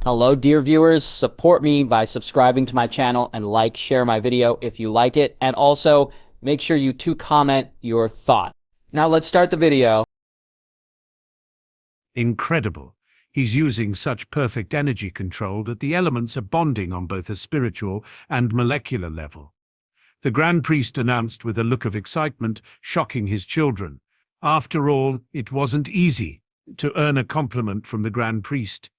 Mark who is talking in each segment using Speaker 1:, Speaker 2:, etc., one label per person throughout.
Speaker 1: Hello, dear viewers. Support me by subscribing to my channel and share my video if you like it. And also, make sure you comment your thoughts. Now let's start the video.
Speaker 2: Incredible. He's using such perfect energy control that the elements are bonding on both a spiritual and molecular level. The Grand Priest announced with a look of excitement, shocking his children. After all, it wasn't easy to earn a compliment from the Grand Priest.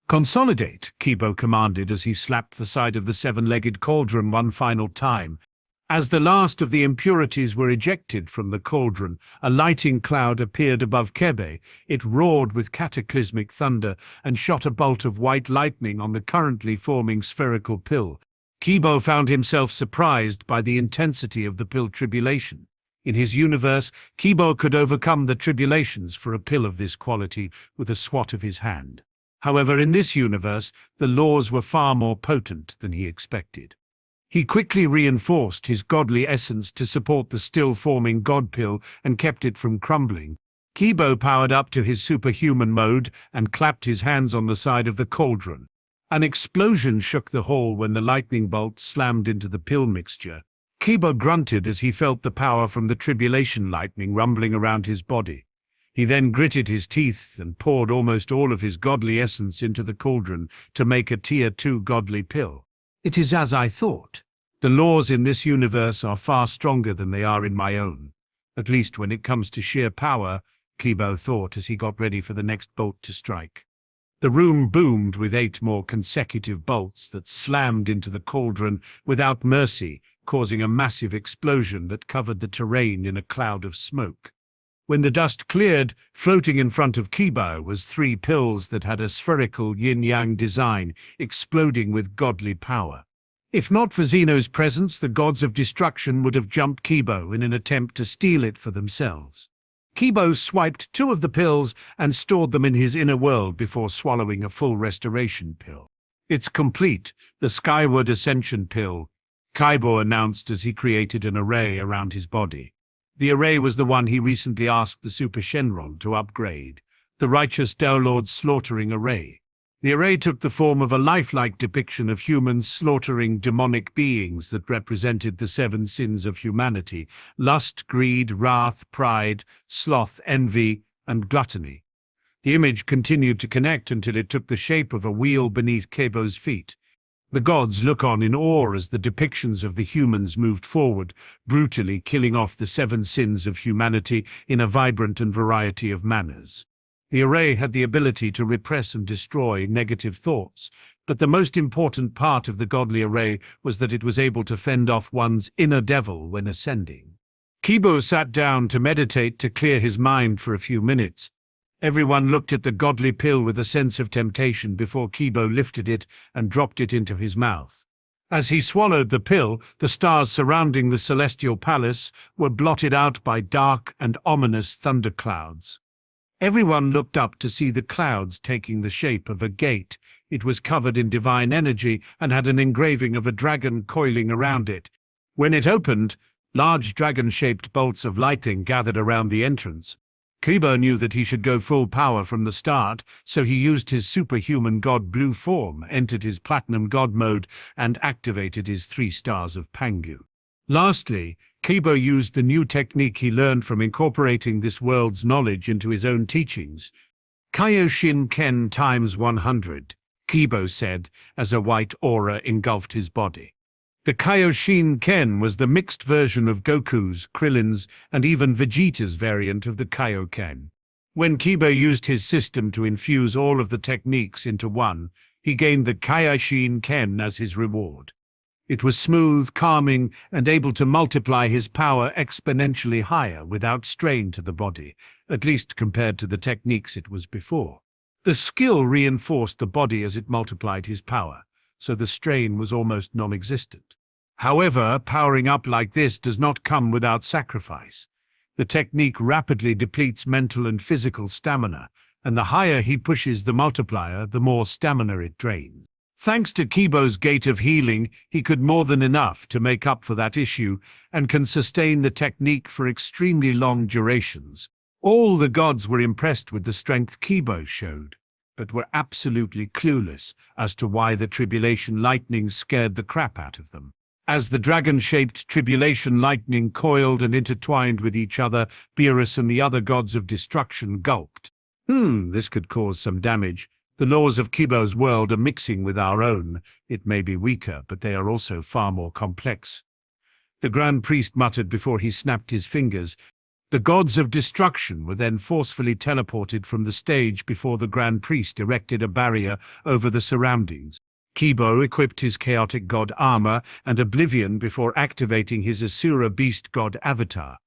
Speaker 2: "Consolidate," Kibo commanded as he slapped the side of the seven-legged cauldron one final time. As the last of the impurities were ejected from the cauldron, a lighting cloud appeared above Kebe. It roared with cataclysmic thunder and shot a bolt of white lightning on the currently forming spherical pill. Kibo found himself surprised by the intensity of the pill tribulation. In his universe, Kibo could overcome the tribulations for a pill of this quality with a swat of his hand. However, in this universe, the laws were far more potent than he expected. He quickly reinforced his godly essence to support the still-forming god pill and kept it from crumbling. Kibo powered up to his superhuman mode and clapped his hands on the side of the cauldron. An explosion shook the hall when the lightning bolt slammed into the pill mixture. Kibo grunted as he felt the power from the tribulation lightning rumbling around his body. He then gritted his teeth and poured almost all of his godly essence into the cauldron to make a Tier 2 godly pill. "It is as I thought. The laws in this universe are far stronger than they are in my own, at least when it comes to sheer power," Kibo thought as he got ready for the next bolt to strike. The room boomed with 8 more consecutive bolts that slammed into the cauldron without mercy, causing a massive explosion that covered the terrain in a cloud of smoke. When the dust cleared, floating in front of Kibo was 3 pills that had a spherical yin-yang design, exploding with godly power. If not for Zeno's presence, the gods of destruction would have jumped Kibo in an attempt to steal it for themselves. Kibo swiped 2 of the pills and stored them in his inner world before swallowing a full restoration pill. "It's complete, the Skyward Ascension pill," Kibo announced as he created an array around his body. The array was the one he recently asked the Super Shenron to upgrade, the Righteous Downlord's Slaughtering Array. The array took the form of a lifelike depiction of humans slaughtering demonic beings that represented the 7 sins of humanity: lust, greed, wrath, pride, sloth, envy, and gluttony. The image continued to connect until it took the shape of a wheel beneath Kibo's feet. The gods look on in awe as the depictions of the humans moved forward, brutally killing off the 7 sins of humanity in a vibrant and variety of manners. The array had the ability to repress and destroy negative thoughts, but the most important part of the godly array was that it was able to fend off one's inner devil when ascending. Kibo sat down to meditate to clear his mind for a few minutes. Everyone looked at the godly pill with a sense of temptation before Kibo lifted it and dropped it into his mouth. As he swallowed the pill, the stars surrounding the celestial palace were blotted out by dark and ominous thunderclouds. Everyone looked up to see the clouds taking the shape of a gate. It was covered in divine energy and had an engraving of a dragon coiling around it. When it opened, large dragon-shaped bolts of lightning gathered around the entrance. Kibo knew that he should go full power from the start, so he used his superhuman god blue form, entered his platinum god mode, and activated his 3 stars of Pangu. Lastly, Kibo used the new technique he learned from incorporating this world's knowledge into his own teachings. "Kaioshin Ken times 100, Kibo said, as a white aura engulfed his body. The Kaioshin Ken was the mixed version of Goku's, Krillin's, and even Vegeta's variant of the Kaioken. When Kibo used his system to infuse all of the techniques into one, he gained the Kaioshin Ken as his reward. It was smooth, calming, and able to multiply his power exponentially higher without strain to the body, at least compared to the techniques it was before. The skill reinforced the body as it multiplied his power, so the strain was almost non-existent. However, powering up like this does not come without sacrifice. The technique rapidly depletes mental and physical stamina, and the higher he pushes the multiplier, the more stamina it drains. Thanks to Kibo's Gate of Healing, he could more than enough to make up for that issue and can sustain the technique for extremely long durations. All the gods were impressed with the strength Kibo showed. but were absolutely clueless as to why the tribulation lightning scared the crap out of them. As the dragon-shaped tribulation lightning coiled and intertwined with each other, Beerus and the other gods of destruction gulped. This could cause some damage. The laws of Kibo's world are mixing with our own. It may be weaker, but they are also far more complex. The Grand Priest muttered before he snapped his fingers. The gods of destruction were then forcefully teleported from the stage before the Grand Priest erected a barrier over the surroundings. Kibo equipped his chaotic god armor and oblivion before activating his Asura beast god avatar.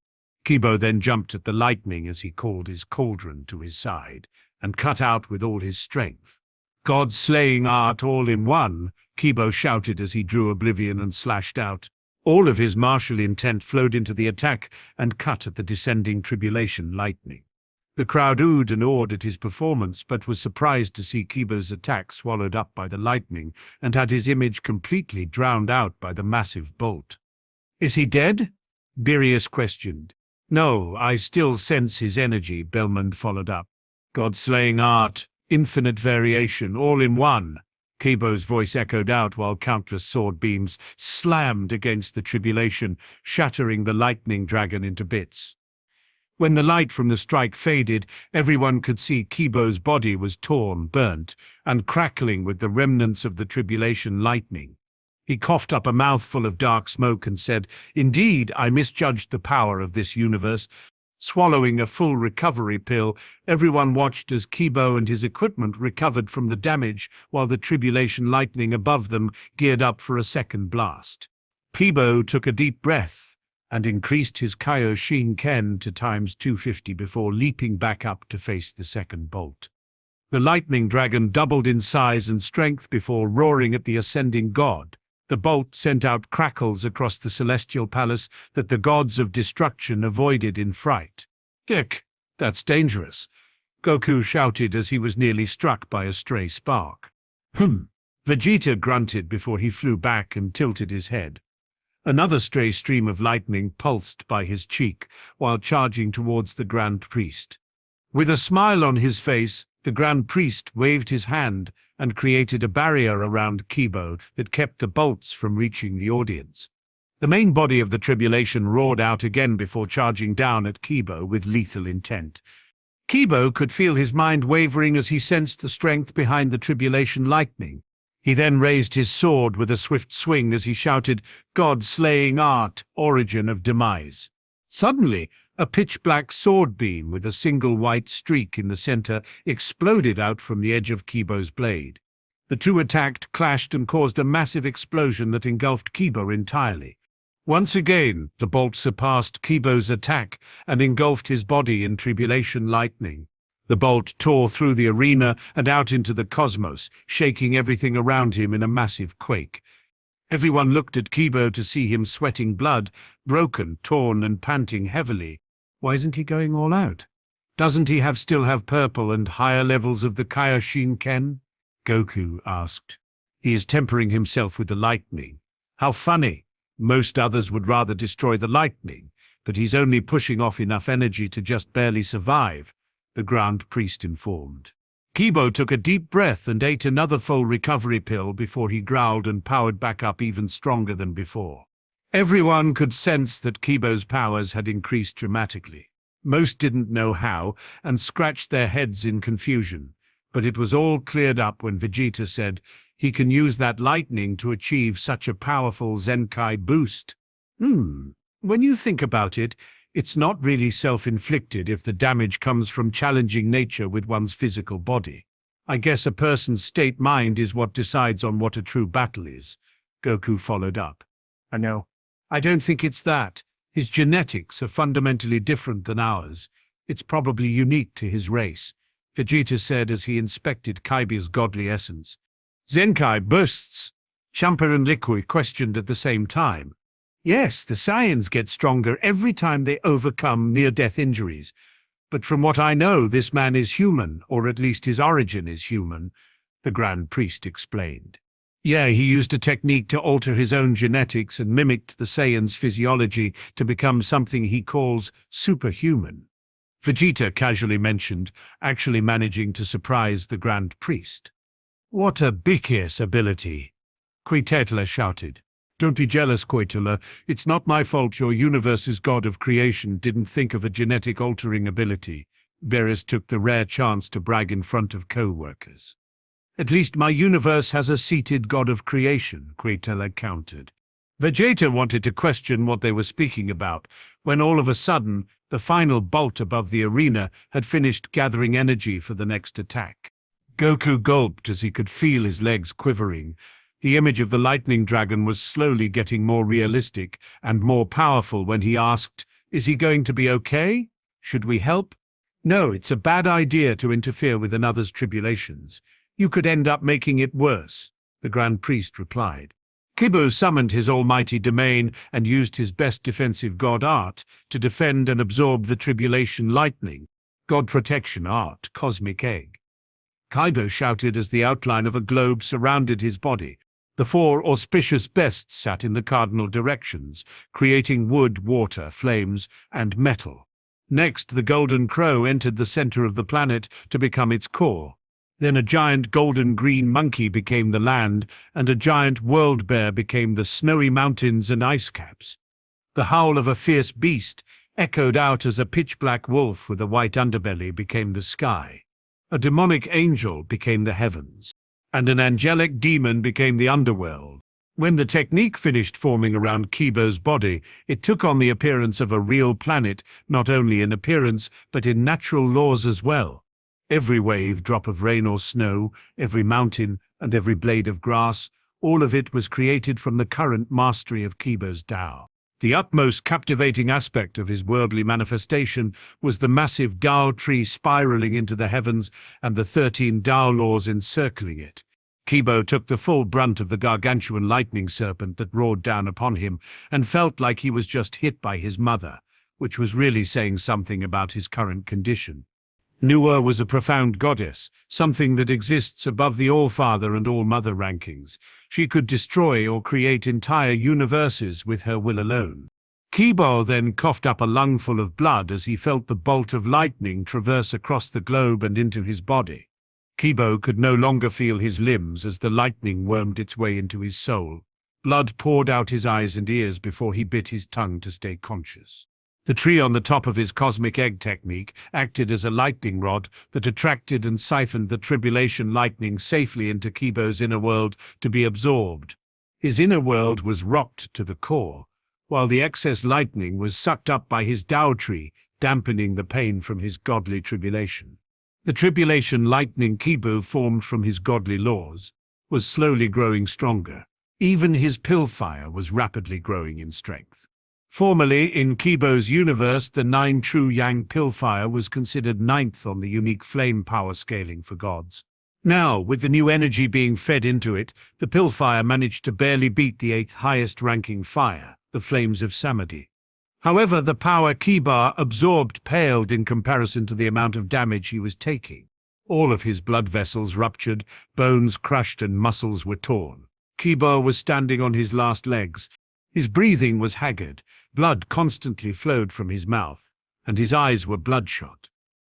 Speaker 2: Kibo then jumped at the lightning, as he called his cauldron, to his side, and cut out with all his strength. God-slaying art all in one, Kibo shouted as he drew oblivion and slashed out. All of his martial intent flowed into the attack and cut at the descending tribulation lightning. The crowd oohed and awed at his performance, but was surprised to see Kibo's attack swallowed up by the lightning and had his image completely drowned out by the massive bolt. "Is he dead?" Beerus questioned. "No, I still sense his energy," Belmond followed up. "God-slaying art, infinite variation, all in one." Kibo's voice echoed out while countless sword beams slammed against the tribulation, shattering the lightning dragon into bits. When the light from the strike faded, everyone could see Kibo's body was torn, burnt, and crackling with the remnants of the tribulation lightning. He coughed up a mouthful of dark smoke and said, "Indeed, I misjudged the power of this universe." Swallowing a full recovery pill, everyone watched as Kibo and his equipment recovered from the damage while the tribulation lightning above them geared up for a second blast. Kibo took a deep breath and increased his Kaioshin Ken to ×250 before leaping back up to face the second bolt. The lightning dragon doubled in size and strength before roaring at the ascending god. The bolt sent out crackles across the celestial palace that the gods of destruction avoided in fright. "Dick, that's dangerous," Goku shouted as he was nearly struck by a stray spark. Vegeta grunted before he flew back and tilted his head. Another stray stream of lightning pulsed by his cheek while charging towards the Grand Priest. With a smile on his face, the Grand Priest waved his hand and created a barrier around Kibo that kept the bolts from reaching the audience. The main body of the tribulation roared out again before charging down at Kibo with lethal intent. Kibo could feel his mind wavering as he sensed the strength behind the tribulation lightning. He then raised his sword with a swift swing as he shouted, "God-slaying art, origin of demise." Suddenly, a pitch-black sword beam with a single white streak in the center exploded out from the edge of Kibo's blade. The two attacked, clashed, and caused a massive explosion that engulfed Kibo entirely. Once again, the bolt surpassed Kibo's attack and engulfed his body in tribulation lightning. The bolt tore through the arena and out into the cosmos, shaking everything around him in a massive quake. Everyone looked at Kibo to see him sweating blood, broken, torn, and panting heavily. Why isn't he going all out? Doesn't he still have purple and higher levels of the Kaioshin Ken? Goku asked. He is tempering himself with the lightning. How funny. Most others would rather destroy the lightning, but he's only pushing off enough energy to just barely survive, the Grand Priest informed. Kibo took a deep breath and ate another full recovery pill before he growled and powered back up even stronger than before. Everyone could sense that Kibo's powers had increased dramatically. Most didn't know how and scratched their heads in confusion, but it was all cleared up when Vegeta said he can use that lightning to achieve such a powerful Zenkai boost. When you think about it, it's not really self-inflicted if the damage comes from challenging nature with one's physical body. I guess a person's state mind is what decides on what a true battle is, Goku followed up. I know. I don't think it's that. His genetics are fundamentally different than ours. It's probably unique to his race, Vegeta said as he inspected Kaiba's godly essence. Zenkai bursts? Champa and Liquid questioned at the same time. Yes, the Saiyans get stronger every time they overcome near-death injuries. But from what I know, this man is human, or at least his origin is human, the Grand Priest explained. Yeah, he used a technique to alter his own genetics and mimicked the Saiyans' physiology to become something he calls superhuman. Vegeta casually mentioned, actually managing to surprise the Grand Priest. "What a big-ass ability!" Quetetla shouted. "Don't be jealous, Quetetla. It's not my fault your universe's god of creation didn't think of a genetic-altering ability." Beerus took the rare chance to brag in front of co-workers. "At least my universe has a seated god of creation," Quetetla countered. Vegeta wanted to question what they were speaking about, when all of a sudden, the final bolt above the arena had finished gathering energy for the next attack. Goku gulped as he could feel his legs quivering. The image of the lightning dragon was slowly getting more realistic and more powerful when he asked, "Is he going to be okay? Should we help?" "No, it's a bad idea to interfere with another's tribulations. You could end up making it worse," the Grand Priest replied. Kibu summoned his almighty domain and used his best defensive god art to defend and absorb the tribulation lightning, god protection art, cosmic egg. Kaido shouted as the outline of a globe surrounded his body. The four auspicious bests sat in the cardinal directions, creating wood, water, flames, and metal. Next, the golden crow entered the center of the planet to become its core. Then a giant golden-green monkey became the land, and a giant world bear became the snowy mountains and ice caps. The howl of a fierce beast echoed out as a pitch-black wolf with a white underbelly became the sky. A demonic angel became the heavens, and an angelic demon became the underworld. When the technique finished forming around Kibo's body, it took on the appearance of a real planet, not only in appearance, but in natural laws as well. Every wave, drop of rain or snow, every mountain, and every blade of grass, all of it was created from the current mastery of Kibo's Tao. The utmost captivating aspect of his worldly manifestation was the massive Tao tree spiraling into the heavens and the 13 Tao laws encircling it. Kibo took the full brunt of the gargantuan lightning serpent that roared down upon him and felt like he was just hit by his mother, which was really saying something about his current condition. Nuwa was a profound goddess, something that exists above the All-Father and All-Mother rankings. She could destroy or create entire universes with her will alone. Kibo then coughed up a lungful of blood as he felt the bolt of lightning traverse across the globe and into his body. Kibo could no longer feel his limbs as the lightning wormed its way into his soul. Blood poured out his eyes and ears before he bit his tongue to stay conscious. The tree on the top of his cosmic egg technique acted as a lightning rod that attracted and siphoned the tribulation lightning safely into Kibo's inner world to be absorbed. His inner world was rocked to the core, while the excess lightning was sucked up by his Tao tree, dampening the pain from his godly tribulation. The tribulation lightning Kibo formed from his godly laws was slowly growing stronger. Even his pill fire was rapidly growing in strength. Formerly, in Kibo's universe, the 9 true Yang Pillfire was considered 9th on the unique flame power scaling for gods. Now, with the new energy being fed into it, the Pillfire managed to barely beat the 8th highest ranking fire, the Flames of Samadhi. However, the power Kiba absorbed paled in comparison to the amount of damage he was taking. All of his blood vessels ruptured, bones crushed and muscles were torn. Kiba was standing on his last legs. His breathing was haggard, blood constantly flowed from his mouth, and his eyes were bloodshot.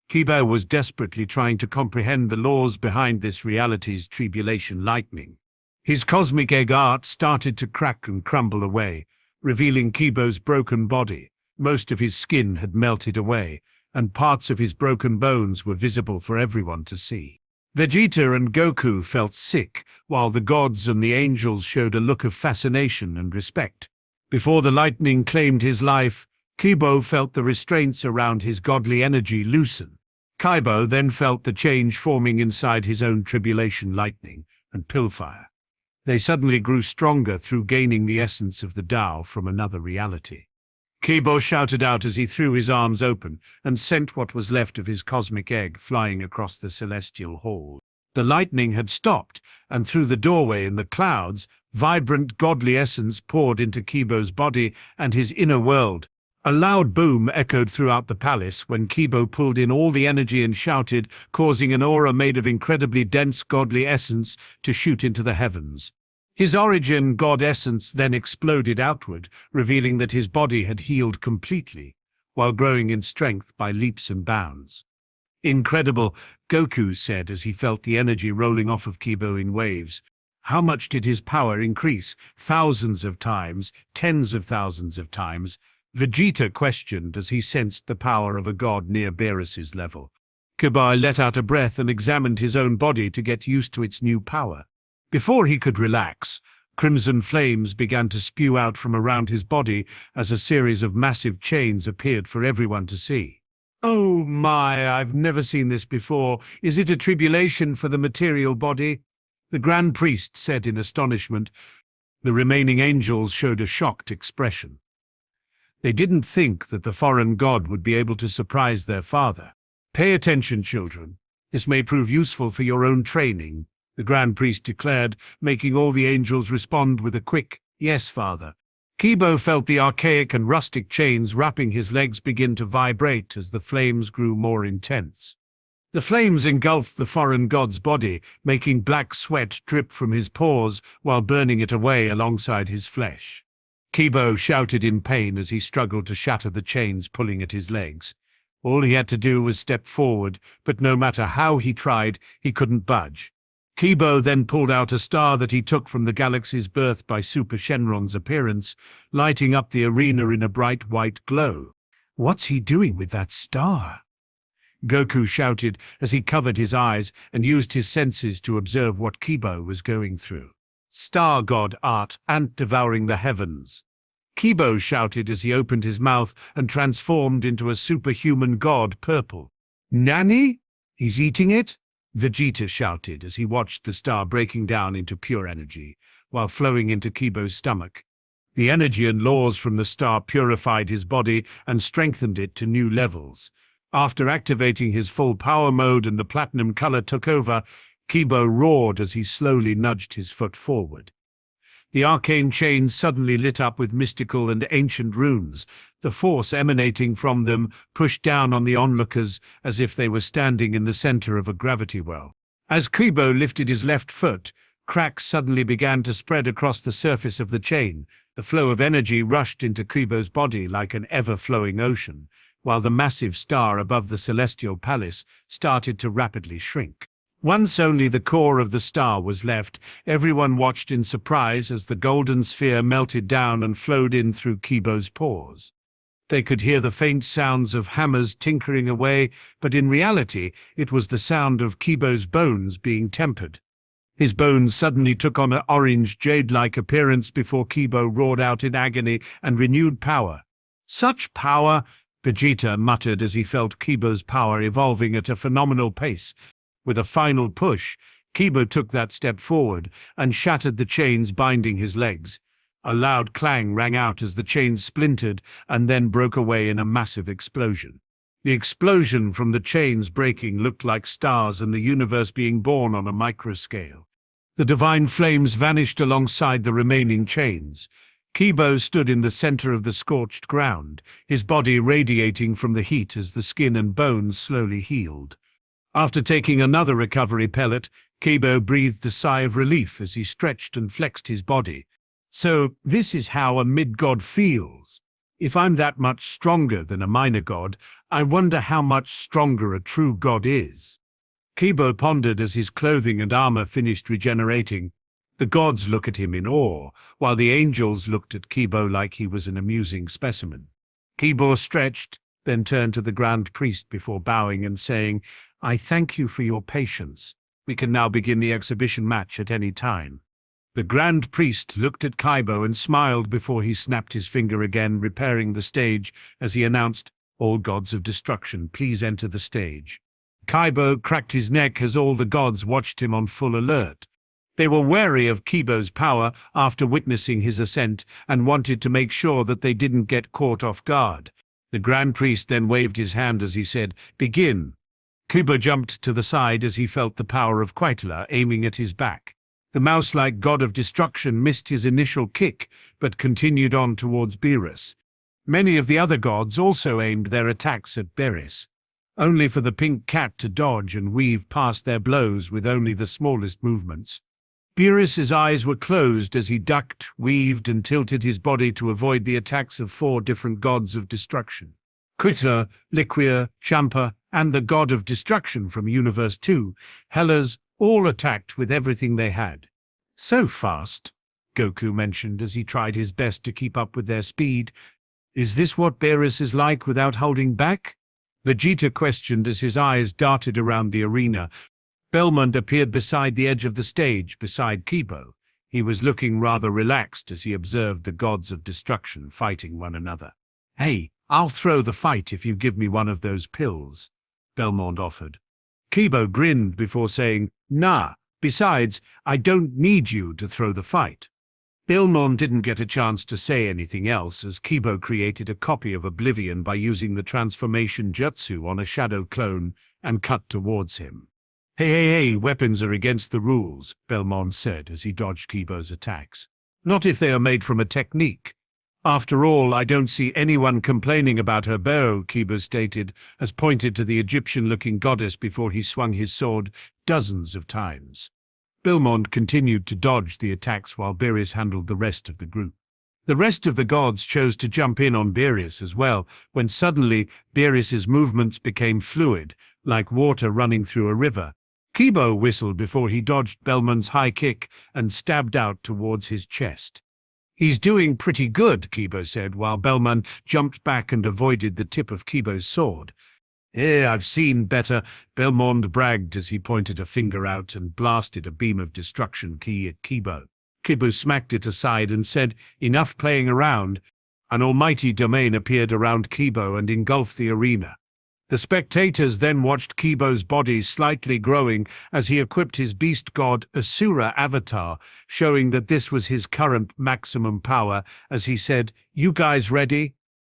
Speaker 2: Kiba was desperately trying to comprehend the laws behind this reality's tribulation lightning. His cosmic egg art started to crack and crumble away, revealing Kibo's broken body. Most of his skin had melted away, and parts of his broken bones were visible for everyone to see. Vegeta and Goku felt sick, while the gods and the angels showed a look of fascination and respect. Before the lightning claimed his life, Kibo felt the restraints around his godly energy loosen. Kibo then felt the change forming inside his own tribulation lightning and pillfire. They suddenly grew stronger through gaining the essence of the Tao from another reality. Kibo shouted out as he threw his arms open and sent what was left of his cosmic egg flying across the celestial hall. The lightning had stopped, and through the doorway in the clouds, vibrant godly essence poured into Kibo's body and his inner world. A loud boom echoed throughout the palace when Kibo pulled in all the energy and shouted, causing an aura made of incredibly dense godly essence to shoot into the heavens. His origin god essence then exploded outward, revealing that his body had healed completely, while growing in strength by leaps and bounds. "Incredible," Goku said as he felt the energy rolling off of Kibo in waves. How much did his power increase? Thousands of times, tens of thousands of times. Vegeta questioned as he sensed the power of a god near Beerus's level. Kibo let out a breath and examined his own body to get used to its new power. Before he could relax, crimson flames began to spew out from around his body as a series of massive chains appeared for everyone to see. "Oh my, I've never seen this before. Is it a tribulation for the material body?" the Grand Priest said in astonishment. The remaining angels showed a shocked expression. They didn't think that the foreign god would be able to surprise their father. "Pay attention, children. This may prove useful for your own training," the Grand Priest declared, making all the angels respond with a quick, "Yes, father." Kibo felt the archaic and rustic chains wrapping his legs begin to vibrate as the flames grew more intense. The flames engulfed the foreign god's body, making black sweat drip from his pores while burning it away alongside his flesh. Kibo shouted in pain as he struggled to shatter the chains pulling at his legs. All he had to do was step forward, but no matter how he tried, he couldn't budge. Kibo then pulled out a star that he took from the galaxy's birth by Super Shenron's appearance, lighting up the arena in a bright white glow. "What's he doing with that star?" Goku shouted as he covered his eyes and used his senses to observe what Kibo was going through. "Star god art, ant devouring the heavens." Kibo shouted as he opened his mouth and transformed into a superhuman god purple. "Nani? He's eating it?" Vegeta shouted as he watched the star breaking down into pure energy, while flowing into Kibo's stomach. The energy and laws from the star purified his body and strengthened it to new levels. After activating his full power mode and the platinum color took over, Kibo roared as he slowly nudged his foot forward. The arcane chains suddenly lit up with mystical and ancient runes. The force emanating from them pushed down on the onlookers as if they were standing in the center of a gravity well. As Kibo lifted his left foot, cracks suddenly began to spread across the surface of the chain. The flow of energy rushed into Kibo's body like an ever-flowing ocean, while the massive star above the celestial palace started to rapidly shrink. Once only the core of the star was left, everyone watched in surprise as the golden sphere melted down and flowed in through Kibo's pores. They could hear the faint sounds of hammers tinkering away, but in reality it was the sound of Kibo's bones being tempered. His bones suddenly took on an orange jade-like appearance before Kibo roared out in agony and renewed power. "Such power!" Vegeta muttered as he felt Kibo's power evolving at a phenomenal pace. With a final push, Kibo took that step forward and shattered the chains binding his legs. A loud clang rang out as the chains splintered and then broke away in a massive explosion. The explosion from the chains breaking looked like stars and the universe being born on a microscale. The divine flames vanished alongside the remaining chains. Kibo stood in the center of the scorched ground, his body radiating from the heat as the skin and bones slowly healed. After taking another recovery pellet, Kibo breathed a sigh of relief as he stretched and flexed his body. "So, this is how a mid-god feels. If I'm that much stronger than a minor god, I wonder how much stronger a true god is." Kibo pondered as his clothing and armor finished regenerating. The gods looked at him in awe, while the angels looked at Kibo like he was an amusing specimen. Kibo stretched, then turned to the Grand Priest before bowing and saying, "I thank you for your patience. We can now begin the exhibition match at any time." The Grand Priest looked at Kibo and smiled before he snapped his finger again, repairing the stage as he announced, "All gods of destruction, please enter the stage." Kibo cracked his neck as all the gods watched him on full alert. They were wary of Kibo's power after witnessing his ascent and wanted to make sure that they didn't get caught off guard. The Grand Priest then waved his hand as he said, "Begin." Kibo jumped to the side as he felt the power of Quaitla aiming at his back. The mouse-like god of destruction missed his initial kick, but continued on towards Beerus. Many of the other gods also aimed their attacks at Beerus, only for the pink cat to dodge and weave past their blows with only the smallest movements. Beerus's eyes were closed as he ducked, weaved, and tilted his body to avoid the attacks of 4 different gods of destruction. Critter, Liquia, Champa, and the god of destruction from Universe 2, Hellas, all attacked with everything they had. So fast, Goku mentioned as he tried his best to keep up with their speed. Is this what Beerus is like without holding back? Vegeta questioned as his eyes darted around the arena. Belmont appeared beside the edge of the stage, beside Kibo. He was looking rather relaxed as he observed the gods of destruction fighting one another. Hey, I'll throw the fight if you give me one of those pills, Belmont offered. Kibo grinned before saying, Nah, besides, I don't need you to throw the fight. Belmont didn't get a chance to say anything else as Kibo created a copy of Oblivion by using the transformation jutsu on a shadow clone and cut towards him. Hey, weapons are against the rules, Belmont said as he dodged Kibo's attacks. Not if they are made from a technique. After all, I don't see anyone complaining about her bow, Kibo stated, as pointed to the Egyptian-looking goddess before he swung his sword dozens of times. Belmont continued to dodge the attacks while Beerus handled the rest of the group. The rest of the gods chose to jump in on Beerus as well, when suddenly Beerus's movements became fluid, like water running through a river. Kibo whistled before he dodged Belmont's high kick and stabbed out towards his chest. He's doing pretty good, Kibo said, while Belmont jumped back and avoided the tip of Kibo's sword. I've seen better, Belmont bragged as he pointed a finger out and blasted a beam of destruction ki at Kibo. Kibo smacked it aside and said, Enough playing around. An almighty domain appeared around Kibo and engulfed the arena. The spectators then watched Kibo's body slightly growing as he equipped his beast god Asura avatar, showing that this was his current maximum power, as he said, You guys ready?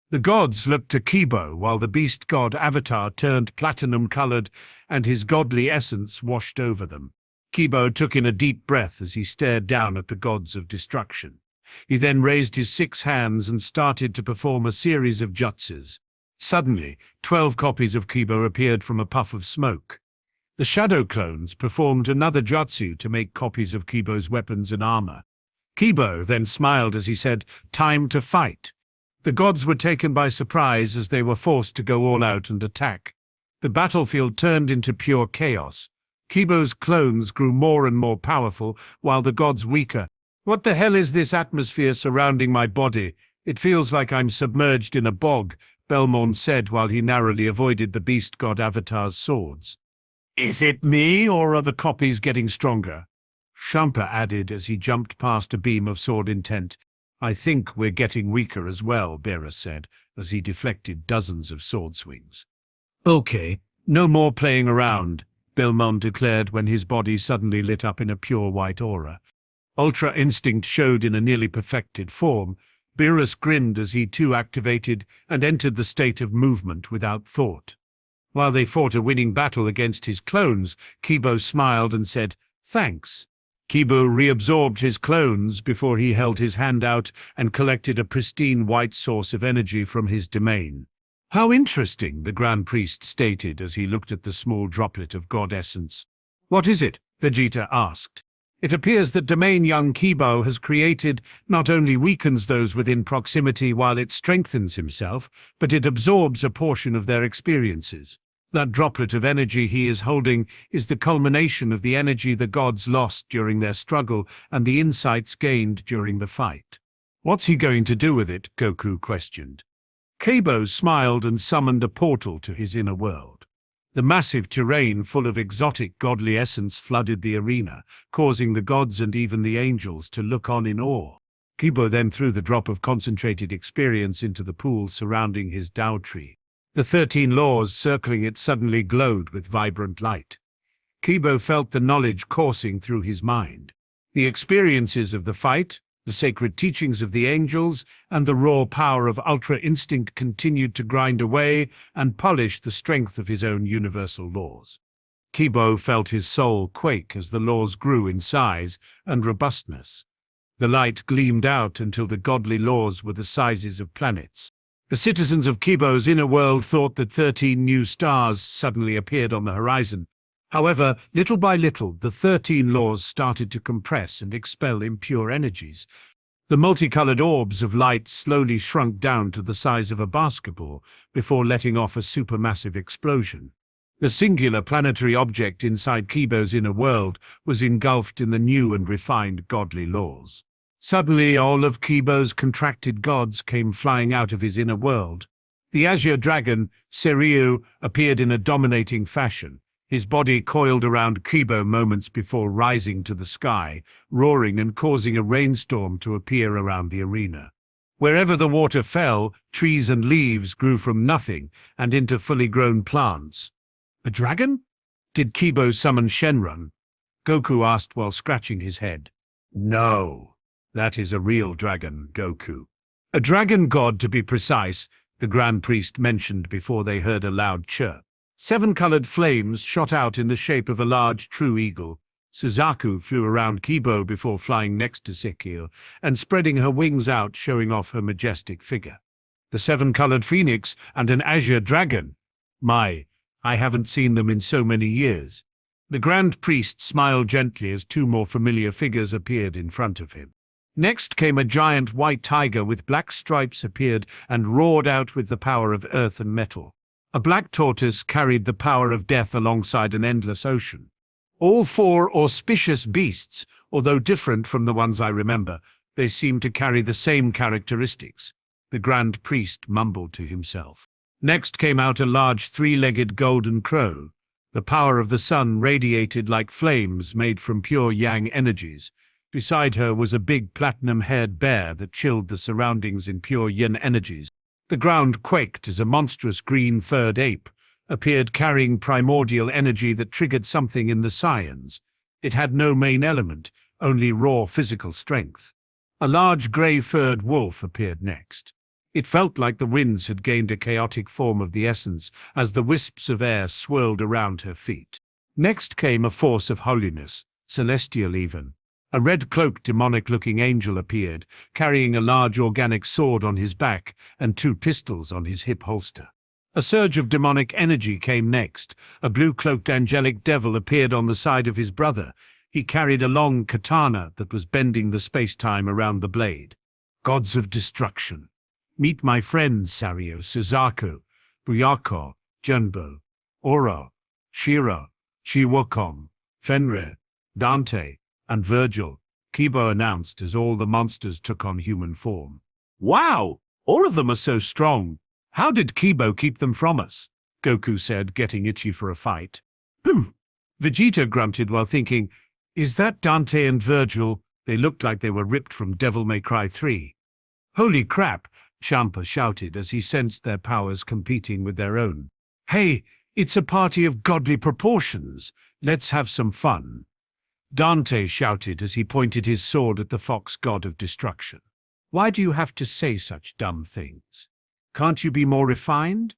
Speaker 2: The gods looked to Kibo while the beast god avatar turned platinum-colored and his godly essence washed over them. Kibo took in a deep breath as he stared down at the gods of destruction. He then raised his 6 hands and started to perform a series of jutsus. Suddenly, 12 copies of Kibo appeared from a puff of smoke. The shadow clones performed another jutsu to make copies of Kibo's weapons and armor. Kibo then smiled as he said, Time to fight. The gods were taken by surprise as they were forced to go all out and attack. The battlefield turned into pure chaos. Kibo's clones grew more and more powerful, while the gods weaker. What the hell is this atmosphere surrounding my body? It feels like I'm submerged in a bog, Belmont said while he narrowly avoided the beast god avatar's swords. Is it me, or are the copies getting stronger? Champa added as he jumped past a beam of sword intent. I think we're getting weaker as well, Beerus said, as he deflected dozens of sword swings. Okay, no more playing around, Belmont declared when his body suddenly lit up in a pure white aura. Ultra Instinct showed in a nearly perfected form. Beerus grinned as he too activated and entered the state of movement without thought. While they fought a winning battle against his clones, Kibo smiled and said, Thanks. Kibo reabsorbed his clones before he held his hand out and collected a pristine white source of energy from his domain. How interesting, the Grand Priest stated as he looked at the small droplet of God essence. What is it? Vegeta asked. It appears that domain young Kibo has created not only weakens those within proximity while it strengthens himself, but it absorbs a portion of their experiences. That droplet of energy he is holding is the culmination of the energy the gods lost during their struggle and the insights gained during the fight. What's he going to do with it? Goku questioned. Kibo smiled and summoned a portal to his inner world. The massive terrain full of exotic godly essence flooded the arena, causing the gods and even the angels to look on in awe. Kibo then threw the drop of concentrated experience into the pool surrounding his Tao tree. The 13 laws circling it suddenly glowed with vibrant light. Kibo felt the knowledge coursing through his mind. The experiences of the fight, the sacred teachings of the angels, and the raw power of Ultra Instinct continued to grind away and polish the strength of his own universal laws. Kibo felt his soul quake as the laws grew in size and robustness. The light gleamed out until the godly laws were the sizes of planets. The citizens of Kibo's inner world thought that 13 new stars suddenly appeared on the horizon. However, little by little, the 13 laws started to compress and expel impure energies. The multicolored orbs of light slowly shrunk down to the size of a basketball before letting off a supermassive explosion. The singular planetary object inside Kibo's inner world was engulfed in the new and refined godly laws. Suddenly, all of Kibo's contracted gods came flying out of his inner world. The azure dragon, Seiryu, appeared in a dominating fashion. His body coiled around Kibo moments before rising to the sky, roaring and causing a rainstorm to appear around the arena. Wherever the water fell, trees and leaves grew from nothing and into fully grown plants. A dragon? Did Kibo summon Shenron? Goku asked while scratching his head. No, that is a real dragon, Goku. A dragon god, to be precise, the Grand Priest mentioned before they heard a loud chirp. 7 colored flames shot out in the shape of a large true eagle. Suzaku flew around Kibo before flying next to Sekio and spreading her wings out, showing off her majestic figure. The 7-colored phoenix and an azure dragon. My, I haven't seen them in so many years. The Grand Priest smiled gently as 2 more familiar figures appeared in front of him. Next came a giant white tiger with black stripes appeared and roared out with the power of earth and metal. A black tortoise carried the power of death alongside an endless ocean. All 4 auspicious beasts, although different from the ones I remember, they seemed to carry the same characteristics. The Grand Priest mumbled to himself. Next came out a large 3-legged golden crow. The power of the sun radiated like flames made from pure yang energies. Beside her was a big platinum-haired bear that chilled the surroundings in pure yin energies. The ground quaked as a monstrous green-furred ape appeared carrying primordial energy that triggered something in the scions. It had no main element, only raw physical strength. A large grey-furred wolf appeared next. It felt like the winds had gained a chaotic form of the essence as the wisps of air swirled around her feet. Next came a force of holiness, celestial even. A red-cloaked demonic-looking angel appeared, carrying a large organic sword on his back and 2 pistols on his hip holster. A surge of demonic energy came next. A blue-cloaked angelic devil appeared on the side of his brother. He carried a long katana that was bending the space-time around the blade. Gods of destruction. Meet my friends Sario, Suzaku, Buyako, Junbo, Oro, Shiro, Chiwakom, Fenrir, Dante, and Virgil, Kibo announced as all the monsters took on human form. Wow! All of them are so strong. How did Kibo keep them from us? Goku said, getting itchy for a fight. Vegeta grunted while thinking, is that Dante and Virgil? They looked like they were ripped from Devil May Cry 3. Holy crap, Champa shouted as he sensed their powers competing with their own. Hey, it's a party of godly proportions. Let's have some fun. Dante shouted as he pointed his sword at the fox god of destruction. Why do you have to say such dumb things? Can't you be more refined?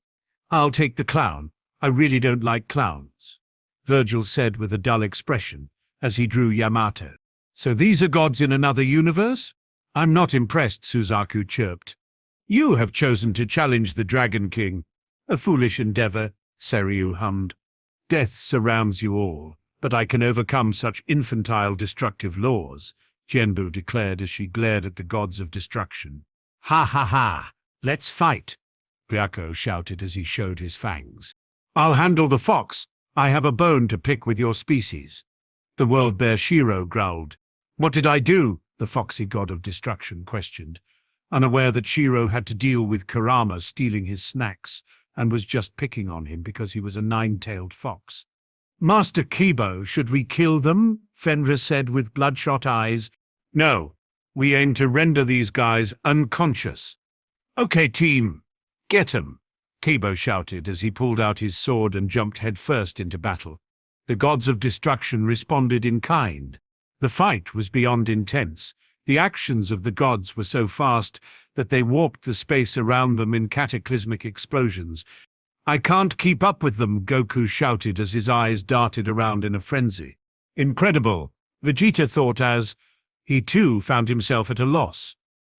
Speaker 2: I'll take the clown. I really don't like clowns, Virgil said with a dull expression as he drew Yamato. So these are gods in another universe? I'm not impressed, Suzaku chirped. You have chosen to challenge the Dragon King. A foolish endeavor, Seiryu hummed. Death surrounds you all, but I can overcome such infantile destructive laws, Genbu declared as she glared at the gods of destruction. Ha ha ha, let's fight, Byako shouted as he showed his fangs. I'll handle the fox. I have a bone to pick with your species. The world bear Shiro growled. What did I do? The foxy god of destruction questioned, unaware that Shiro had to deal with Kurama stealing his snacks and was just picking on him because he was a 9-tailed fox. Master Kibo, should we kill them? Fenrir said with bloodshot eyes. No, we aim to render these guys unconscious. Okay, team, get 'em, Kibo shouted as he pulled out his sword and jumped headfirst into battle. The gods of destruction responded in kind. The fight was beyond intense. The actions of the gods were so fast that they warped the space around them in cataclysmic explosions. I can't keep up with them, Goku shouted as his eyes darted around in a frenzy. Incredible, Vegeta thought as he too found himself at a loss.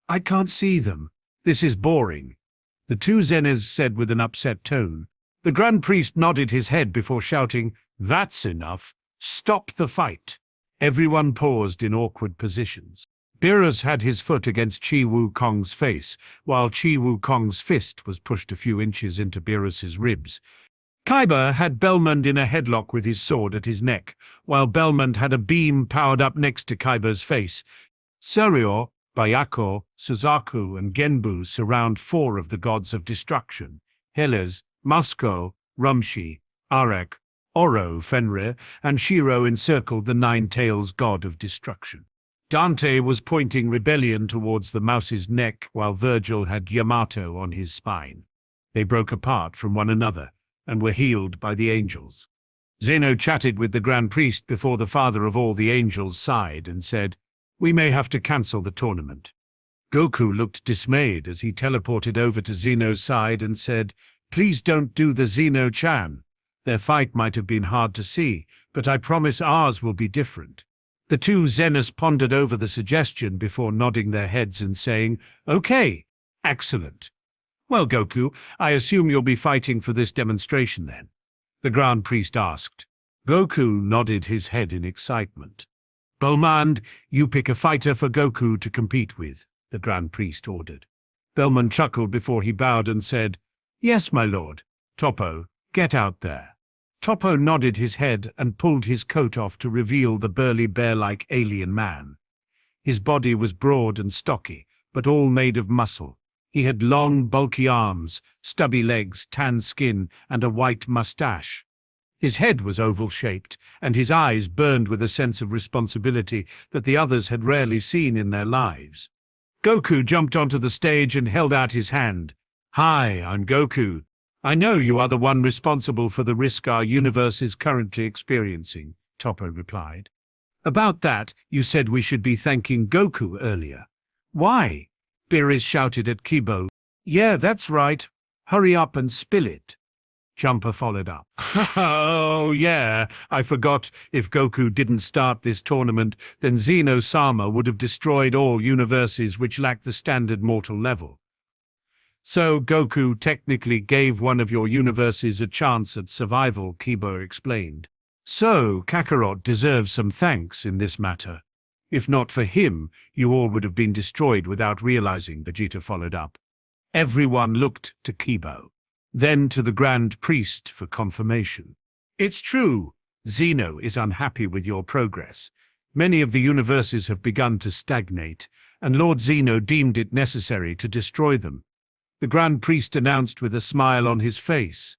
Speaker 2: I can't see them. This is boring, the 2 Zeniths said with an upset tone. The Grand Priest nodded his head before shouting, That's enough. Stop the fight. Everyone paused in awkward positions. Beerus had his foot against Chi Wukong's face, while Chi Wukong's fist was pushed a few inches into Beerus's ribs. Kaiba had Belmond in a headlock with his sword at his neck, while Belmond had a beam powered up next to Kaiba's face. Suryo, Bayako, Suzaku, and Genbu surround 4 of the gods of destruction: Heles, Musko, Rumshi, Arek, Oro, Fenrir, and Shiro encircled the 9 Tails god of destruction. Dante was pointing rebellion towards the mouse's neck, while Virgil had Yamato on his spine. They broke apart from one another and were healed by the angels. Zeno chatted with the Grand Priest before the father of all the angels sighed and said, "We may have to cancel the tournament." Goku looked dismayed as he teleported over to Zeno's side and said, "Please don't do the Zeno-chan. Their fight might have been hard to see, but I promise ours will be different." The 2 Zenas pondered over the suggestion before nodding their heads and saying, "Okay, excellent. Well, Goku, I assume you'll be fighting for this demonstration then?" the Grand Priest asked. Goku nodded his head in excitement. "Belmond, you pick a fighter for Goku to compete with," the Grand Priest ordered. Belmond chuckled before he bowed and said, "Yes, my lord. Toppo, get out there." Toppo nodded his head and pulled his coat off to reveal the burly bear-like alien man. His body was broad and stocky, but all made of muscle. He had long, bulky arms, stubby legs, tan skin, and a white mustache. His head was oval-shaped, and his eyes burned with a sense of responsibility that the others had rarely seen in their lives. Goku jumped onto the stage and held out his hand. "Hi, I'm Goku. I know you are the one responsible for the risk our universe is currently experiencing," Toppo replied. "About that, you said we should be thanking Goku earlier." "Why?" Beerus shouted at Kibo. "Yeah, that's right. Hurry up and spill it." Jumper followed up. "Oh, yeah, I forgot. If Goku didn't start this tournament, then Zeno-sama would have destroyed all universes which lack the standard mortal level. So Goku technically gave one of your universes a chance at survival," Kibo explained. "So Kakarot deserves some thanks in this matter. If not for him, you all would have been destroyed without realizing," Vegeta followed up. Everyone looked to Kibo, then to the Grand Priest for confirmation. "It's true. Zeno is unhappy with your progress. Many of the universes have begun to stagnate, and Lord Zeno deemed it necessary to destroy them," the Grand Priest announced with a smile on his face.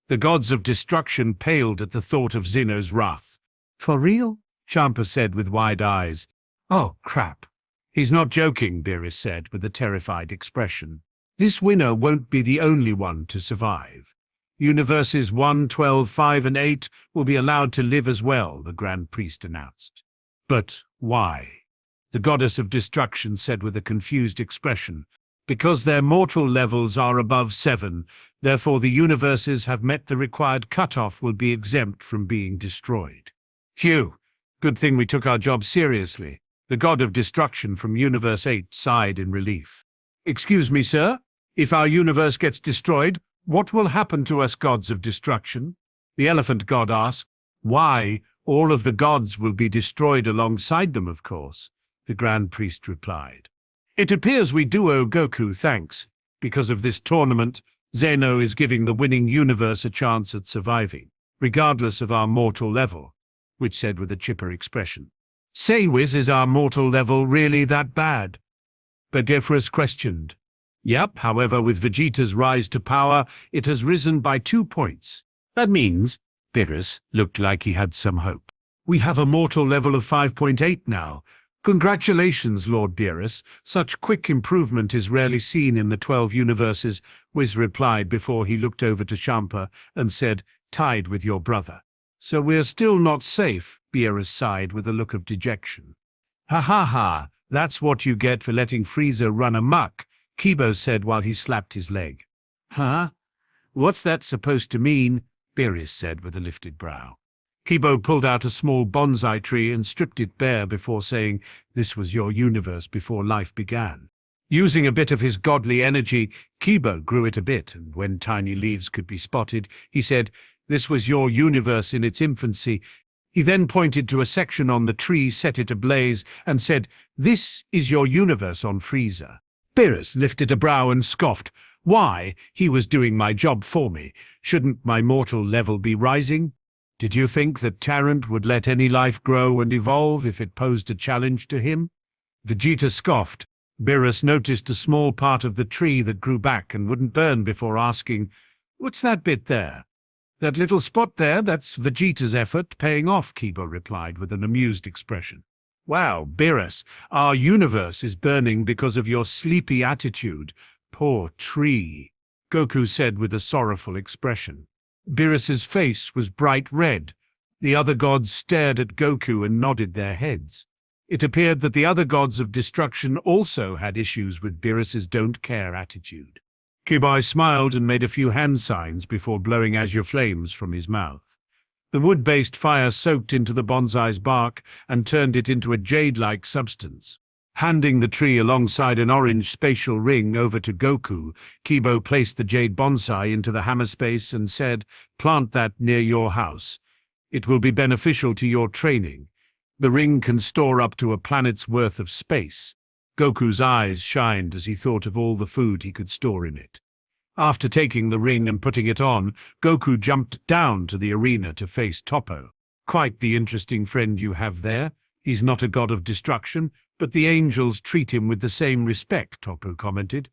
Speaker 2: The gods of destruction paled at the thought of Zeno's wrath. "For real?" Champa said with wide eyes. "Oh, crap." "He's not joking," Beerus said with a terrified expression. "This winner won't be the only one to survive. Universes 1, 12, 5, and 8 will be allowed to live as well," the Grand Priest announced. "But why?" the goddess of destruction said with a confused expression. "Because their mortal levels are above 7, therefore the universes have met the required cutoff will be exempt from being destroyed." "Phew, good thing we took our job seriously," the god of destruction from Universe 8 sighed in relief. "Excuse me, sir? If our universe gets destroyed, what will happen to us gods of destruction?" the elephant god asked. "Why, all of the gods will be destroyed alongside them, of course," the Grand Priest replied. "It appears we do owe Goku thanks. Because of this tournament, Zeno is giving the winning universe a chance at surviving, regardless of our mortal level," Whis said with a chipper expression. "Say, Whis, is our mortal level really that bad?" Beerus questioned. "Yep, however, with Vegeta's rise to power, it has risen by 2 points. That means," Beerus looked like he had some hope, "we have a mortal level of 5.8 now. Congratulations, Lord Beerus. Such quick improvement is rarely seen in the 12 universes," Whis replied before he looked over to Champa and said, "Tied with your brother." "So we're still not safe," Beerus sighed with a look of dejection. "Ha ha ha, that's what you get for letting Frieza run amok," Kibo said while he slapped his leg. "Huh? What's that supposed to mean?" Beerus said with a lifted brow. Kibo pulled out a small bonsai tree and stripped it bare before saying, "This was your universe before life began." Using a bit of his godly energy, Kibo grew it a bit, and when tiny leaves could be spotted, he said, "This was your universe in its infancy." He then pointed to a section on the tree, set it ablaze, and said, "This is your universe on Frieza." Beerus lifted a brow and scoffed. Why? He was doing my job for me. Shouldn't my mortal level be rising? Did you think that Tarrant would let any life grow and evolve if it posed a challenge to him? Vegeta scoffed. Beerus noticed a small part of the tree that grew back and wouldn't burn before asking, "What's that bit there?" "That little spot there, that's Vegeta's effort paying off," Kiba replied with an amused expression. "Wow, Beerus, our universe is burning because of your sleepy attitude. Poor tree," Goku said with a sorrowful expression. Beerus's face was bright red. The other gods stared at Goku and nodded their heads. It appeared that the other gods of destruction also had issues with Beerus's don't-care attitude. Kibai smiled and made a few hand signs before blowing azure flames from his mouth. The wood-based fire soaked into the bonsai's bark and turned it into a jade-like substance. Handing the tree alongside an orange spatial ring over to Goku, Kibo placed the jade bonsai into the hammer space and said, "Plant that near your house. It will be beneficial to your training. The ring can store up to a planet's worth of space." Goku's eyes shined as he thought of all the food he could store in it. After taking the ring and putting it on, Goku jumped down to the arena to face Toppo. "Quite the interesting friend you have there. He's not a god of destruction, but the angels treat him with the same respect," Toppo commented.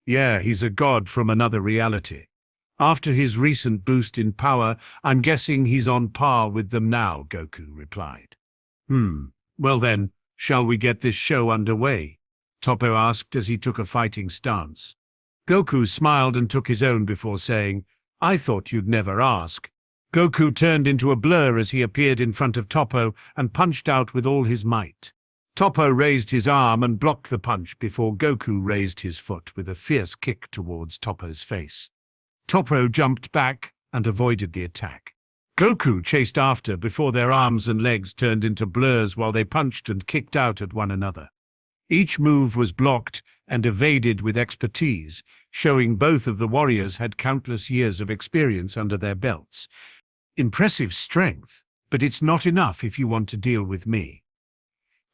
Speaker 2: "Yeah, he's a god from another reality. After his recent boost in power, I'm guessing he's on par with them now," Goku replied. Well then, shall we get this show underway?" Toppo asked as he took a fighting stance. Goku smiled and took his own before saying, "I thought you'd never ask." Goku turned into a blur as he appeared in front of Toppo and punched out with all his might. Toppo raised his arm and blocked the punch before Goku raised his foot with a fierce kick towards Toppo's face. Toppo jumped back and avoided the attack. Goku chased after before their arms and legs turned into blurs while they punched and kicked out at one another. Each move was blocked and evaded with expertise, showing both of the warriors had countless years of experience under their belts. "Impressive strength, but it's not enough if you want to deal with me,"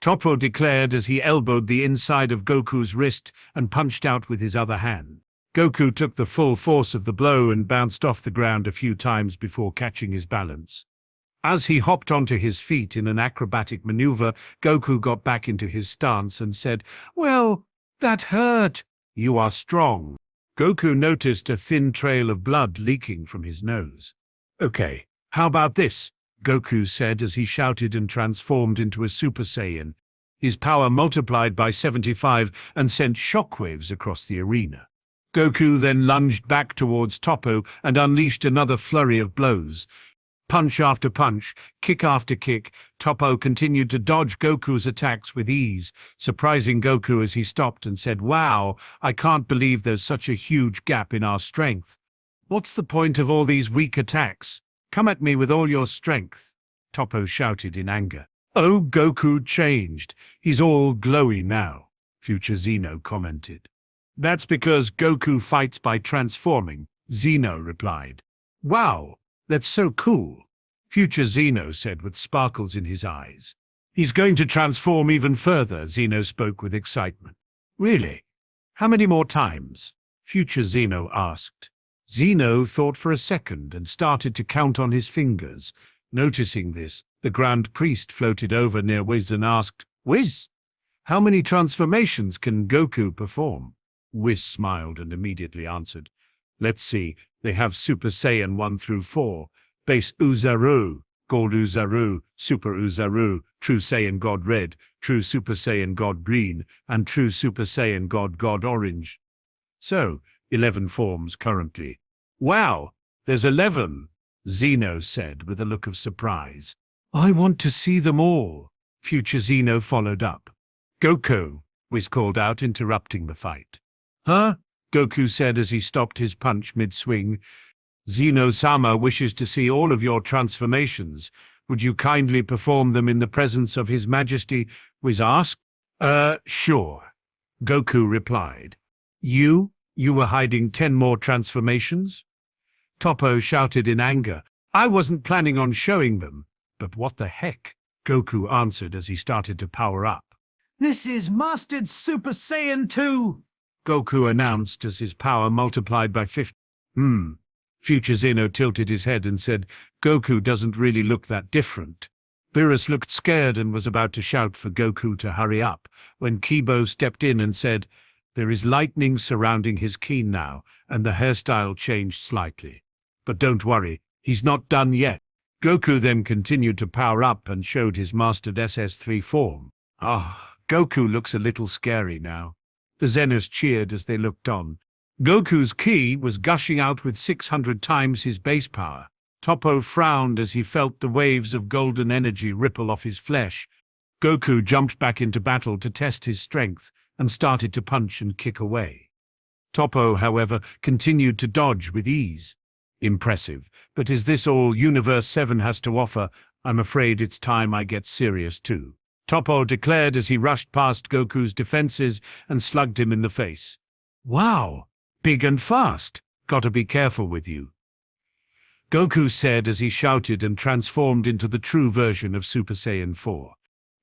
Speaker 2: Toppo declared as he elbowed the inside of Goku's wrist and punched out with his other hand. Goku took the full force of the blow and bounced off the ground a few times before catching his balance. As he hopped onto his feet in an acrobatic maneuver, Goku got back into his stance and said, "Well, that hurt. You are strong." Goku noticed a thin trail of blood leaking from his nose. "Okay, how about this?" Goku said as he shouted and transformed into a Super Saiyan. His power multiplied by 75 and sent shockwaves across the arena. Goku then lunged back towards Toppo and unleashed another flurry of blows. Punch after punch, kick after kick, Toppo continued to dodge Goku's attacks with ease, surprising Goku as he stopped and said, "Wow, I can't believe there's such a huge gap in our strength. What's the point of all these weak attacks? Come at me with all your strength," Toppo shouted in anger. "Oh, Goku changed. He's all glowy now," Future Zeno commented. "That's because Goku fights by transforming," Zeno replied. "Wow, that's so cool," Future Zeno said with sparkles in his eyes. "He's going to transform even further," Zeno spoke with excitement. "Really? How many more times?" Future Zeno asked. Zeno thought for a second and started to count on his fingers. Noticing this, the Grand Priest floated over near Whis and asked, "Whis, how many transformations can Goku perform?" Whis smiled and immediately answered, "Let's see, they have Super Saiyan 1 through 4, Base Uzaru, Gold Uzaru, Super Uzaru, True Saiyan God Red, True Super Saiyan God Green, and True Super Saiyan God Orange. So, 11 forms currently." "Wow, there's 11, Zeno said with a look of surprise. "I want to see them all," Future Zeno followed up. "Goku," Whis called out, interrupting the fight. "Huh?" Goku said as he stopped his punch mid-swing. "Zeno-sama wishes to see all of your transformations. Would you kindly perform them in the presence of His Majesty?" Whis asked. Sure," Goku replied. You were hiding 10 more transformations?" Toppo shouted in anger. "I wasn't planning on showing them. But what the heck? Goku answered as he started to power up. This is Mastered Super Saiyan 2, Goku announced as his power multiplied by 50. Future Zeno tilted his head and said, Goku doesn't really look that different. Beerus looked scared and was about to shout for Goku to hurry up, when Kibo stepped in and said, there is lightning surrounding his ki now, and the hairstyle changed slightly. But don't worry, he's not done yet. Goku then continued to power up and showed his mastered SS3 form. Goku looks a little scary now. The Zenos cheered as they looked on. Goku's ki was gushing out with 600 times his base power. Toppo frowned as he felt the waves of golden energy ripple off his flesh. Goku jumped back into battle to test his strength and started to punch and kick away. Toppo, however, continued to dodge with ease. Impressive, but is this all Universe 7 has to offer? I'm afraid it's time I get serious too, Toppo declared as he rushed past Goku's defenses and slugged him in the face. Wow, big and fast. Gotta be careful with you, Goku said as he shouted and transformed into the true version of Super Saiyan 4.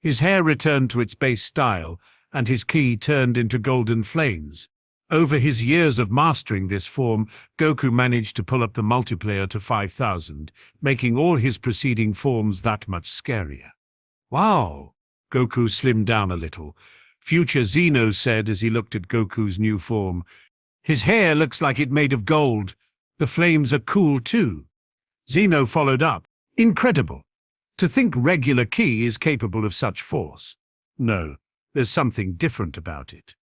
Speaker 2: His hair returned to its base style, and his ki turned into golden flames. Over his years of mastering this form, Goku managed to pull up the multiplayer to 5,000, making all his preceding forms that much scarier. Wow! Goku slimmed down a little. Future Zeno said as he looked at Goku's new form. His hair looks like it made of gold. The flames are cool too. Zeno followed up. Incredible. To think regular ki is capable of such force. No, there's something different about it.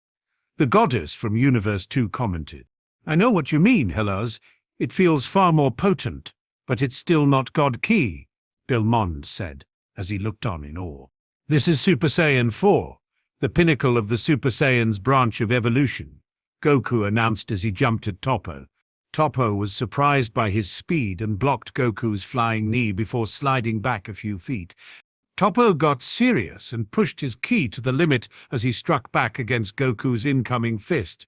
Speaker 2: The goddess from Universe 2 commented. I know what you mean, Hellas. It feels far more potent, but it's still not God ki, Belmond said, as he looked on in awe. This is Super Saiyan 4, the pinnacle of the Super Saiyan's branch of evolution, Goku announced as he jumped at Toppo. Toppo was surprised by his speed and blocked Goku's flying knee before sliding back a few feet. Toppo got serious and pushed his ki to the limit as he struck back against Goku's incoming fist.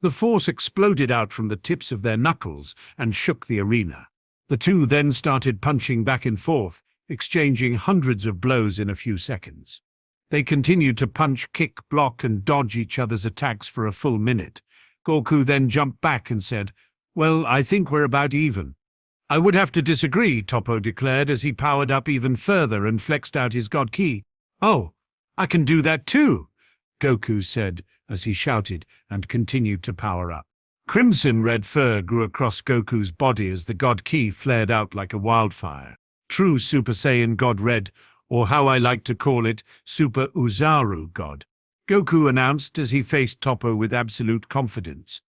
Speaker 2: The force exploded out from the tips of their knuckles and shook the arena. The two then started punching back and forth, exchanging hundreds of blows in a few seconds. They continued to punch, kick, block, and dodge each other's attacks for a full minute. Goku then jumped back and said, Well, I think we're about even. I would have to disagree, Toppo declared as he powered up even further and flexed out his god ki. Oh, I can do that too, Goku said as he shouted and continued to power up. Crimson red fur grew across Goku's body as the god ki flared out like a wildfire. True Super Saiyan God Red, or how I like to call it, Super Uzaru God, Goku announced as he faced Toppo with absolute confidence.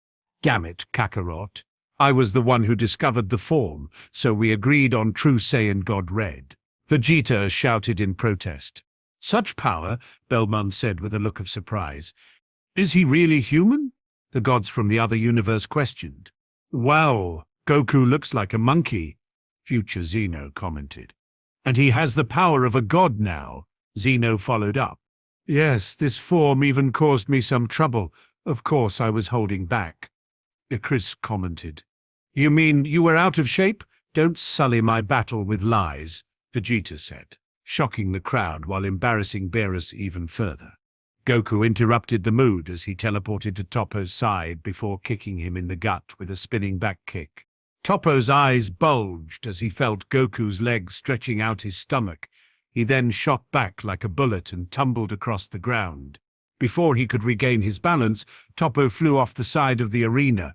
Speaker 2: Gamut, Kakarot. I was the one who discovered the form, so we agreed on True Saiyan God Red. Vegeta shouted in protest. Such power, Belmont said with a look of surprise. Is he really human? The gods from the other universe questioned. Wow, Goku looks like a monkey, Future Zeno commented. And he has the power of a god now, Zeno followed up. Yes, this form even caused me some trouble. Of course I was holding back, Chris commented. You mean you were out of shape? Don't sully my battle with lies, Vegeta said, shocking the crowd while embarrassing Beerus even further. Goku interrupted the mood as he teleported to Toppo's side before kicking him in the gut with a spinning back kick. Toppo's eyes bulged as he felt Goku's legs stretching out his stomach. He then shot back like a bullet and tumbled across the ground. Before he could regain his balance, Toppo flew off the side of the arena.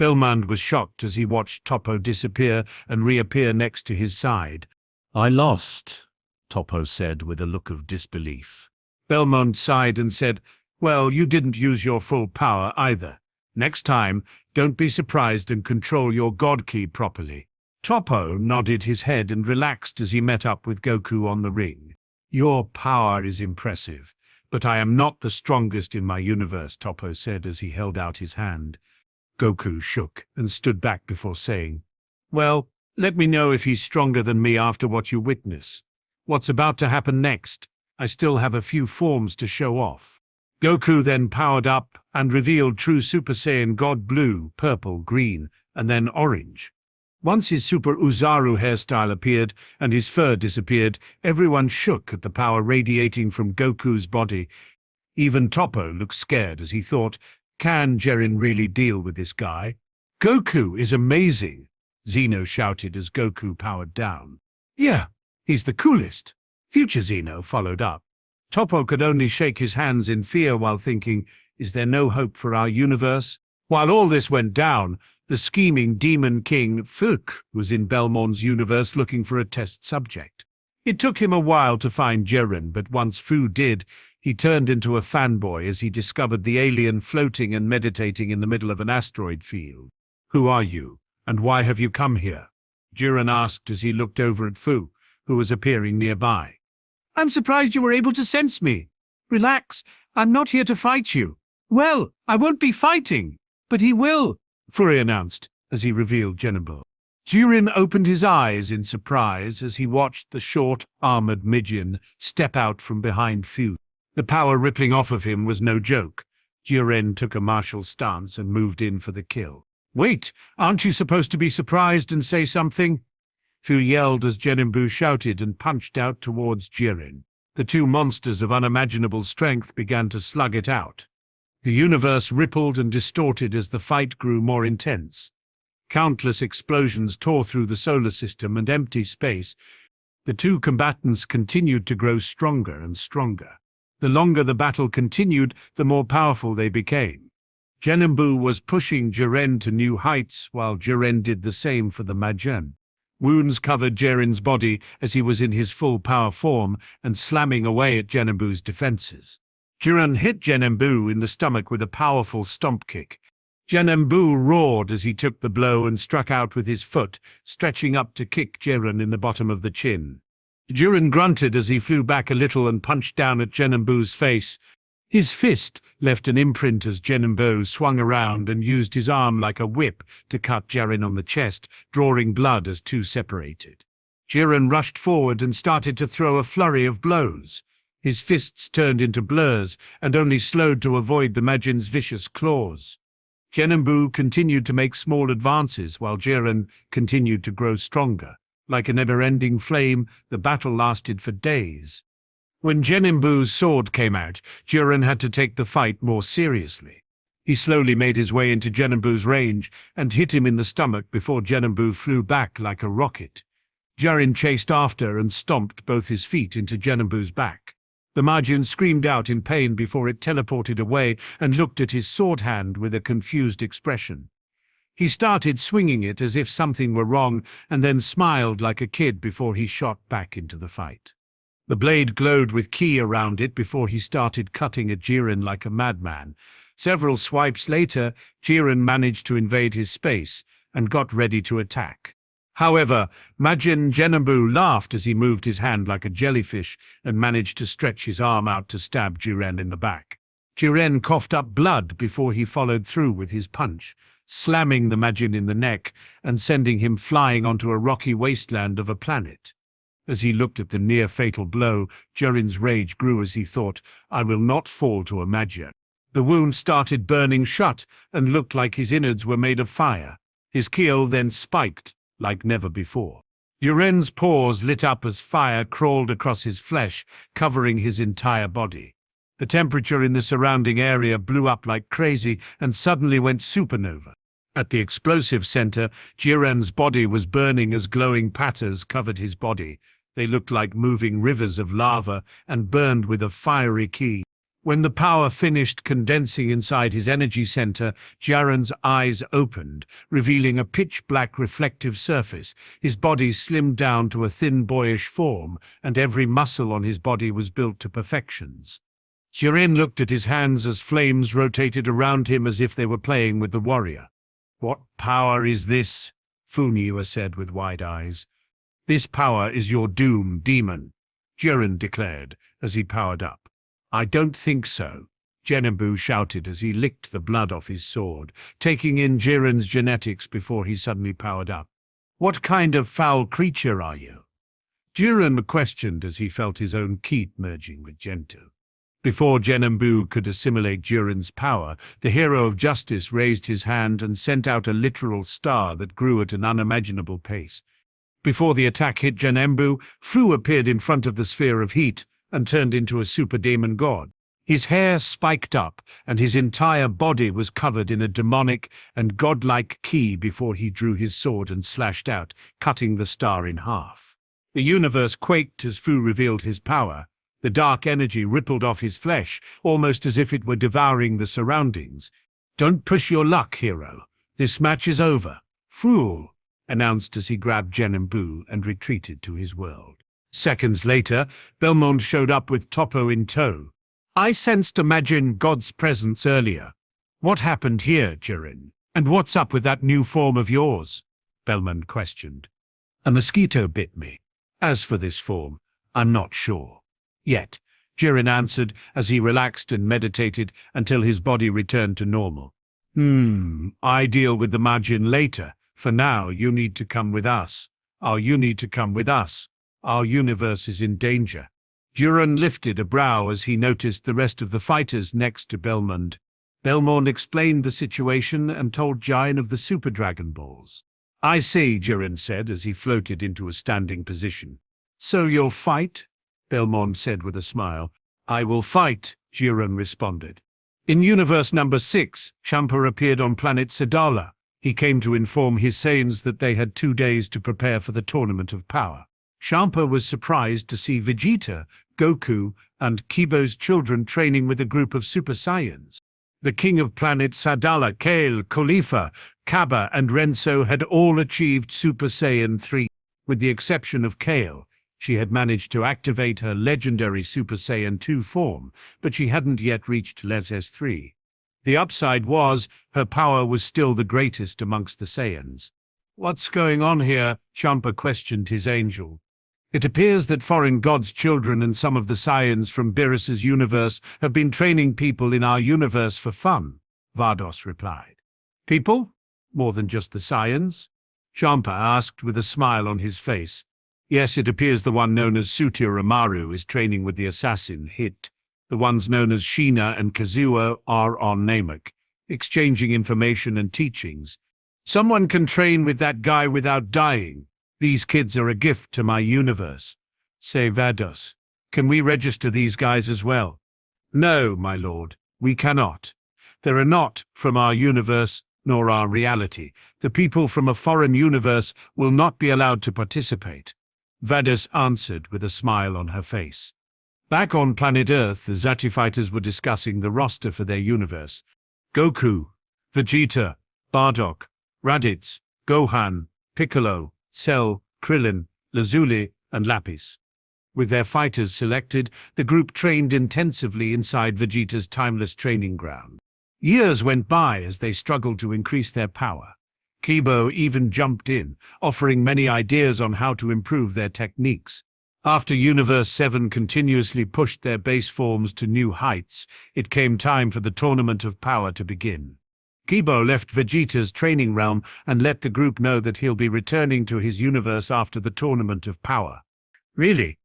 Speaker 2: Belmond was shocked as he watched Toppo disappear and reappear next to his side. I lost, Toppo said with a look of disbelief. Belmond sighed and said, Well, you didn't use your full power either. Next time, don't be surprised and control your god ki properly. Toppo nodded his head and relaxed as he met up with Goku on the ring. Your power is impressive, but I am not the strongest in my universe, Toppo said as he held out his hand. Goku shook and stood back before saying, Well, let me know if he's stronger than me after what you witness. What's about to happen next? I still have a few forms to show off. Goku then powered up and revealed True Super Saiyan God Blue, Purple, Green, and then Orange. Once his Super Uzaru hairstyle appeared and his fur disappeared, everyone shook at the power radiating from Goku's body. Even Toppo looked scared as he thought, can Jiren really deal with this guy? Goku is amazing, Zeno shouted as Goku powered down. Yeah, he's the coolest. Future Zeno followed up. Toppo could only shake his hands in fear while thinking, is there no hope for our universe? While all this went down, the scheming demon king Fuk was in Belmon's universe looking for a test subject. It took him a while to find Jiren, but once Fu did, he turned into a fanboy as he discovered the alien floating and meditating in the middle of an asteroid field. Who are you, and why have you come here? Jiren asked as he looked over at Fu, who was appearing nearby. I'm surprised you were able to sense me. Relax, I'm not here to fight you. Well, I won't be fighting, but he will, Furi announced as he revealed Jiren. Jiren opened his eyes in surprise as he watched the short, armored Mijin step out from behind Fu. The power rippling off of him was no joke. Jiren took a martial stance and moved in for the kill. Wait, aren't you supposed to be surprised and say something? Fu yelled as Jiren shouted and punched out towards Jiren. The two monsters of unimaginable strength began to slug it out. The universe rippled and distorted as the fight grew more intense. Countless explosions tore through the solar system and empty space. The two combatants continued to grow stronger and stronger. The longer the battle continued, the more powerful they became. Jiren was pushing Jiren to new heights, while Jiren did the same for the Majin. Wounds covered Jiren's body as he was in his full power form and slamming away at Jiren's defenses. Jiren hit Jiren in the stomach with a powerful stomp kick. Jiren roared as he took the blow and struck out with his foot, stretching up to kick Jiren in the bottom of the chin. Jiren grunted as he flew back a little and punched down at Jiren's face. His fist left an imprint as Jiren swung around and used his arm like a whip to cut Jiren on the chest, drawing blood as two separated. Jiren rushed forward and started to throw a flurry of blows. His fists turned into blurs and only slowed to avoid the Majin's vicious claws. Jiren continued to make small advances while Jiren continued to grow stronger. Like a never-ending flame, the battle lasted for days. When Jiren's sword came out, Jiren had to take the fight more seriously. He slowly made his way into Jiren's range and hit him in the stomach before Jiren flew back like a rocket. Jiren chased after and stomped both his feet into Jiren's back. The Majin screamed out in pain before it teleported away and looked at his sword hand with a confused expression. He started swinging it as if something were wrong and then smiled like a kid before he shot back into the fight. The blade glowed with ki around it before he started cutting at Jiren like a madman. Several swipes later, Jiren managed to invade his space and got ready to attack. However, Majin Jiren laughed as he moved his hand like a jellyfish and managed to stretch his arm out to stab Jiren in the back. Jiren coughed up blood before he followed through with his punch, slamming the Majin in the neck and sending him flying onto a rocky wasteland of a planet. As he looked at the near-fatal blow, Jiren's rage grew as he thought, I will not fall to a Majin. The wound started burning shut and looked like his innards were made of fire. His keel then spiked like never before. Jiren's paws lit up as fire crawled across his flesh, covering his entire body. The temperature in the surrounding area blew up like crazy and suddenly went supernova. At the explosive center, Jiren's body was burning as glowing patters covered his body. They looked like moving rivers of lava and burned with a fiery ki. When the power finished condensing inside his energy center, Jiren's eyes opened, revealing a pitch-black reflective surface. His body slimmed down to a thin boyish form, and every muscle on his body was built to perfections. Jiren looked at his hands as flames rotated around him as if they were playing with the warrior. What power is this? Funyua said with wide eyes. This power is your doom, demon, Jiren declared as he powered up. I don't think so, Jiren shouted as he licked the blood off his sword, taking in Jiren's genetics before he suddenly powered up. What kind of foul creature are you? Jiren questioned as he felt his own ki merging with Gento. Before Genembu could assimilate Jiren's power, the hero of justice raised his hand and sent out a literal star that grew at an unimaginable pace. Before the attack hit Genembu, Fu appeared in front of the sphere of heat and turned into a super demon god. His hair spiked up, and his entire body was covered in a demonic and godlike ki before he drew his sword and slashed out, cutting the star in half. The universe quaked as Fu revealed his power. The dark energy rippled off his flesh, almost as if it were devouring the surroundings. "Don't push your luck, hero. This match is over." "Fool," announced as he grabbed Genembu and retreated to his world. Seconds later, Belmont showed up with Toppo in tow. "I sensed Imagine God's presence earlier. What happened here, Jiren? And what's up with that new form of yours?" Belmont questioned. "A mosquito bit me. As for this form, I'm not sure yet," Jiren answered as he relaxed and meditated until his body returned to normal. I deal with the Majin later. For now, you need to come with us. You need to come with us. Our universe is in danger." Jiren lifted a brow as he noticed the rest of the fighters next to Belmont. Belmont explained the situation and told Jiren of the Super Dragon Balls. "I see," Jiren said as he floated into a standing position. "So you'll fight?" Belmont said with a smile. "I will fight," Jiren responded. In Universe number 6, Champa appeared on planet Sadala. He came to inform his Saiyans that they had 2 days to prepare for the Tournament of Power. Champa was surprised to see Vegeta, Goku, and Kibo's children training with a group of Super Saiyans. The king of planet Sadala, Kale, Khalifa, Kaba, and Renso had all achieved Super Saiyan 3, with the exception of Kale. She had managed to activate her legendary Super Saiyan 2 form, but she hadn't yet reached Level 3. The upside was, her power was still the greatest amongst the Saiyans. "What's going on here?" Champa questioned his angel. "It appears that foreign gods' children and some of the Saiyans from Beerus's universe have been training people in our universe for fun," Vardos replied. "People? More than just the Saiyans?" Champa asked with a smile on his face. "Yes, it appears the one known as Sutir Amaru is training with the assassin, Hit. The ones known as Sheena and Kazuo are on Namek, exchanging information and teachings. Someone can train with that guy without dying. These kids are a gift to my universe." "Say, Vados, can we register these guys as well?" "No, my lord, we cannot. They are not from our universe nor our reality. The people from a foreign universe will not be allowed to participate," Vados answered with a smile on her face. Back on planet Earth, the Zati fighters were discussing the roster for their universe. Goku, Vegeta, Bardock, Raditz, Gohan, Piccolo, Cell, Krillin, Lazuli, and Lapis. With their fighters selected, the group trained intensively inside Vegeta's timeless training ground. Years went by as they struggled to increase their power. Kibo even jumped in, offering many ideas on how to improve their techniques. After Universe 7 continuously pushed their base forms to new heights, it came time for the Tournament of Power to begin. Kibo left Vegeta's training realm and let the group know that he'll be returning to his universe after the Tournament of Power. "Really?"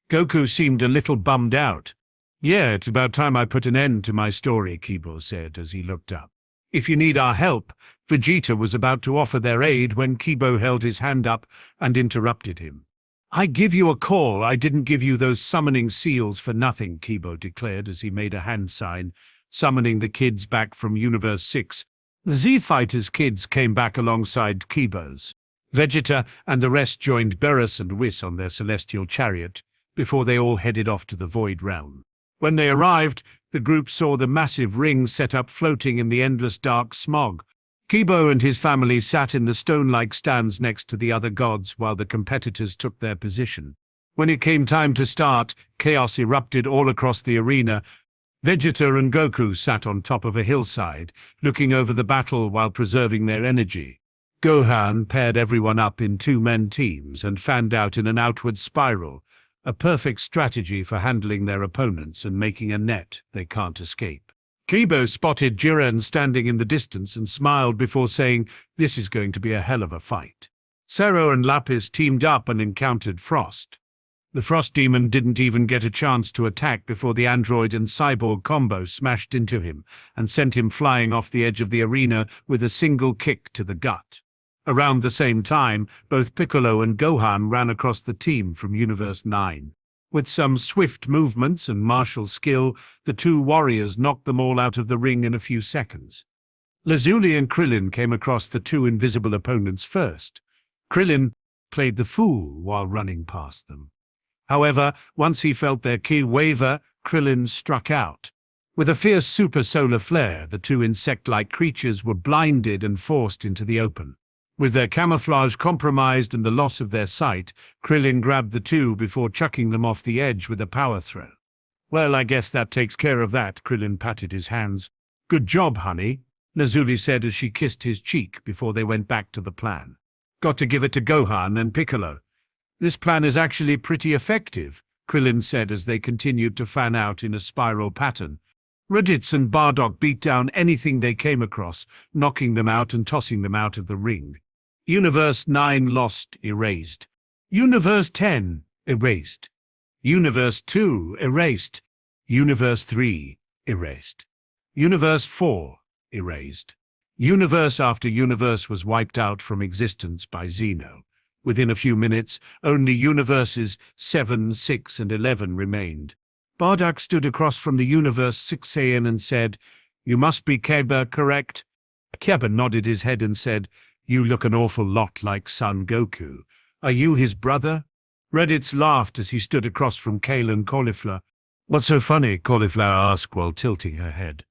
Speaker 2: Goku seemed a little bummed out. "Yeah, it's about time I put an end to my story," Kibo said as he looked up. "If you need our help," Vegeta was about to offer their aid when Kibo held his hand up and interrupted him. "I give you a call. I didn't give you those summoning seals for nothing," Kibo declared as he made a hand sign, summoning the kids back from Universe 6. The Z-Fighters kids came back alongside Kibo's. Vegeta and the rest joined Beerus and Whis on their celestial chariot before they all headed off to the Void Realm. When they arrived, the group saw the massive ring set up floating in the endless dark smog. Kibo and his family sat in the stone-like stands next to the other gods while the competitors took their position. When it came time to start, chaos erupted all across the arena. Vegeta and Goku sat on top of a hillside, looking over the battle while preserving their energy. Gohan paired everyone up in two-man teams and fanned out in an outward spiral, a perfect strategy for handling their opponents and making a net they can't escape. Kibo spotted Jiren standing in the distance and smiled before saying, "This is going to be a hell of a fight." Zero and Lapis teamed up and encountered Frost. The Frost Demon didn't even get a chance to attack before the android and cyborg combo smashed into him and sent him flying off the edge of the arena with a single kick to the gut. Around the same time, both Piccolo and Gohan ran across the team from Universe 9. With some swift movements and martial skill, the two warriors knocked them all out of the ring in a few seconds. Lazuli and Krillin came across the two invisible opponents first. Krillin played the fool while running past them. However, once he felt their ki waver, Krillin struck out. With a fierce super solar flare, the two insect-like creatures were blinded and forced into the open. With their camouflage compromised and the loss of their sight, Krillin grabbed the two before chucking them off the edge with a power throw. "Well, I guess that takes care of that," Krillin patted his hands. "Good job, honey," Lazuli said as she kissed his cheek before they went back to the plan. "Got to give it to Gohan and Piccolo. This plan is actually pretty effective," Krillin said as they continued to fan out in a spiral pattern. Raditz and Bardock beat down anything they came across, knocking them out and tossing them out of the ring. Universe 9 lost, erased. Universe 10, erased. Universe 2, erased. Universe 3, erased. Universe 4, erased. Universe after universe was wiped out from existence by Zeno. Within a few minutes, only universes 7, 6, and 11 remained. Bardock stood across from the Universe 6 Saiyan and said, "You must be Keba, correct?" Keba nodded his head and said, "You look an awful lot like Son Goku. Are you his brother?" Raditz laughed as he stood across from Kale and Cauliflower. "What's so funny?" Cauliflower asked while tilting her head.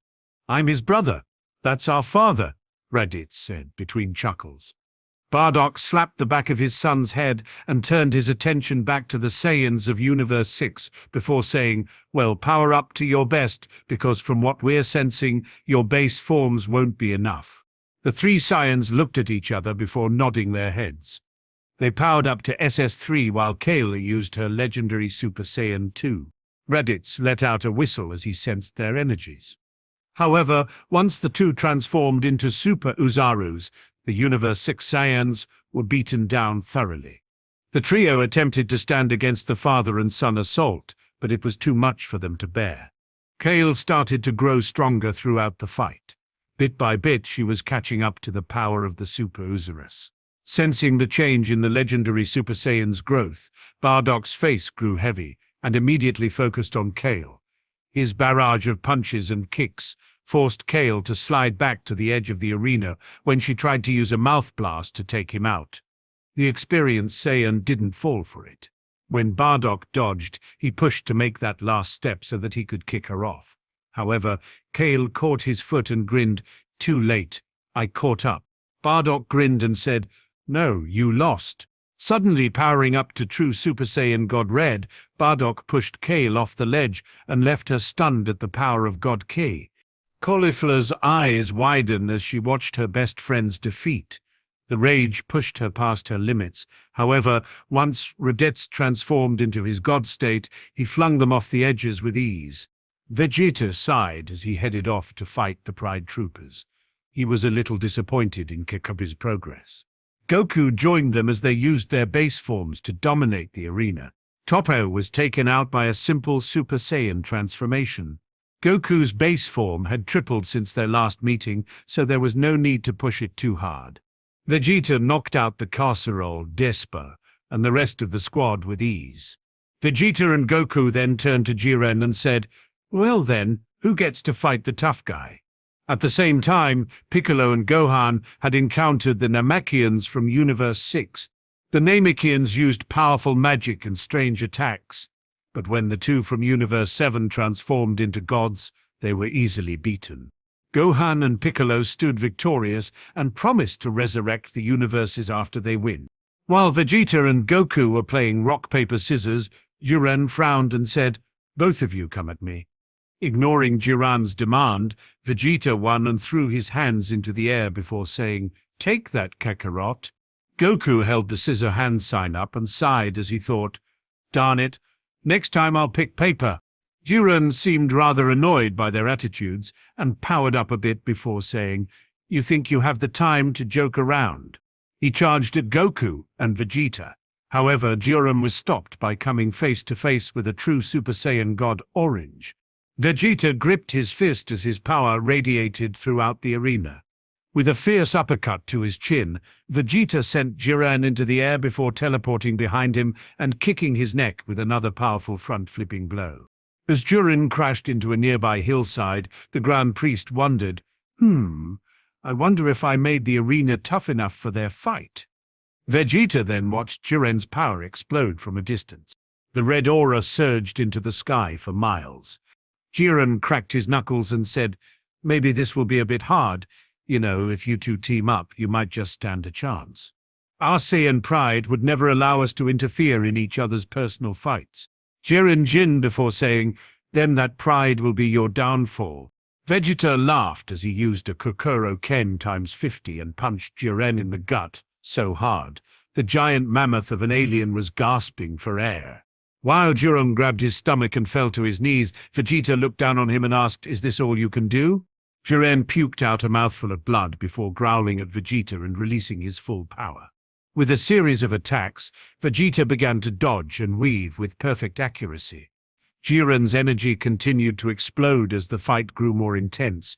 Speaker 2: "I'm his brother. That's our father," Raditz said between chuckles. Bardock slapped the back of his son's head and turned his attention back to the Saiyans of Universe 6 before saying, "Well, power up to your best, because from what we're sensing, your base forms won't be enough." The three Saiyans looked at each other before nodding their heads. They powered up to SS3 while Kale used her legendary Super Saiyan 2. Raditz let out a whistle as he sensed their energies. However, once the two transformed into Super Uzarus, the Universe 6 Saiyans were beaten down thoroughly. The trio attempted to stand against the father and son assault, but it was too much for them to bear. Kale started to grow stronger throughout the fight. Bit by bit, she was catching up to the power of the Super Uzarus. Sensing the change in the legendary Super Saiyan's growth, Bardock's face grew heavy and immediately focused on Kale. His barrage of punches and kicks forced Kale to slide back to the edge of the arena when she tried to use a mouth blast to take him out. The experienced Saiyan didn't fall for it. When Bardock dodged, he pushed to make that last step so that he could kick her off. However, Kale caught his foot and grinned, "Too late. I caught up." Bardock grinned and said, "No, you lost." Suddenly powering up to true Super Saiyan God Red, Bardock pushed Kale off the ledge and left her stunned at the power of God Ki. Cauliflower's eyes widened as she watched her best friend's defeat. The rage pushed her past her limits. However, once Raditz transformed into his god state, he flung them off the edges with ease. Vegeta sighed as he headed off to fight the Pride Troopers. He was a little disappointed in Kakabi's progress. Goku joined them as they used their base forms to dominate the arena. Toppo was taken out by a simple Super Saiyan transformation. Goku's base form had tripled since their last meeting, so there was no need to push it too hard. Vegeta knocked out the casserole, Despo, and the rest of the squad with ease. Vegeta and Goku then turned to Jiren and said, "Well then, who gets to fight the tough guy?" At the same time, Piccolo and Gohan had encountered the Namekians from Universe 6. The Namekians used powerful magic and strange attacks, but when the two from Universe 7 transformed into gods, they were easily beaten. Gohan and Piccolo stood victorious and promised to resurrect the universes after they win. While Vegeta and Goku were playing rock, paper, scissors, Jiren frowned and said, "Both of you come at me." Ignoring Jiren's demand, Vegeta won and threw his hands into the air before saying, "Take that, Kakarot." Goku held the scissor hand sign up and sighed as he thought, "Darn it, next time I'll pick paper." Jiren seemed rather annoyed by their attitudes and powered up a bit before saying, "You think you have the time to joke around?" He charged at Goku and Vegeta. However, Jiren was stopped by coming face to face with a true Super Saiyan God Orange. Vegeta gripped his fist as his power radiated throughout the arena. With a fierce uppercut to his chin, Vegeta sent Jiren into the air before teleporting behind him and kicking his neck with another powerful front-flipping blow. As Jiren crashed into a nearby hillside, the Grand Priest wondered, I wonder if I made the arena tough enough for their fight. Vegeta then watched Jiren's power explode from a distance. The red aura surged into the sky for miles. Jiren cracked his knuckles and said, "Maybe this will be a bit hard. You know, if you two team up, you might just stand a chance. Our Saiyan pride would never allow us to interfere in each other's personal fights." Jiren grinned before saying, "Then that pride will be your downfall." Vegeta laughed as he used a Kaioshin Ken times 50 and punched Jiren in the gut so hard, the giant mammoth of an alien was gasping for air. While Jiren grabbed his stomach and fell to his knees, Vegeta looked down on him and asked, "Is this all you can do?" Jiren puked out a mouthful of blood before growling at Vegeta and releasing his full power. With a series of attacks, Vegeta began to dodge and weave with perfect accuracy. Jiren's energy continued to explode as the fight grew more intense.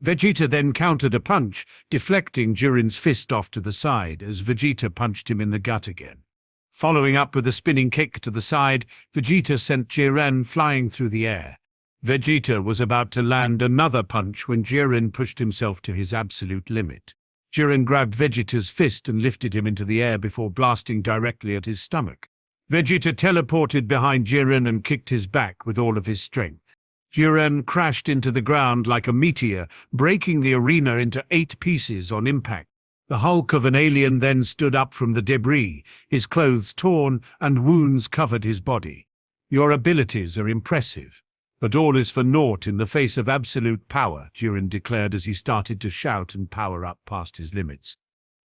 Speaker 2: Vegeta then countered a punch, deflecting Jiren's fist off to the side as Vegeta punched him in the gut again. Following up with a spinning kick to the side, Vegeta sent Jiren flying through the air. Vegeta was about to land another punch when Jiren pushed himself to his absolute limit. Jiren grabbed Vegeta's fist and lifted him into the air before blasting directly at his stomach. Vegeta teleported behind Jiren and kicked his back with all of his strength. Jiren crashed into the ground like a meteor, breaking the arena into 8 pieces on impact. The hulk of an alien then stood up from the debris, his clothes torn and wounds covered his body. "Your abilities are impressive, but all is for naught in the face of absolute power," Jiren declared as he started to shout and power up past his limits.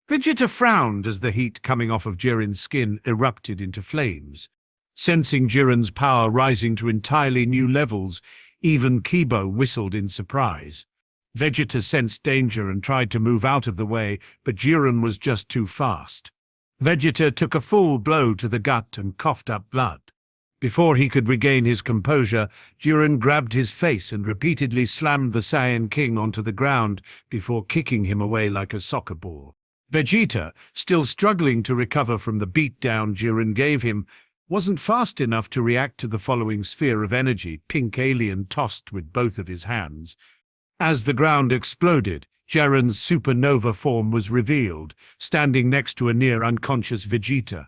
Speaker 2: Vegeta frowned as the heat coming off of Jiren's skin erupted into flames. Sensing Jiren's power rising to entirely new levels, even Kibo whistled in surprise. Vegeta sensed danger and tried to move out of the way, but Jiren was just too fast. Vegeta took a full blow to the gut and coughed up blood. Before he could regain his composure, Jiren grabbed his face and repeatedly slammed the Saiyan King onto the ground before kicking him away like a soccer ball. Vegeta, still struggling to recover from the beatdown Jiren gave him, wasn't fast enough to react to the following sphere of energy Pink Alien tossed with both of his hands. As the ground exploded, Jiren's supernova form was revealed, standing next to a near-unconscious Vegeta.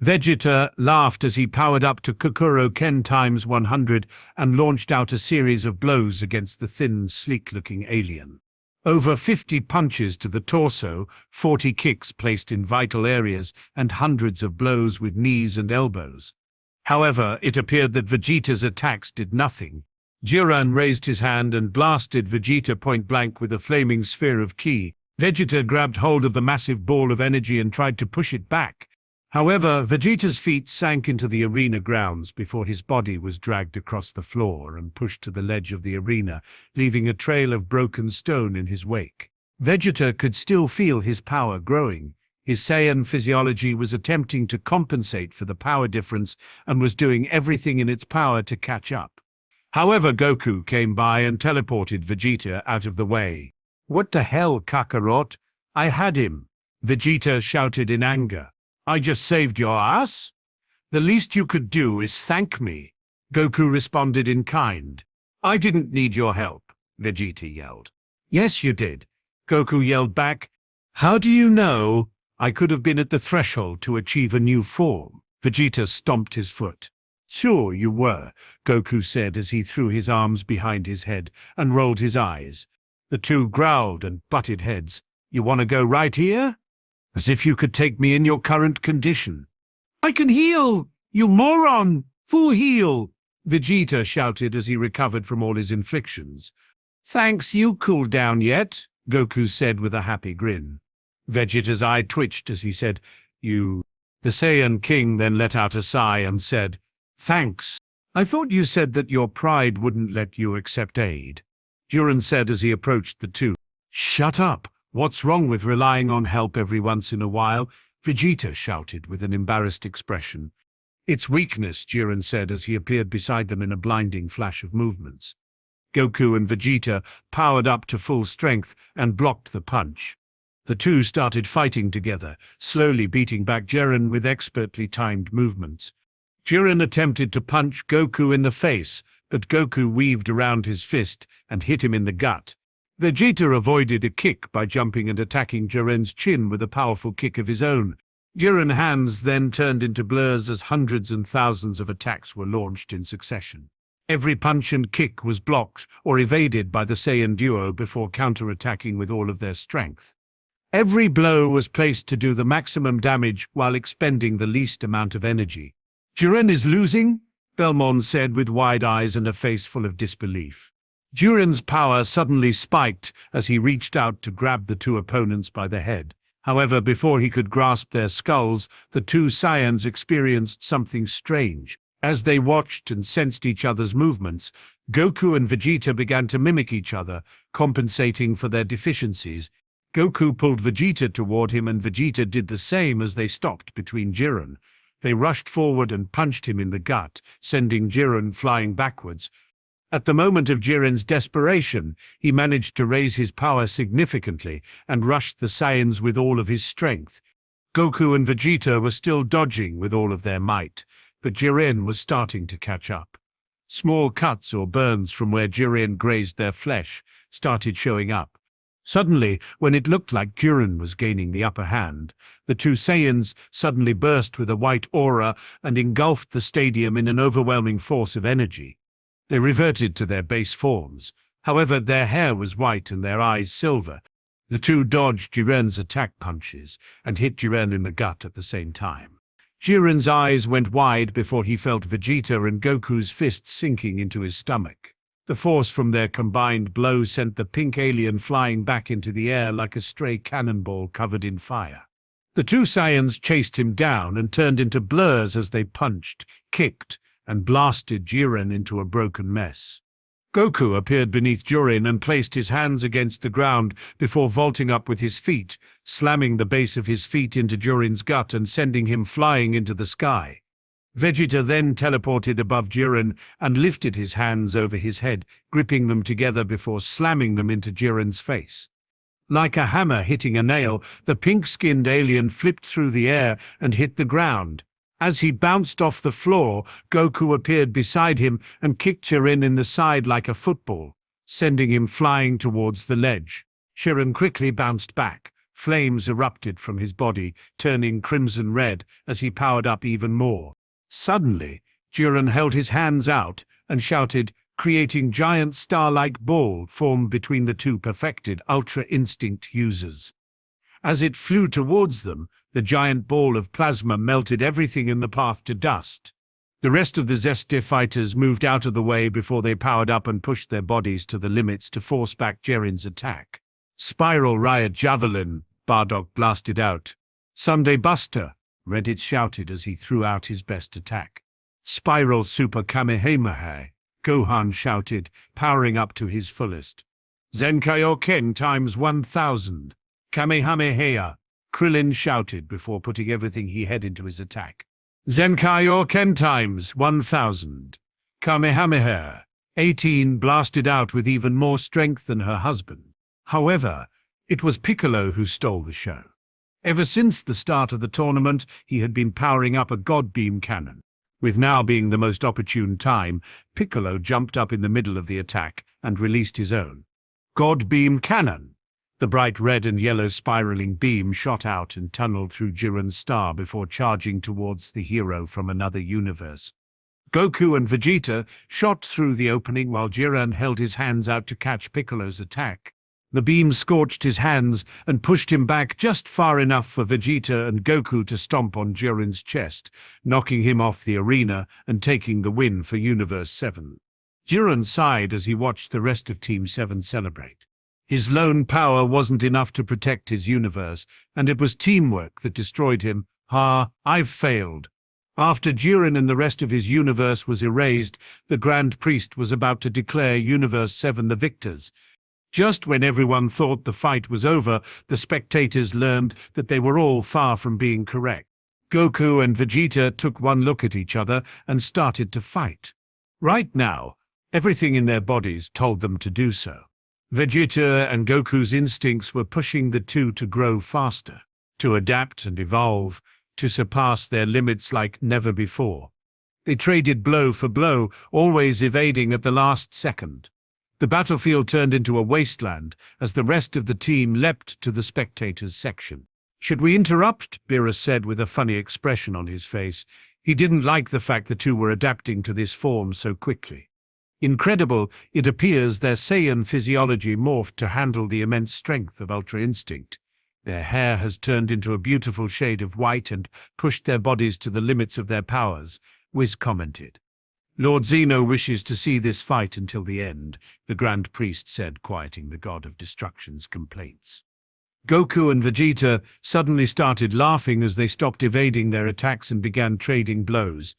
Speaker 2: Vegeta laughed as he powered up to Kaioshin Ken times 100 and launched out a series of blows against the thin, sleek-looking alien. Over 50 punches to the torso, 40 kicks placed in vital areas, and hundreds of blows with knees and elbows. However, it appeared that Vegeta's attacks did nothing. Jiren raised his hand and blasted Vegeta point-blank with a flaming sphere of ki. Vegeta grabbed hold of the massive ball of energy and tried to push it back. However, Vegeta's feet sank into the arena grounds before his body was dragged across the floor and pushed to the ledge of the arena, leaving a trail of broken stone in his wake. Vegeta could still feel his power growing. His Saiyan physiology was attempting to compensate for the power difference and was doing everything in its power to catch up. However, Goku came by and teleported Vegeta out of the way. "What the hell, Kakarot? I had him!" Vegeta shouted in anger. "I just saved your ass? The least you could do is thank me." Goku responded in kind. "I didn't need your help," Vegeta yelled. "Yes, you did," Goku yelled back. "How do you know?" "I could have been at the threshold to achieve a new form." Vegeta stomped his foot. "Sure you were," Goku said as he threw his arms behind his head and rolled his eyes. The two growled and butted heads. "You want to go right here? As if you could take me in your current condition." "I can heal, you moron! Full heal!" Vegeta shouted as he recovered from all his inflictions. "Thanks, you cooled down yet?" Goku said with a happy grin. Vegeta's eye twitched as he said, "You..." The Saiyan King then let out a sigh and said, "Thanks. I thought you said that your pride wouldn't let you accept aid." Jiren said as he approached the two. "Shut up. What's wrong with relying on help every once in a while?" Vegeta shouted with an embarrassed expression. It's weakness, Jiren said as he appeared beside them in a blinding flash of movements. Goku and Vegeta powered up to full strength and blocked the punch. The two started fighting together, slowly beating back Jiren with expertly timed movements. Jiren attempted to punch Goku in the face, but Goku weaved around his fist and hit him in the gut. Vegeta avoided a kick by jumping and attacking Jiren's chin with a powerful kick of his own. Jiren's hands then turned into blurs as hundreds and thousands of attacks were launched in succession. Every punch and kick was blocked or evaded by the Saiyan duo before counter-attacking with all of their strength. Every blow was placed to do the maximum damage while expending the least amount of energy. Jiren is losing? Belmont said with wide eyes and a face full of disbelief. Jiren's power suddenly spiked as he reached out to grab the two opponents by the head. However, before he could grasp their skulls, the two Saiyans experienced something strange. As they watched and sensed each other's movements, Goku and Vegeta began to mimic each other, compensating for their deficiencies. Goku pulled Vegeta toward him and Vegeta did the same as they stopped between Jiren. They rushed forward and punched him in the gut, sending Jiren flying backwards. At the moment of Jiren's desperation, he managed to raise his power significantly and rushed the Saiyans with all of his strength. Goku and Vegeta were still dodging with all of their might, but Jiren was starting to catch up. Small cuts or burns from where Jiren grazed their flesh started showing up. Suddenly, when it looked like Jiren was gaining the upper hand, the two Saiyans suddenly burst with a white aura and engulfed the stadium in an overwhelming force of energy. They reverted to their base forms. However, their hair was white and their eyes silver. The two dodged Jiren's attack punches and hit Jiren in the gut at the same time. Jiren's eyes went wide before he felt Vegeta and Goku's fists sinking into his stomach. The force from their combined blow sent the pink alien flying back into the air like a stray cannonball covered in fire. The two Saiyans chased him down and turned into blurs as they punched, kicked, and blasted Jiren into a broken mess. Goku appeared beneath Jiren and placed his hands against the ground before vaulting up with his feet, slamming the base of his feet into Jiren's gut and sending him flying into the sky. Vegeta then teleported above Jiren and lifted his hands over his head, gripping them together before slamming them into Jiren's face. Like a hammer hitting a nail, the pink-skinned alien flipped through the air and hit the ground. As he bounced off the floor, Goku appeared beside him and kicked Jiren in the side like a football, sending him flying towards the ledge. Jiren quickly bounced back. Flames erupted from his body, turning crimson red as he powered up even more. Suddenly, Jiren held his hands out and shouted, creating giant star-like ball formed between the two perfected Ultra Instinct users. As it flew towards them, the giant ball of plasma melted everything in the path to dust. The rest of the Zesty fighters moved out of the way before they powered up and pushed their bodies to the limits to force back Jiren's attack. Spiral Riot Javelin, Bardock blasted out. Sunday Buster, Reddit shouted as he threw out his best attack. Spiral Super Kamehameha, Gohan shouted, powering up to his fullest. Zenkai Ken times 1000. Kamehameha, Krillin shouted before putting everything he had into his attack. Zenkai Ken times 1000. Kamehameha, 18 blasted out with even more strength than her husband. However, it was Piccolo who stole the show. Ever since the start of the tournament, he had been powering up a God Beam cannon. With now being the most opportune time, Piccolo jumped up in the middle of the attack and released his own God Beam cannon. The bright red and yellow spiraling beam shot out and tunneled through Jiren's star before charging towards the hero from another universe. Goku and Vegeta shot through the opening while Jiren held his hands out to catch Piccolo's attack. The beam scorched his hands and pushed him back just far enough for Vegeta and Goku to stomp on Jiren's chest, knocking him off the arena and taking the win for Universe 7. Jiren sighed as he watched the rest of Team 7 celebrate. His lone power wasn't enough to protect his universe, and it was teamwork that destroyed him. I've failed. After Jiren and the rest of his universe was erased, the Grand Priest was about to declare Universe 7 the victors. Just when everyone thought the fight was over, the spectators learned that they were all far from being correct. Goku and Vegeta took one look at each other and started to fight. Right now, everything in their bodies told them to do so. Vegeta and Goku's instincts were pushing the two to grow faster, to adapt and evolve, to surpass their limits like never before. They traded blow for blow, always evading at the last second. The battlefield turned into a wasteland as the rest of the team leapt to the spectators' section. "Should we interrupt?" Beerus said with a funny expression on his face. He didn't like the fact the two were adapting to this form so quickly. Incredible, it appears their Saiyan physiology morphed to handle the immense strength of Ultra Instinct. Their hair has turned into a beautiful shade of white and pushed their bodies to the limits of their powers, Whis commented. "Lord Zeno wishes to see this fight until the end," the Grand Priest said, quieting the God of Destruction's complaints. Goku and Vegeta suddenly started laughing as they stopped evading their attacks and began trading blows.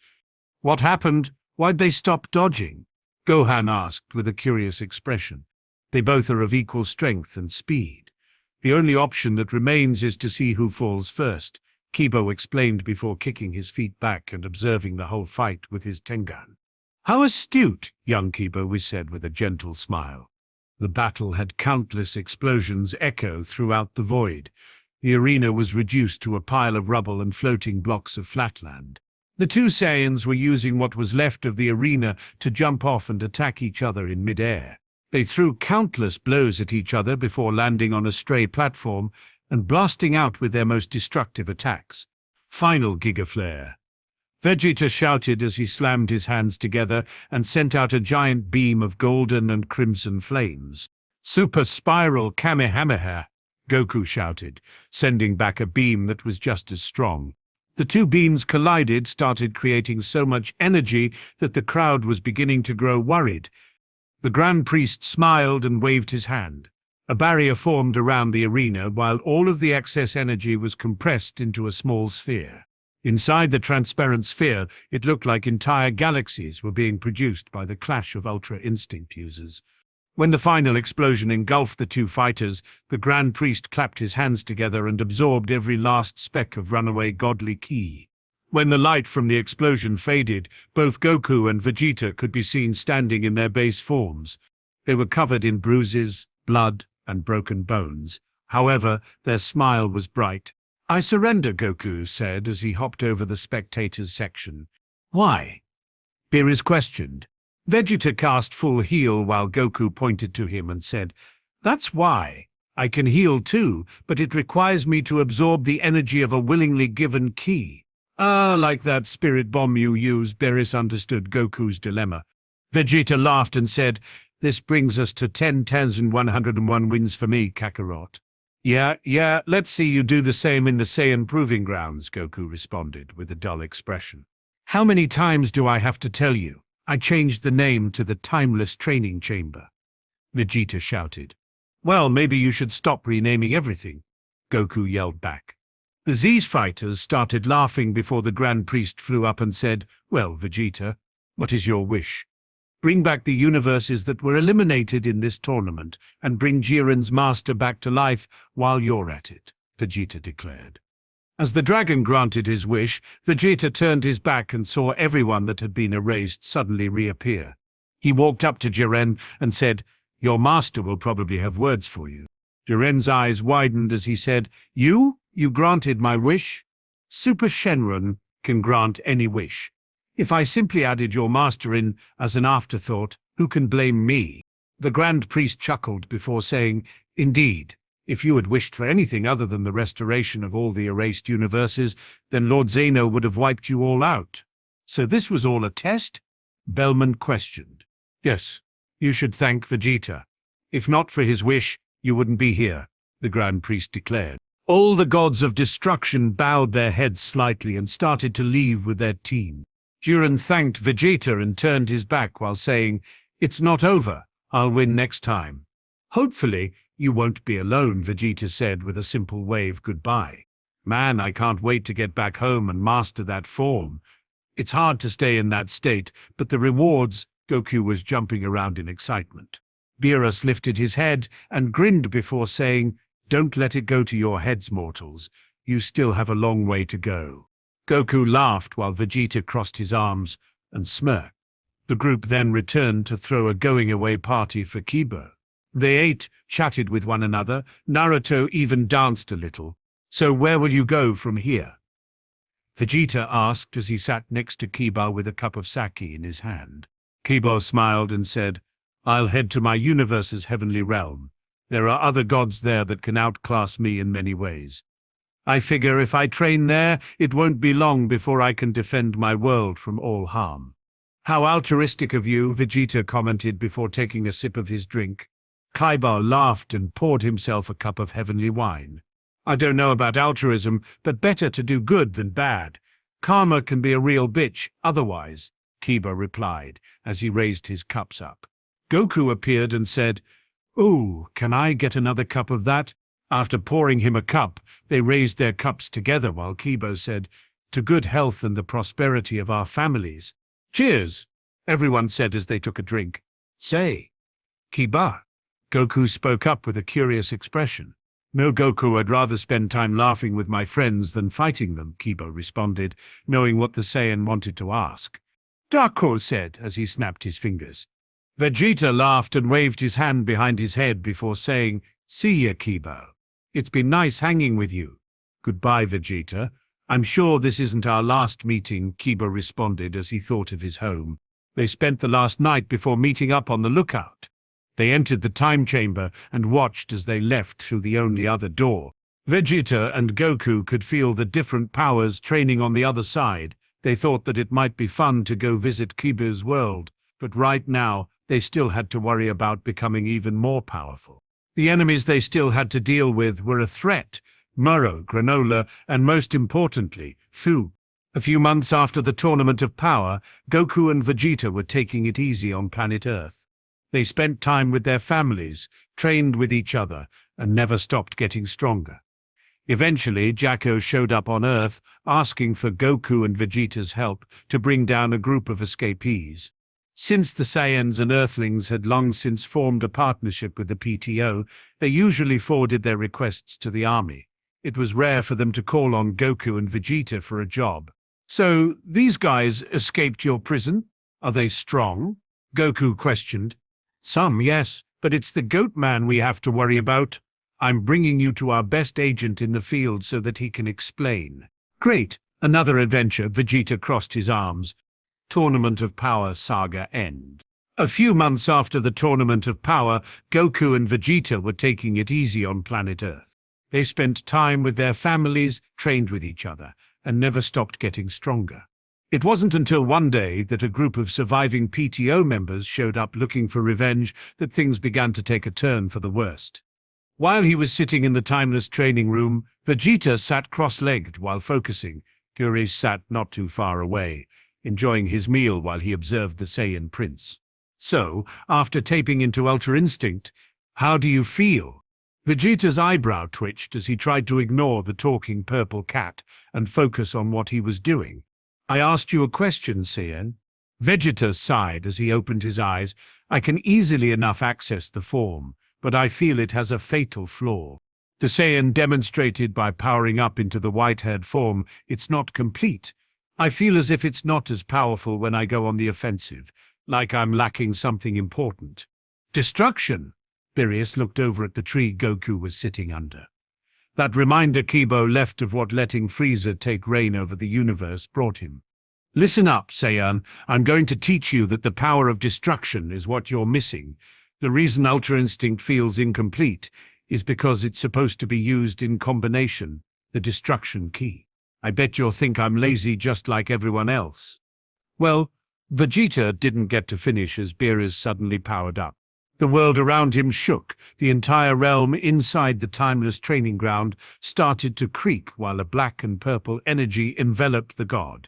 Speaker 2: "What happened? Why'd they stop dodging?" Gohan asked with a curious expression. "They both are of equal strength and speed. The only option that remains is to see who falls first," Kibo explained before kicking his feet back and observing the whole fight with his Tengan. "How astute," young Kibo said with a gentle smile. The battle had countless explosions echo throughout the void. The arena was reduced to a pile of rubble and floating blocks of flatland. The two Saiyans were using what was left of the arena to jump off and attack each other in midair. They threw countless blows at each other before landing on a stray platform and blasting out with their most destructive attacks. Final Gigaflare. Vegeta shouted as he slammed his hands together and sent out a giant beam of golden and crimson flames. Super Spiral Kamehameha, Goku shouted, sending back a beam that was just as strong. The two beams collided, started creating so much energy that the crowd was beginning to grow worried. The Grand Priest smiled and waved his hand. A barrier formed around the arena while all of the excess energy was compressed into a small sphere. Inside the transparent sphere, it looked like entire galaxies were being produced by the clash of Ultra Instinct users. When the final explosion engulfed the two fighters, the Grand Priest clapped his hands together and absorbed every last speck of runaway godly ki. When the light from the explosion faded, both Goku and Vegeta could be seen standing in their base forms. They were covered in bruises, blood, and broken bones. However, their smile was bright. "I surrender," Goku said as he hopped over the spectators' section. "Why?" Beerus questioned. Vegeta cast full heal while Goku pointed to him and said, "That's why. I can heal too, but it requires me to absorb the energy of a willingly given ki." "Ah, like that spirit bomb you use," Beerus understood Goku's dilemma. Vegeta laughed and said, "This brings us to 10,101 wins for me, Kakarot." Yeah, let's see you do the same in the Saiyan Proving Grounds," Goku responded with a dull expression. "How many times do I have to tell you? I changed the name to the Timeless Training Chamber," Vegeta shouted. "Well, maybe you should stop renaming everything," Goku yelled back. The Z's fighters started laughing before the Grand Priest flew up and said, "Well, Vegeta, what is your wish?" "Bring back the universes that were eliminated in this tournament and bring Jiren's master back to life while you're at it," Vegeta declared. As the dragon granted his wish, Vegeta turned his back and saw everyone that had been erased suddenly reappear. He walked up to Jiren and said, "Your master will probably have words for you." Jiren's eyes widened as he said, You granted my wish? Super Shenron can grant any wish. If I simply added your master in as an afterthought, who can blame me?" The Grand Priest chuckled before saying, "Indeed, if you had wished for anything other than the restoration of all the erased universes, then Lord Zeno would have wiped you all out." "So this was all a test?" Bellman questioned. "Yes, you should thank Vegeta. If not for his wish, you wouldn't be here," the Grand Priest declared. All the gods of destruction bowed their heads slightly and started to leave with their team. Jiren thanked Vegeta and turned his back while saying, "It's not over. I'll win next time." "Hopefully, you won't be alone," Vegeta said with a simple wave goodbye. "Man, I can't wait to get back home and master that form. It's hard to stay in that state, but the rewards," Goku was jumping around in excitement. Beerus lifted his head and grinned before saying, "Don't let it go to your heads, mortals. You still have a long way to go." Goku laughed while Vegeta crossed his arms and smirked. The group then returned to throw a going-away party for Kiba. They ate, chatted with one another. Naruto even danced a little. "So where will you go from here?" Vegeta asked as he sat next to Kiba with a cup of sake in his hand. Kiba smiled and said, "I'll head to my universe's heavenly realm. There are other gods there that can outclass me in many ways. I figure if I train there, it won't be long before I can defend my world from all harm." "How altruistic of you," Vegeta commented before taking a sip of his drink. Kaiba laughed and poured himself a cup of heavenly wine. "I don't know about altruism, but better to do good than bad. Karma can be a real bitch otherwise," Kiba replied as he raised his cups up. Goku appeared and said, "Ooh, can I get another cup of that?" After pouring him a cup, they raised their cups together while Kiba said, "To good health and the prosperity of our families." "Cheers," everyone said as they took a drink. "Say, Kiba." Goku spoke up with a curious expression. "No, Goku, I'd rather spend time laughing with my friends than fighting them," Kiba responded, knowing what the Saiyan wanted to ask. "Dako," said as he snapped his fingers. Vegeta laughed and waved his hand behind his head before saying, "See ya, Kiba. It's been nice hanging with you." "Goodbye, Vegeta. I'm sure this isn't our last meeting," Kiba responded as he thought of his home. They spent the last night before meeting up on the lookout. They entered the time chamber and watched as they left through the only other door. Vegeta and Goku could feel the different powers training on the other side. They thought that it might be fun to go visit Kiba's world, but right now they still had to worry about becoming even more powerful. The enemies they still had to deal with were a threat: Muro, Granola, and most importantly, Fu. A few months after the Tournament of Power, Goku and Vegeta were taking it easy on planet Earth. They spent time with their families, trained with each other, and never stopped getting stronger. Eventually, Jacko showed up on Earth, asking for Goku and Vegeta's help to bring down a group of escapees. Since the Saiyans and Earthlings had long since formed a partnership with the PTO, they usually forwarded their requests to the army. It was rare for them to call on Goku and Vegeta for a job. "So, these guys escaped your prison? Are they strong?" Goku questioned. "Some, yes, but it's the Goat Man we have to worry about. I'm bringing you to our best agent in the field so that he can explain." "Great, another adventure," Vegeta crossed his arms. Tournament of Power saga end. A few months after the Tournament of Power, Goku and Vegeta were taking it easy on planet Earth. They spent time with their families, trained with each other, and never stopped getting stronger. It wasn't until one day that a group of surviving PTO members showed up looking for revenge that things began to take a turn for the worst. While he was sitting in the timeless training room, Vegeta sat cross-legged while focusing. Beerus sat not too far away, enjoying his meal while he observed the Saiyan prince. "So, after taping into Ultra Instinct, how do you feel?" Vegeta's eyebrow twitched as he tried to ignore the talking purple cat and focus on what he was doing. "I asked you a question, Saiyan." Vegeta sighed as he opened his eyes. "I can easily enough access the form, but I feel it has a fatal flaw." The Saiyan demonstrated by powering up into the white-haired form. "It's not complete. I feel as if it's not as powerful when I go on the offensive, like I'm lacking something important." "Destruction?" Beerus looked over at the tree Goku was sitting under. That reminder Kiba left of what letting Frieza take reign over the universe brought him. "Listen up, Saiyan. I'm going to teach you that the power of destruction is what you're missing. The reason Ultra Instinct feels incomplete is because it's supposed to be used in combination, the destruction key. I bet you'll think I'm lazy just like everyone else." Well, Vegeta didn't get to finish as Beerus suddenly powered up. The world around him shook. The entire realm inside the timeless training ground started to creak while a black and purple energy enveloped the god.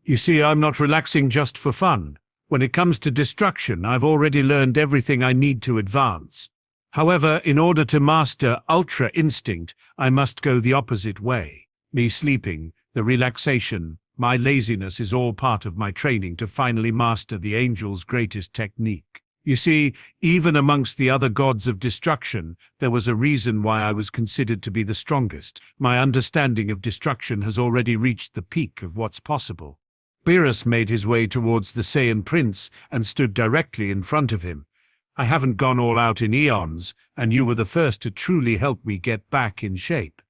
Speaker 2: "You see, I'm not relaxing just for fun. When it comes to destruction, I've already learned everything I need to advance. However, in order to master Ultra Instinct, I must go the opposite way. Me sleeping, the relaxation, my laziness is all part of my training to finally master the angel's greatest technique." You see, even amongst the other gods of destruction, there was a reason why I was considered to be the strongest. My understanding of destruction has already reached the peak of what's possible. Beerus made his way towards the Saiyan prince and stood directly in front of him. I haven't gone all out in eons, and you were the first to truly help me get back in shape.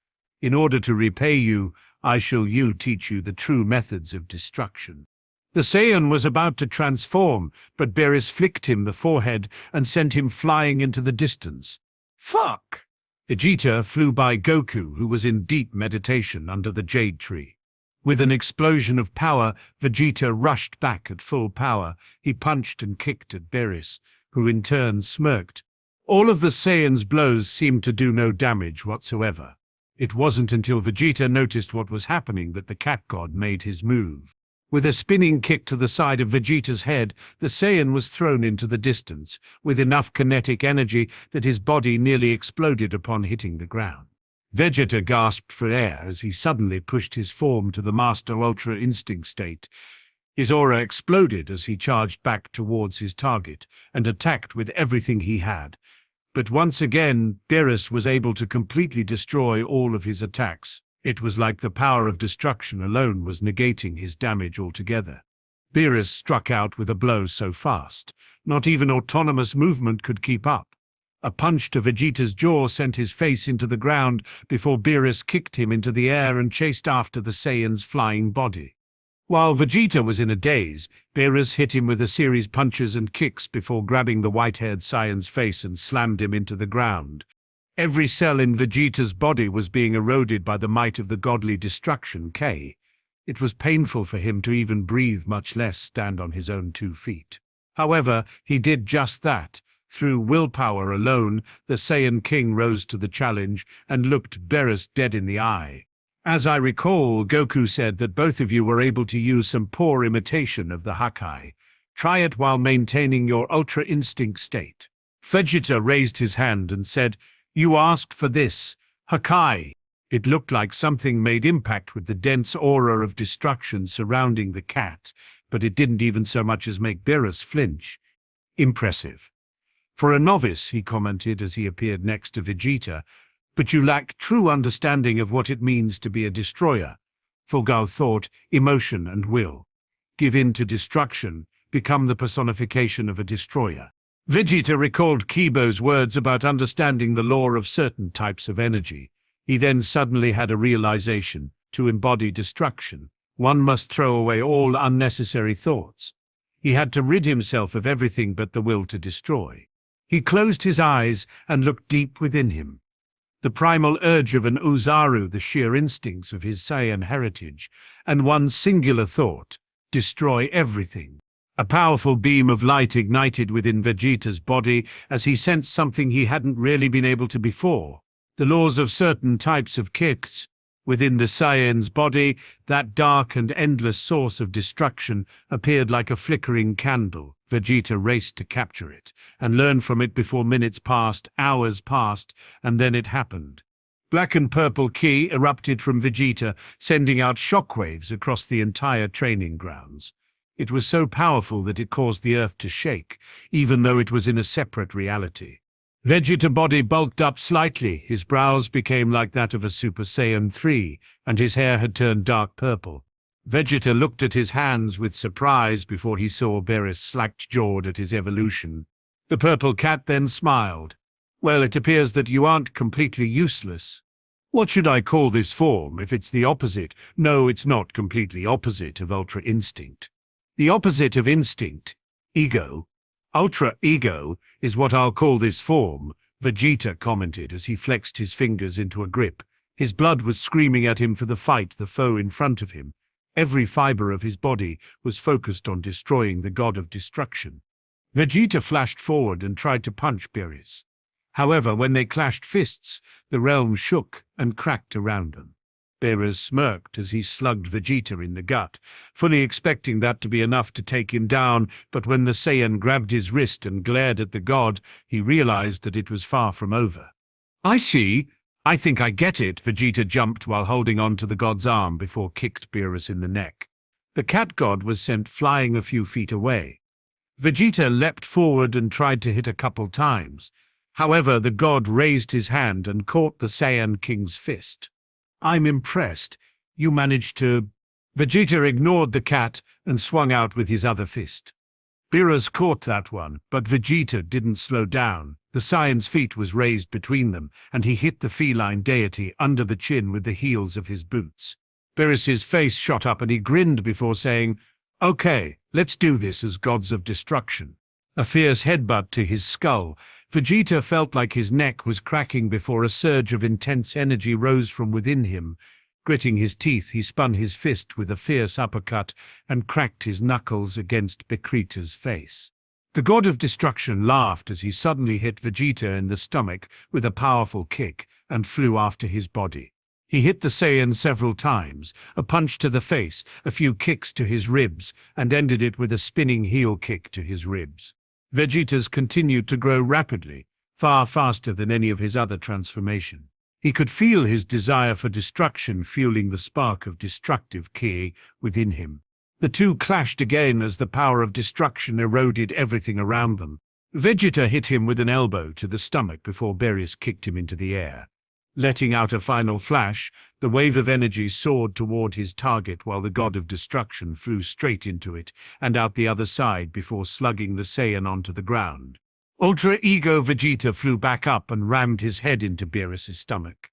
Speaker 2: In order to repay you, I shall teach you the true methods of destruction. The Saiyan was about to transform, but Beerus flicked him the forehead and sent him flying into the distance. Fuck! Vegeta flew by Goku, who was in deep meditation under the jade tree. With an explosion of power, Vegeta rushed back at full power. He punched and kicked at Beerus, who in turn smirked. All of the Saiyan's blows seemed to do no damage whatsoever. It wasn't until Vegeta noticed what was happening that the cat god made his move. With a spinning kick to the side of Vegeta's head, the Saiyan was thrown into the distance, with enough kinetic energy that his body nearly exploded upon hitting the ground. Vegeta gasped for air as he suddenly pushed his form to the Master Ultra Instinct state. His aura exploded as he charged back towards his target and attacked with everything he had. But once again, Beerus was able to completely destroy all of his attacks. It was like the power of destruction alone was negating his damage altogether. Beerus struck out with a blow so fast, not even autonomous movement could keep up. A punch to Vegeta's jaw sent his face into the ground before Beerus kicked him into the air and chased after the Saiyan's flying body. While Vegeta was in a daze, Beerus hit him with a series of punches and kicks before grabbing the white-haired Saiyan's face and slammed him into the ground. Every cell in Vegeta's body was being eroded by the might of the godly destruction K. It was painful for him to even breathe, much less stand on his own 2 feet. However, he did just that. Through willpower alone, the Saiyan King rose to the challenge and looked Beerus dead in the eye. As I recall, Goku said that both of you were able to use some poor imitation of the Hakai. Try it while maintaining your Ultra Instinct state. Vegeta raised his hand and said, "You asked for this, Hakai." It looked like something made impact with the dense aura of destruction surrounding the cat, but it didn't even so much as make Beerus flinch. Impressive. For a novice, he commented as he appeared next to Vegeta, but you lack true understanding of what it means to be a destroyer. Verglas thought, emotion and will. Give in to destruction, become the personification of a destroyer. Vegeta recalled Kibo's words about understanding the law of certain types of energy. He then suddenly had a realization: to embody destruction, one must throw away all unnecessary thoughts. He had to rid himself of everything but the will to destroy. He closed his eyes and looked deep within him. The primal urge of an Uzaru, the sheer instincts of his Saiyan heritage, and one singular thought: destroy everything. A powerful beam of light ignited within Vegeta's body as he sensed something he hadn't really been able to before. The laws of certain types of kicks. Within the Saiyan's body, that dark and endless source of destruction appeared like a flickering candle. Vegeta raced to capture it and learn from it before minutes passed, hours passed, and then it happened. Black and purple ki erupted from Vegeta, sending out shockwaves across the entire training grounds. It was so powerful that it caused the earth to shake, even though it was in a separate reality. Vegeta's body bulked up slightly, his brows became like that of a Super Saiyan 3, and his hair had turned dark purple. Vegeta looked at his hands with surprise before he saw Beerus slack-jawed at his evolution. The purple cat then smiled. "Well, it appears that you aren't completely useless. What should I call this form if it's the opposite? No, it's not completely opposite of Ultra Instinct. The opposite of instinct, ego. Ultra ego is what I'll call this form," Vegeta commented as he flexed his fingers into a grip. His blood was screaming at him for the fight, the foe in front of him. Every fiber of his body was focused on destroying the god of destruction. Vegeta flashed forward and tried to punch Beerus. However, when they clashed fists, the realm shook and cracked around them. Beerus smirked as he slugged Vegeta in the gut, fully expecting that to be enough to take him down, but when the Saiyan grabbed his wrist and glared at the god, he realized that it was far from over. "I see. I think I get it." Vegeta jumped while holding on to the god's arm before kicked Beerus in the neck. The cat god was sent flying a few feet away. Vegeta leapt forward and tried to hit a couple times. However, the god raised his hand and caught the Saiyan King's fist. "I'm impressed. You managed to—" Vegeta ignored the cat and swung out with his other fist. Beerus caught that one, but Vegeta didn't slow down. The Saiyan's feet was raised between them, and he hit the feline deity under the chin with the heels of his boots. Beerus's face shot up and he grinned before saying, "Okay, let's do this as gods of destruction." A fierce headbutt to his skull. Vegeta felt like his neck was cracking before a surge of intense energy rose from within him. Gritting his teeth, he spun his fist with a fierce uppercut and cracked his knuckles against Beerus's face. The god of destruction laughed as he suddenly hit Vegeta in the stomach with a powerful kick and flew after his body. He hit the Saiyan several times, a punch to the face, a few kicks to his ribs, and ended it with a spinning heel kick to his ribs. Vegeta's continued to grow rapidly, far faster than any of his other transformation. He could feel his desire for destruction fueling the spark of destructive ki within him. The two clashed again as the power of destruction eroded everything around them. Vegeta hit him with an elbow to the stomach before Beerus kicked him into the air. Letting out a final flash, the wave of energy soared toward his target while the god of destruction flew straight into it and out the other side before slugging the Saiyan onto the ground. Ultra Ego Vegeta flew back up and rammed his head into Beerus's stomach.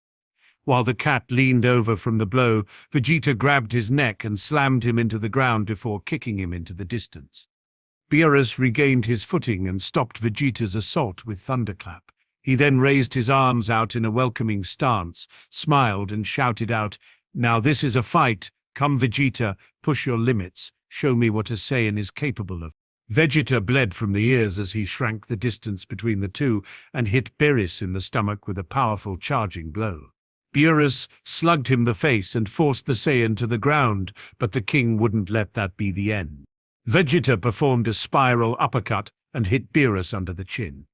Speaker 2: While the cat leaned over from the blow, Vegeta grabbed his neck and slammed him into the ground before kicking him into the distance. Beerus regained his footing and stopped Vegeta's assault with Thunderclap. He then raised his arms out in a welcoming stance, smiled and shouted out, "Now this is a fight. Come Vegeta, push your limits. Show me what a Saiyan is capable of." Vegeta bled from the ears as he shrank the distance between the two and hit Beerus in the stomach with a powerful charging blow. Beerus slugged him the face and forced the Saiyan to the ground, but the king wouldn't let that be the end. Vegeta performed a spiral uppercut and hit Beerus under the chin.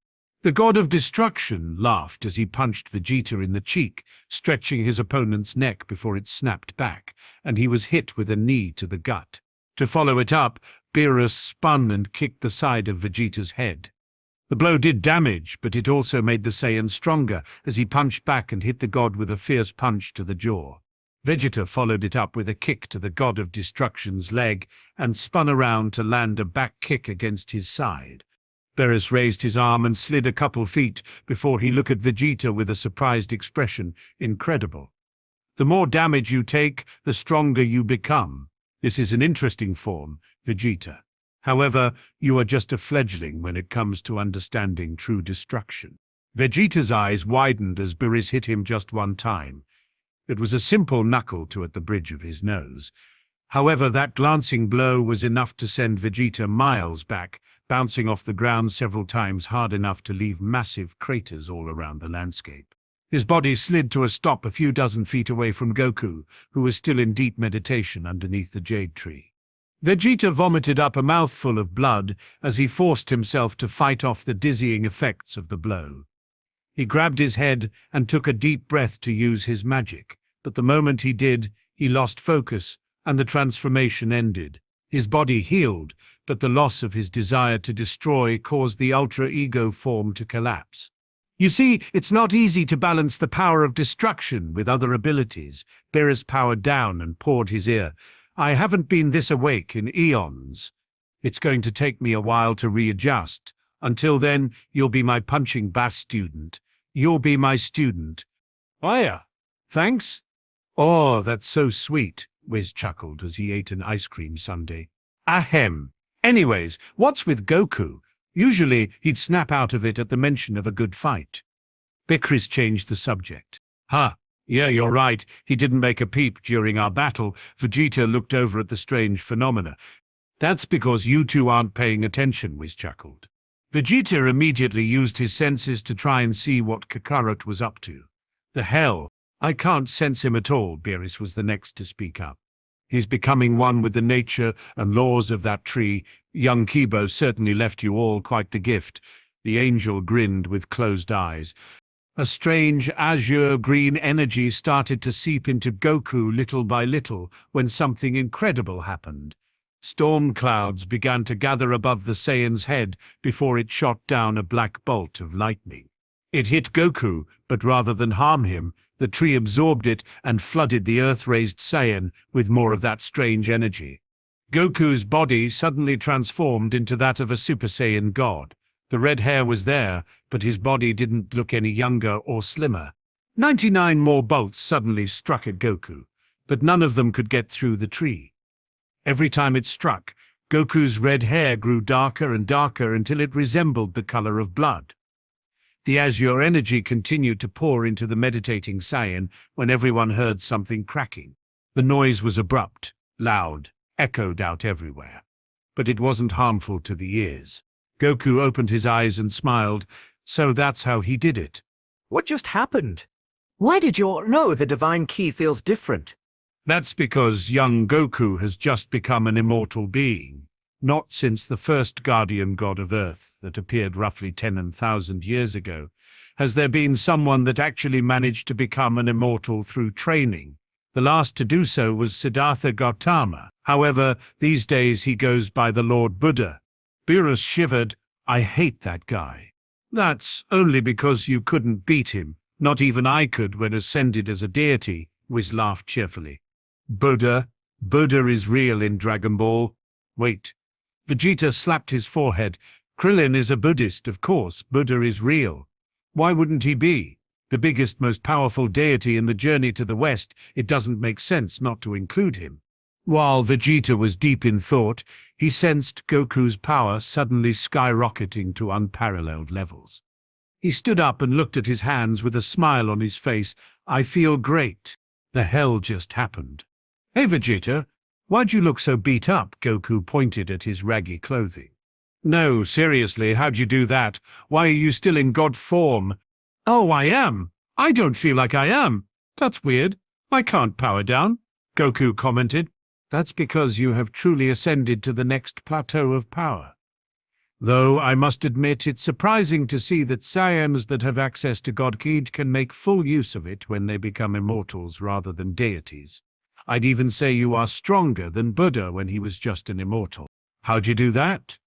Speaker 2: The god of destruction laughed as he punched Vegeta in the cheek, stretching his opponent's neck before it snapped back, and he was hit with a knee to the gut. To follow it up, Beerus spun and kicked the side of Vegeta's head. The blow did damage, but it also made the Saiyan stronger as he punched back and hit the god with a fierce punch to the jaw. Vegeta followed it up with a kick to the god of destruction's leg and spun around to land a back kick against his side. Beerus raised his arm and slid a couple feet before he looked at Vegeta with a surprised expression. "Incredible. The more damage you take, the stronger you become. This is an interesting form, Vegeta. However, you are just a fledgling when it comes to understanding true destruction." Vegeta's eyes widened as Beerus hit him just one time. It was a simple knuckle to at the bridge of his nose. However, that glancing blow was enough to send Vegeta miles back, bouncing off the ground several times hard enough to leave massive craters all around the landscape. His body slid to a stop a few dozen feet away from Goku, who was still in deep meditation underneath the jade tree. Vegeta vomited up a mouthful of blood as he forced himself to fight off the dizzying effects of the blow. He grabbed his head and took a deep breath to use his magic, but the moment he did, he lost focus and the transformation ended. His body healed, but the loss of his desire to destroy caused the Ultra Ego form to collapse. You see, it's not easy to balance the power of destruction with other abilities. Beerus powered down and pawed his ear. "I haven't been this awake in eons. It's going to take me a while to readjust. Until then, you'll be my punching bass student. You'll be my student." "Oh yeah, thanks." "Oh, that's so sweet," Whis chuckled as he ate an ice cream sundae. "Ahem. Anyways, what's with Goku? Usually, he'd snap out of it at the mention of a good fight." Beerus changed the subject. Yeah, you're right. He didn't make a peep during our battle." Vegeta looked over at the strange phenomena. "That's because you two aren't paying attention," Whis chuckled. Vegeta immediately used his senses to try and see what Kakarot was up to. "The hell? I can't sense him at all." Beerus was the next to speak up. "He's becoming one with the nature and laws of that tree. Young Kibo certainly left you all quite the gift." The angel grinned with closed eyes. A strange azure-green energy started to seep into Goku little by little when something incredible happened. Storm clouds began to gather above the Saiyan's head before it shot down a black bolt of lightning. It hit Goku, but rather than harm him, the tree absorbed it and flooded the earth-raised Saiyan with more of that strange energy. Goku's body suddenly transformed into that of a Super Saiyan god. The red hair was there, but his body didn't look any younger or slimmer. 99 more bolts suddenly struck at Goku, but none of them could get through the tree. Every time it struck, Goku's red hair grew darker and darker until it resembled the color of blood. The azure energy continued to pour into the meditating Saiyan when everyone heard something cracking. The noise was abrupt, loud, echoed out everywhere. But it wasn't harmful to the ears. Goku opened his eyes and smiled. So that's how he did it.
Speaker 3: What just happened? Why did you all know the divine key feels different?
Speaker 2: That's because young Goku has just become an immortal being. Not since the first guardian god of Earth that appeared roughly 10,000 years ago has there been someone that actually managed to become an immortal through training. The last to do so was Siddhartha Gautama. However, these days he goes by the Lord Buddha. Beerus shivered. I hate that guy. That's only because you couldn't beat him. Not even I could when ascended as a deity, Whis laughed cheerfully. Buddha is real in Dragon Ball. Wait. Vegeta slapped his forehead. Krillin is a Buddhist, of course. Buddha is real. Why wouldn't he be? The biggest, most powerful deity in the journey to the West, it doesn't make sense not to include him. While Vegeta was deep in thought, he sensed Goku's power suddenly skyrocketing to unparalleled levels. He stood up and looked at his hands with a smile on his face. I feel great. The hell just happened. Hey Vegeta, why'd you look so beat up? Goku pointed at his raggy clothing. No, seriously, how'd you do that? Why are you still in god form? Oh, I am. I don't feel like I am. That's weird. I can't power down, Goku commented. That's because you have truly ascended to the next plateau of power. Though I must admit it's surprising to see that Saiyans that have access to God Ki can make full use of it when they become immortals rather than deities. I'd even say you are stronger than Buddha when he was just an immortal. How'd you do that?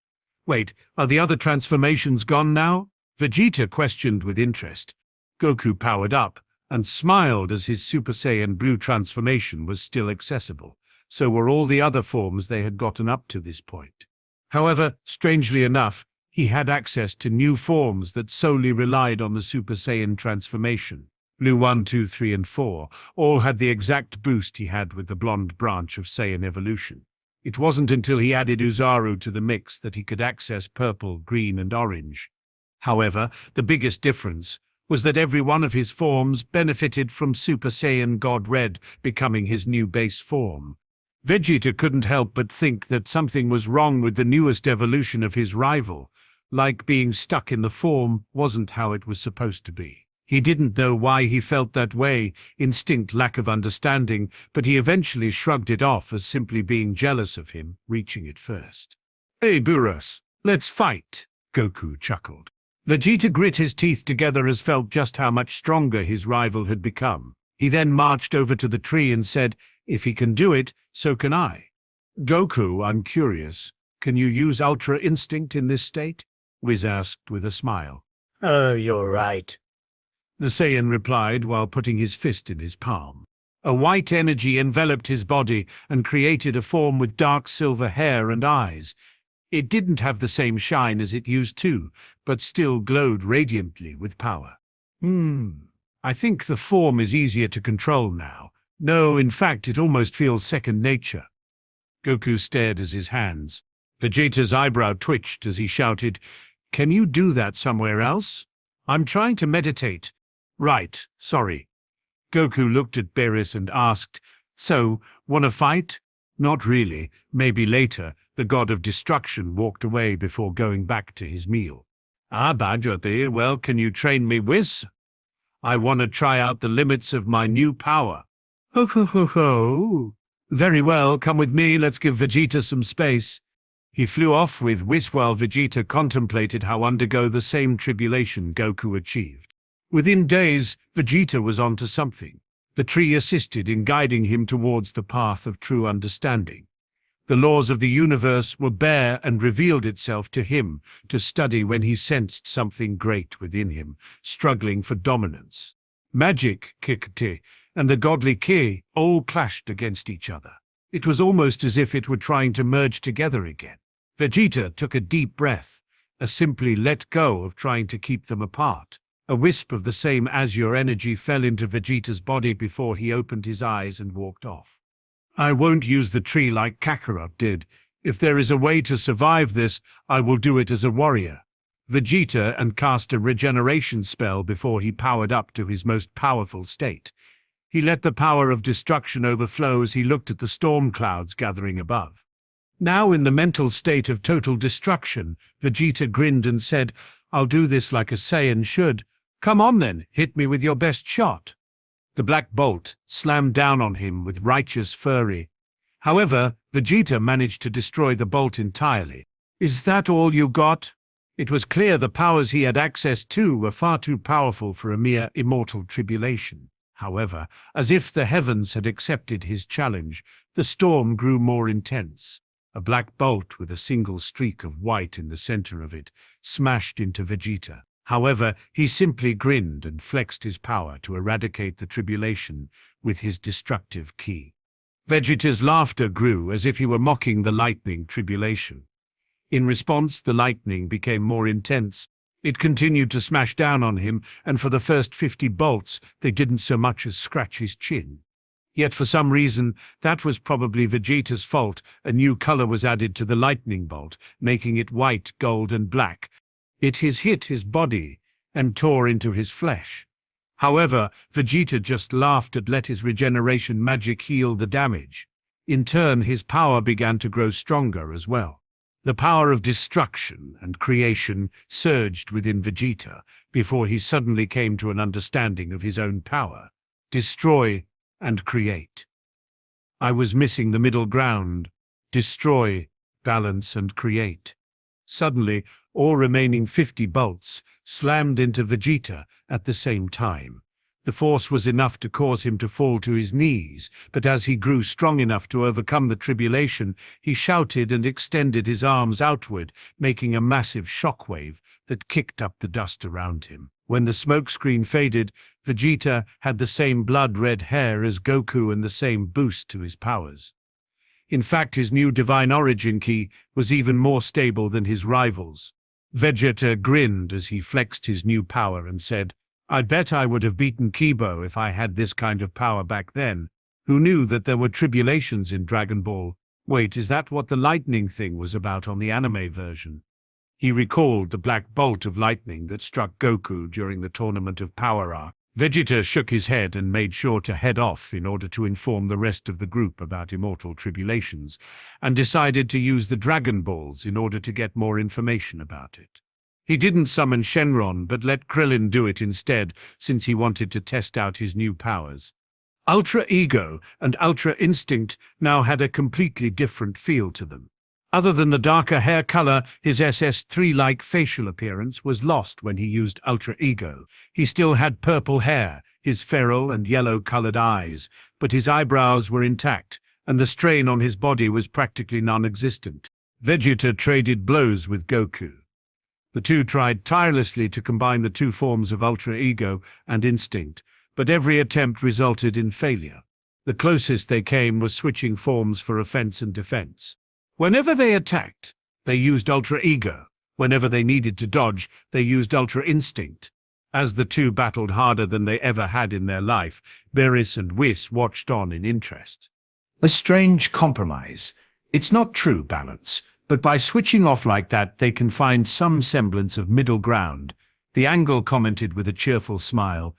Speaker 2: Wait, are the other transformations gone now? Vegeta questioned with interest. Goku powered up and smiled as his Super Saiyan Blue transformation was still accessible. So were all the other forms they had gotten up to this point. However, strangely enough, he had access to new forms that solely relied on the Super Saiyan transformation. Blue 1, 2, 3, and 4 all had the exact boost he had with the blonde branch of Saiyan evolution. It wasn't until he added Uzaru to the mix that he could access purple, green, and orange. However, the biggest difference was that every one of his forms benefited from Super Saiyan God Red becoming his new base form. Vegeta couldn't help but think that something was wrong with the newest evolution of his rival, like being stuck in the form wasn't how it was supposed to be. He didn't know why he felt that way, instinct, lack of understanding, but he eventually shrugged it off as simply being jealous of him, reaching it first. Hey Beerus, let's fight, Goku chuckled. Vegeta grit his teeth together as felt just how much stronger his rival had become. He then marched over to the tree and said, if he can do it, so can I. Goku, I'm curious. Can you use Ultra Instinct in this state? Whis asked with a smile.
Speaker 3: Oh, you're right.
Speaker 2: The Saiyan replied while putting his fist in his palm. A white energy enveloped his body and created a form with dark silver hair and eyes. It didn't have the same shine as it used to, but still glowed radiantly with power. I think the form is easier to control now. No, in fact, it almost feels second nature. Goku stared at his hands. Vegeta's eyebrow twitched as he shouted, Can you do that somewhere else? I'm trying to meditate. Right, sorry. Goku looked at Beerus and asked, So, wanna fight? Not really, maybe later. The god of destruction walked away before going back to his meal. Badger, well, can you train me, Whis? I wanna try out the limits of my new power. Ho ho ho ho. Very well, come with me, let's give Vegeta some space. He flew off with Whis while Vegeta contemplated how undergo the same tribulation Goku achieved. Within days, Vegeta was onto something. The tree assisted in guiding him towards the path of true understanding. The laws of the universe were bare and revealed itself to him to study when he sensed something great within him, struggling for dominance. Magic, Kikti, and the godly Ki all clashed against each other. It was almost as if it were trying to merge together again. Vegeta took a deep breath, simply let go of trying to keep them apart. A wisp of the same azure energy fell into Vegeta's body before he opened his eyes and walked off. I won't use the tree like Kakarot did. If there is a way to survive this, I will do it as a warrior. Vegeta and cast a regeneration spell before he powered up to his most powerful state. He let the power of destruction overflow as he looked at the storm clouds gathering above. Now in the mental state of total destruction, Vegeta grinned and said, "I'll do this like a Saiyan should. Come on then, hit me with your best shot." The black bolt slammed down on him with righteous fury. However, Vegeta managed to destroy the bolt entirely. "Is that all you got?" It was clear the powers he had access to were far too powerful for a mere immortal tribulation. However, as if the heavens had accepted his challenge, the storm grew more intense. A black bolt with a single streak of white in the center of it smashed into Vegeta. However, he simply grinned and flexed his power to eradicate the tribulation with his destructive ki. Vegeta's laughter grew as if he were mocking the lightning tribulation. In response, the lightning became more intense. It continued to smash down on him, and for the first 50 bolts, they didn't so much as scratch his chin. Yet for some reason, that was probably Vegeta's fault. A new color was added to the lightning bolt, making it white, gold, and black. It hit his body and tore into his flesh. However, Vegeta just laughed and let his regeneration magic heal the damage. In turn, his power began to grow stronger as well. The power of destruction and creation surged within Vegeta before he suddenly came to an understanding of his own power. Destroy and create. I was missing the middle ground. Destroy, balance, and create. Suddenly, all remaining 50 bolts slammed into Vegeta at the same time. The force was enough to cause him to fall to his knees, but as he grew strong enough to overcome the tribulation, he shouted and extended his arms outward, making a massive shockwave that kicked up the dust around him. When the smokescreen faded, Vegeta had the same blood-red hair as Goku and the same boost to his powers. In fact, his new divine origin ki was even more stable than his rivals. Vegeta grinned as he flexed his new power and said, "I bet I would have beaten Kibo if I had this kind of power back then. Who knew that there were tribulations in Dragon Ball? Wait, is that what the lightning thing was about on the anime version?" He recalled the black bolt of lightning that struck Goku during the Tournament of Power arc. Vegeta shook his head and made sure to head off in order to inform the rest of the group about immortal tribulations, and decided to use the Dragon Balls in order to get more information about it. He didn't summon Shenron, but let Krillin do it instead, since he wanted to test out his new powers. Ultra Ego and Ultra Instinct now had a completely different feel to them. Other than the darker hair color, his SS3-like facial appearance was lost when he used Ultra Ego. He still had purple hair, his feral and yellow-colored eyes, but his eyebrows were intact, and the strain on his body was practically non-existent. Vegeta traded blows with Goku. The two tried tirelessly to combine the two forms of Ultra Ego and Instinct, but every attempt resulted in failure. The closest they came was switching forms for offense and defense. Whenever they attacked, they used Ultra Ego. Whenever they needed to dodge, they used Ultra Instinct. As the two battled harder than they ever had in their life, Beerus and Whis watched on in interest.
Speaker 4: A strange compromise. It's not true balance, but by switching off like that, they can find some semblance of middle ground.
Speaker 2: The Angle commented with a cheerful smile.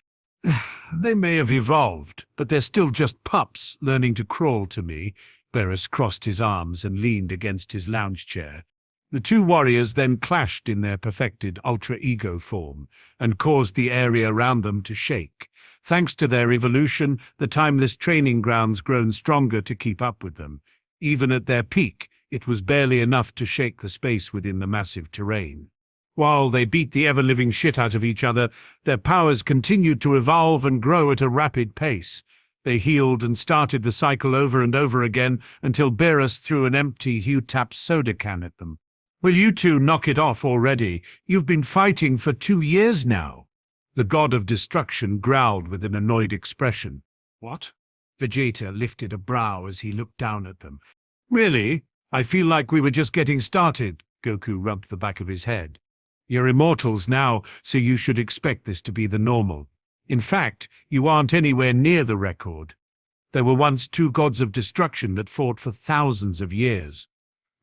Speaker 2: "They may have evolved, but they're still just pups learning to crawl to me." Beerus crossed his arms and leaned against his lounge chair. The two warriors then clashed in their perfected Ultra Ego form and caused the area around them to shake. Thanks to their evolution, the timeless training grounds grown stronger to keep up with them. Even at their peak, it was barely enough to shake the space within the massive terrain. While they beat the ever-living shit out of each other, their powers continued to evolve and grow at a rapid pace. They healed and started the cycle over and over again until Beerus threw an empty Hue-Tap soda can at them. "Will you two knock it off already? You've been fighting for 2 years now." The god of destruction growled with an annoyed expression. "What?" Vegeta lifted a brow as he looked down at them. "Really? I feel like we were just getting started." Goku rubbed the back of his head. "You're immortals now, so you should expect this to be the normal. In fact, you aren't anywhere near the record. There were once 2 gods of destruction that fought for thousands of years."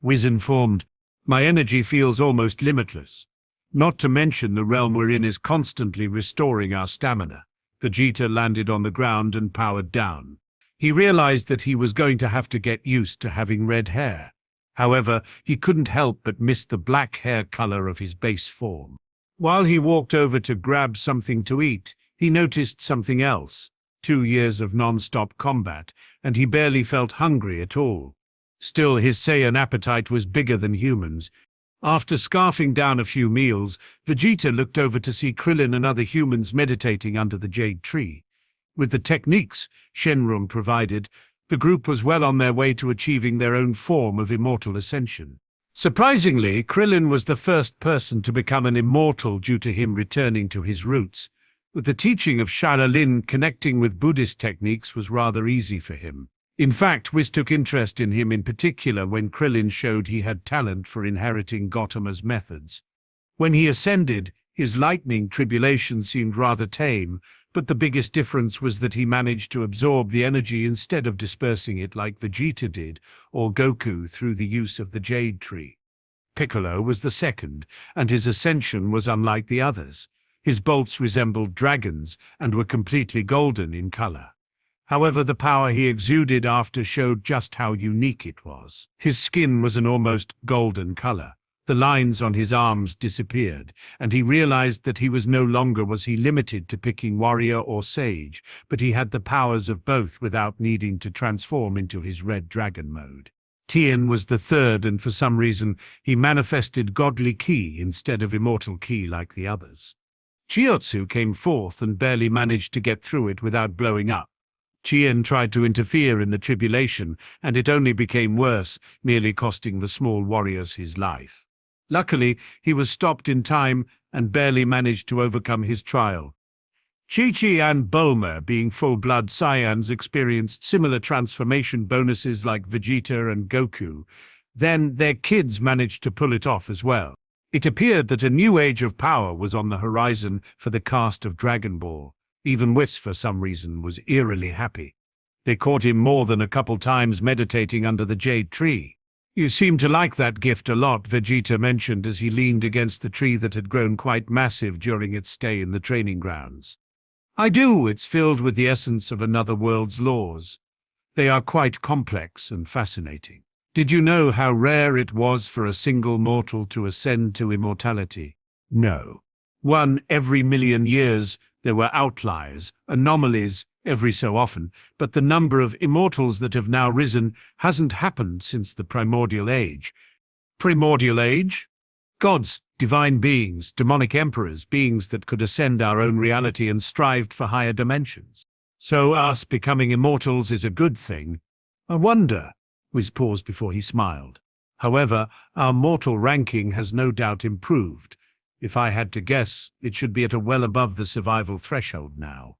Speaker 2: Whis informed, "My energy feels almost limitless. Not to mention the realm we're in is constantly restoring our stamina." Vegeta landed on the ground and powered down. He realized that he was going to have to get used to having red hair. However, he couldn't help but miss the black hair color of his base form. While he walked over to grab something to eat, he noticed something else. 2 years of non-stop combat, and he barely felt hungry at all. Still, his Saiyan appetite was bigger than humans. After scarfing down a few meals, Vegeta looked over to see Krillin and other humans meditating under the jade tree. With the techniques Shenron provided, the group was well on their way to achieving their own form of immortal ascension. Surprisingly, Krillin was the first person to become an immortal due to him returning to his roots. With the teaching of Shaolin, connecting with Buddhist techniques was rather easy for him. In fact, Whis took interest in him in particular when Krillin showed he had talent for inheriting Gotama's methods. When he ascended, his lightning tribulation seemed rather tame, but the biggest difference was that he managed to absorb the energy instead of dispersing it like Vegeta did, or Goku through the use of the jade tree. Piccolo was the second, and his ascension was unlike the others. His bolts resembled dragons and were completely golden in color. However, the power he exuded after showed just how unique it was. His skin was an almost golden color. The lines on his arms disappeared, and he realized that he was no longer limited to picking warrior or sage, but he had the powers of both without needing to transform into his red dragon mode. Tien was the third, and for some reason, he manifested godly ki instead of immortal ki like the others. Chiotsu came fourth and barely managed to get through it without blowing up. Tien tried to interfere in the tribulation, and it only became worse, nearly costing the small warriors his life. Luckily, he was stopped in time and barely managed to overcome his trial. Chi-Chi and Bulma, being full-blood Saiyans, experienced similar transformation bonuses like Vegeta and Goku. Then their kids managed to pull it off as well. It appeared that a new age of power was on the horizon for the cast of Dragon Ball. Even Whis, for some reason, was eerily happy. They caught him more than a couple times meditating under the jade tree. "You seem to like that gift a lot," Vegeta mentioned as he leaned against the tree that had grown quite massive during its stay in the training grounds. "I do. It's filled with the essence of another world's laws. They are quite complex and fascinating. Did you know how rare it was for a single mortal to ascend to immortality? No. 1 every million years. There were outliers, anomalies, every so often, but the number of immortals that have now risen hasn't happened since the primordial age." Primordial age? Gods, divine beings, demonic emperors, beings that could ascend our own reality and strived for higher dimensions. So us becoming immortals is a good thing. I wonder. Whis paused before he smiled. However, our mortal ranking has no doubt improved. If I had to guess, it should be at a well above the survival threshold now.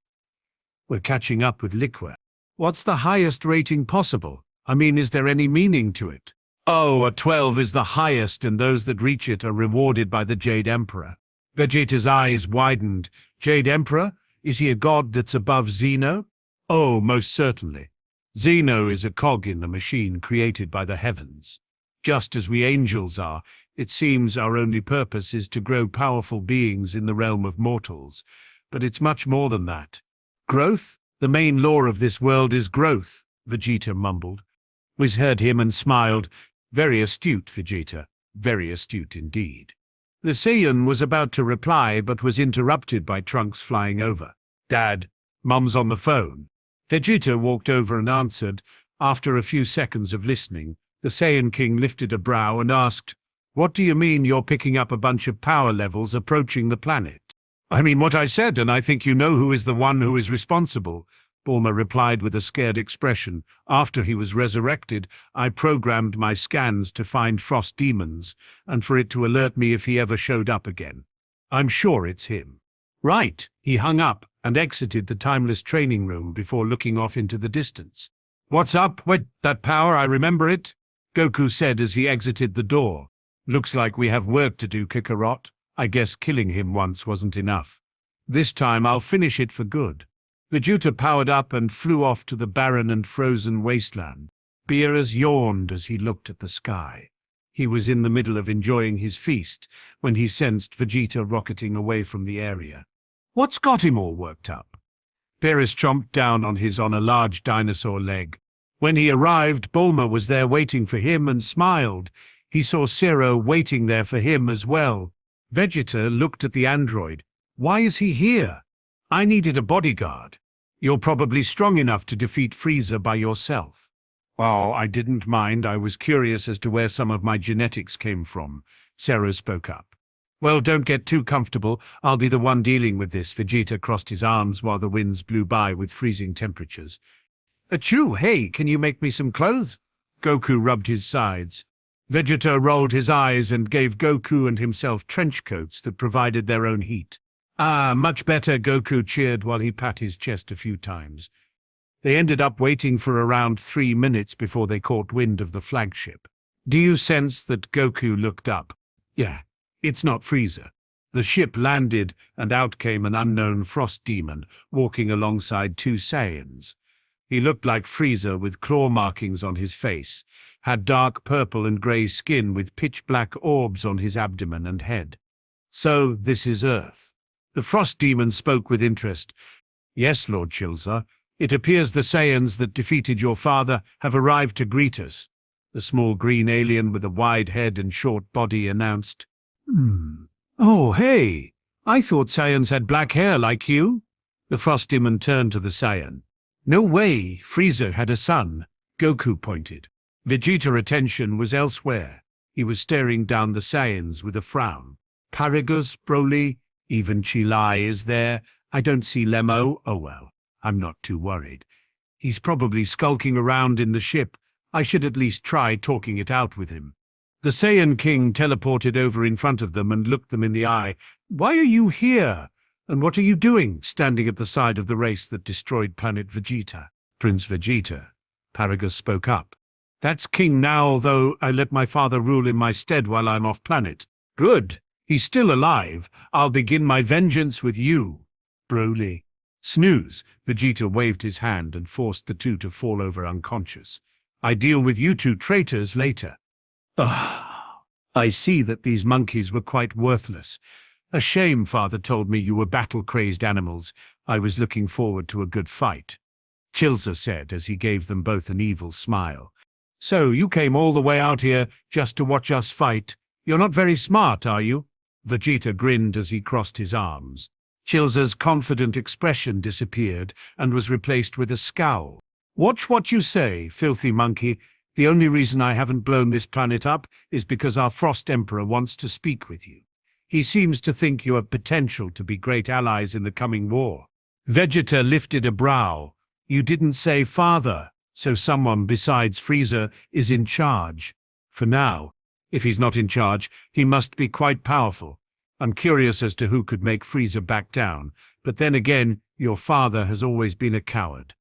Speaker 2: We're catching up with Liquor. What's the highest rating possible? I mean, is there any meaning to it? Oh, a 12 is the highest, and those that reach it are rewarded by the Jade Emperor. Vegeta's eyes widened. Jade Emperor? Is he a god that's above Zeno? Oh, most certainly. Zeno is a cog in the machine created by the heavens. Just as we angels are, it seems our only purpose is to grow powerful beings in the realm of mortals. But it's much more than that. Growth? The main law of this world is growth, Vegeta mumbled. Whis heard him and smiled. Very astute, Vegeta. Very astute indeed. The Saiyan was about to reply, but was interrupted by Trunks flying over. Dad, Mum's on the phone. Vegeta walked over and answered. After a few seconds of listening, the Saiyan King lifted a brow and asked, "What do you mean you're picking up a bunch of power levels approaching the planet?" "I mean what I said, and I think you know who is the one who is responsible. Bulma replied with a scared expression. After he was resurrected, I programmed my scans to find frost demons, and for it to alert me if he ever showed up again. I'm sure it's him. Right, he hung up and exited the timeless training room before looking off into the distance. What's up? Wait, that power, I remember it, Goku said as he exited the door. Looks like we have work to do, Kakarot. I guess killing him once wasn't enough. This time I'll finish it for good. Vegeta powered up and flew off to the barren and frozen wasteland. Beerus yawned as he looked at the sky. He was in the middle of enjoying his feast when he sensed Vegeta rocketing away from the area. What's got him all worked up? Beerus chomped down on a large dinosaur leg. When he arrived, Bulma was there waiting for him and smiled. He saw Zero waiting there for him as well. Vegeta looked at the android. Why is he here? I needed a bodyguard. You're probably strong enough to defeat Frieza by yourself. Well, I didn't mind. I was curious as to where some of my genetics came from. Zero spoke up. Well, don't get too comfortable. I'll be the one dealing with this. Vegeta crossed his arms while the winds blew by with freezing temperatures. Achoo, hey, can you make me some clothes? Goku rubbed his sides. Vegeta rolled his eyes and gave Goku and himself trench coats that provided their own heat. Ah, much better, Goku cheered while he pat his chest a few times. They ended up waiting for around 3 minutes before they caught wind of the flagship. Do you sense that? Goku looked up. Yeah, it's not Frieza. The ship landed and out came an unknown frost demon walking alongside 2 Saiyans. He looked like Frieza with claw markings on his face, had dark purple and grey skin with pitch-black orbs on his abdomen and head. So this is Earth. The frost demon spoke with interest. Yes, Lord Chilza. It appears the Saiyans that defeated your father have arrived to greet us. The small green alien with a wide head and short body announced. Oh, hey. I thought Saiyans had black hair like you. The frost demon turned to the Saiyan. No way, Frieza had a son, Goku pointed. Vegeta's attention was elsewhere. He was staring down the Saiyans with a frown. Paragus, Broly, even Chilai is there. I don't see Lemo. Oh well, I'm not too worried. He's probably skulking around in the ship. I should at least try talking it out with him. The Saiyan King teleported over in front of them and looked them in the eye. Why are you here? And what are you doing, standing at the side of the race that destroyed planet Vegeta? Prince Vegeta, Paragus spoke up. That's king now, though I let my father rule in my stead while I'm off planet. Good. He's still alive. I'll begin my vengeance with you, Broly. Snooze. Vegeta waved his hand and forced the 2 to fall over unconscious. I deal with you 2 traitors later. I see that these monkeys were quite worthless. A shame father told me you were battle-crazed animals. I was looking forward to a good fight. Chilza said as he gave them both an evil smile. So you came all the way out here just to watch us fight? You're not very smart, are you? Vegeta grinned as he crossed his arms. Chilza's confident expression disappeared and was replaced with a scowl. Watch what you say, filthy monkey. The only reason I haven't blown this planet up is because our Frost Emperor wants to speak with you. He seems to think you have potential to be great allies in the coming war. Vegeta lifted a brow. You didn't say father, so someone besides Frieza is in charge. For now. If he's not in charge, he must be quite powerful. I'm curious as to who could make Frieza back down, but then again, your father has always been a coward.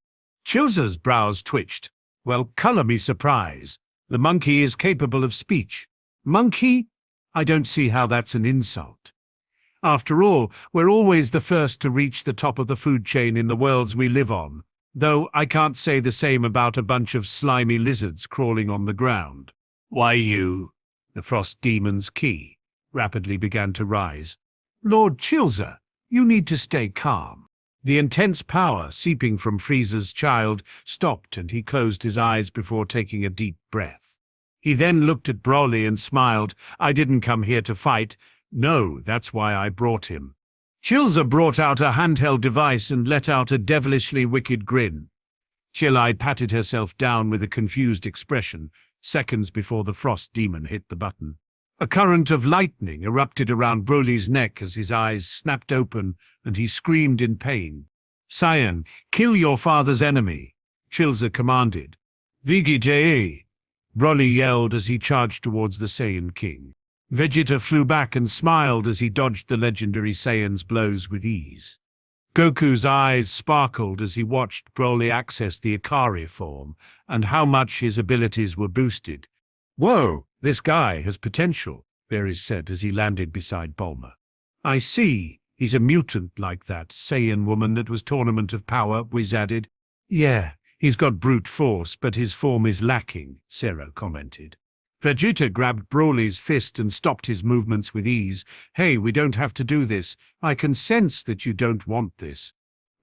Speaker 2: Chilza's brows twitched. Well, color me surprise. The monkey is capable of speech. Monkey? I don't see how that's an insult. After all, we're always the first to reach the top of the food chain in the worlds we live on, though I can't say the same about a bunch of slimy lizards crawling on the ground. Why you? The frost demon's ki rapidly began to rise. Lord Chilza, you need to stay calm. The intense power seeping from Frieza's child stopped and he closed his eyes before taking a deep breath. He then looked at Broly and smiled. I didn't come here to fight. No, that's why I brought him. Chilza brought out a handheld device and let out a devilishly wicked grin. Chilai patted herself down with a confused expression, seconds before the frost demon hit the button. A current of lightning erupted around Broly's neck as his eyes snapped open and he screamed in pain. Saiyan, kill your father's enemy, Chilza commanded. Vegeta! Broly yelled as he charged towards the Saiyan King. Vegeta flew back and smiled as he dodged the legendary Saiyan's blows with ease. Goku's eyes sparkled as he watched Broly access the Ikari form and how much his abilities were boosted. Whoa, this guy has potential, Beerus said as he landed beside Bulma. I see, he's a mutant like that Saiyan woman that was Tournament of Power, Whis added. Yeah, he's got brute force, but his form is lacking, Zero commented. Vegeta grabbed Broly's fist and stopped his movements with ease. Hey, we don't have to do this. I can sense that you don't want this.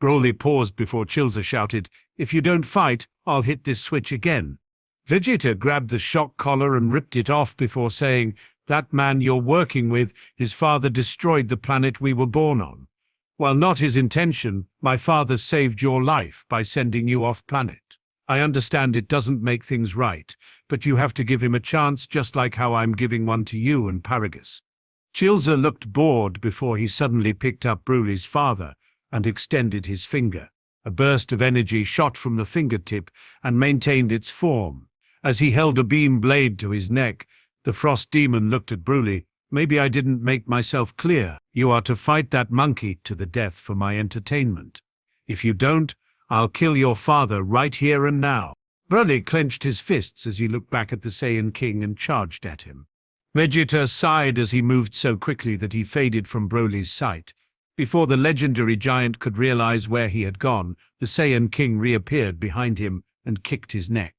Speaker 2: Broly paused before Chilza shouted, if you don't fight, I'll hit this switch again. Vegeta grabbed the shock collar and ripped it off before saying, that man you're working with, his father destroyed the planet we were born on. While not his intention, my father saved your life by sending you off planet. I understand it doesn't make things right, but you have to give him a chance just like how I'm giving one to you and Verglas. Chilza looked bored before he suddenly picked up Broly's father and extended his finger. A burst of energy shot from the fingertip and maintained its form. As he held a beam blade to his neck, the Frost Demon looked at Broly. Maybe I didn't make myself clear. You are to fight that monkey to the death for my entertainment. If you don't, I'll kill your father right here and now. Broly clenched his fists as he looked back at the Saiyan King and charged at him. Vegeta sighed as he moved so quickly that he faded from Broly's sight. Before the legendary giant could realize where he had gone, the Saiyan King reappeared behind him and kicked his neck.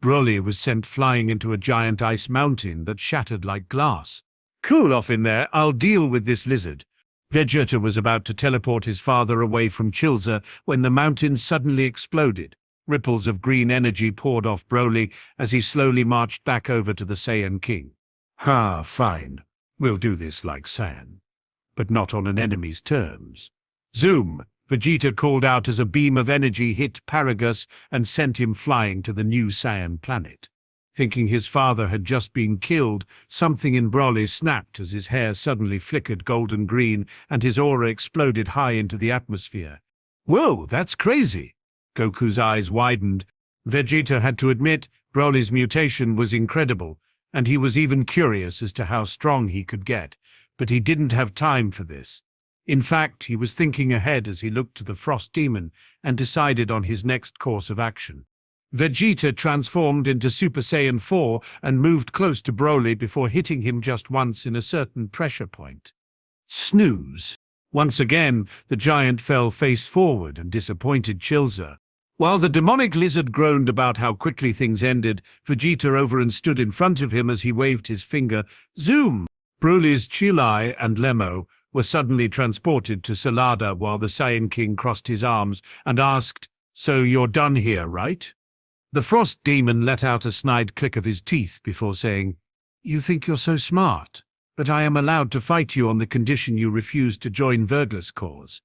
Speaker 2: Broly was sent flying into a giant ice mountain that shattered like glass. Cool off in there, I'll deal with this lizard. Vegeta was about to teleport his father away from Chilza when the mountain suddenly exploded. Ripples of green energy poured off Broly as he slowly marched back over to the Saiyan King. Ha, fine. We'll do this like Saiyan, but not on an enemy's terms. Zoom! Vegeta called out as a beam of energy hit Verglas and sent him flying to the new Saiyan planet. Thinking his father had just been killed, something in Broly snapped as his hair suddenly flickered golden green and his aura exploded high into the atmosphere. Whoa, that's crazy! Goku's eyes widened. Vegeta had to admit Broly's mutation was incredible, and he was even curious as to how strong he could get, but he didn't have time for this. In fact, he was thinking ahead as he looked to the Frost Demon and decided on his next course of action. Vegeta transformed into Super Saiyan 4 and moved close to Broly before hitting him just once in a certain pressure point. Snooze. Once again, the giant fell face forward and disappointed Chilza. While the demonic lizard groaned about how quickly things ended, Vegeta over and stood in front of him as he waved his finger. Zoom! Broly's Chilai and Lemo were suddenly transported to Salada while the Saiyan King crossed his arms and asked, "So you're done here, right?" The Frost Demon let out a snide click of his teeth before saying, "You think you're so smart, but I am allowed to fight you on the condition you refuse to join Verglas' cause.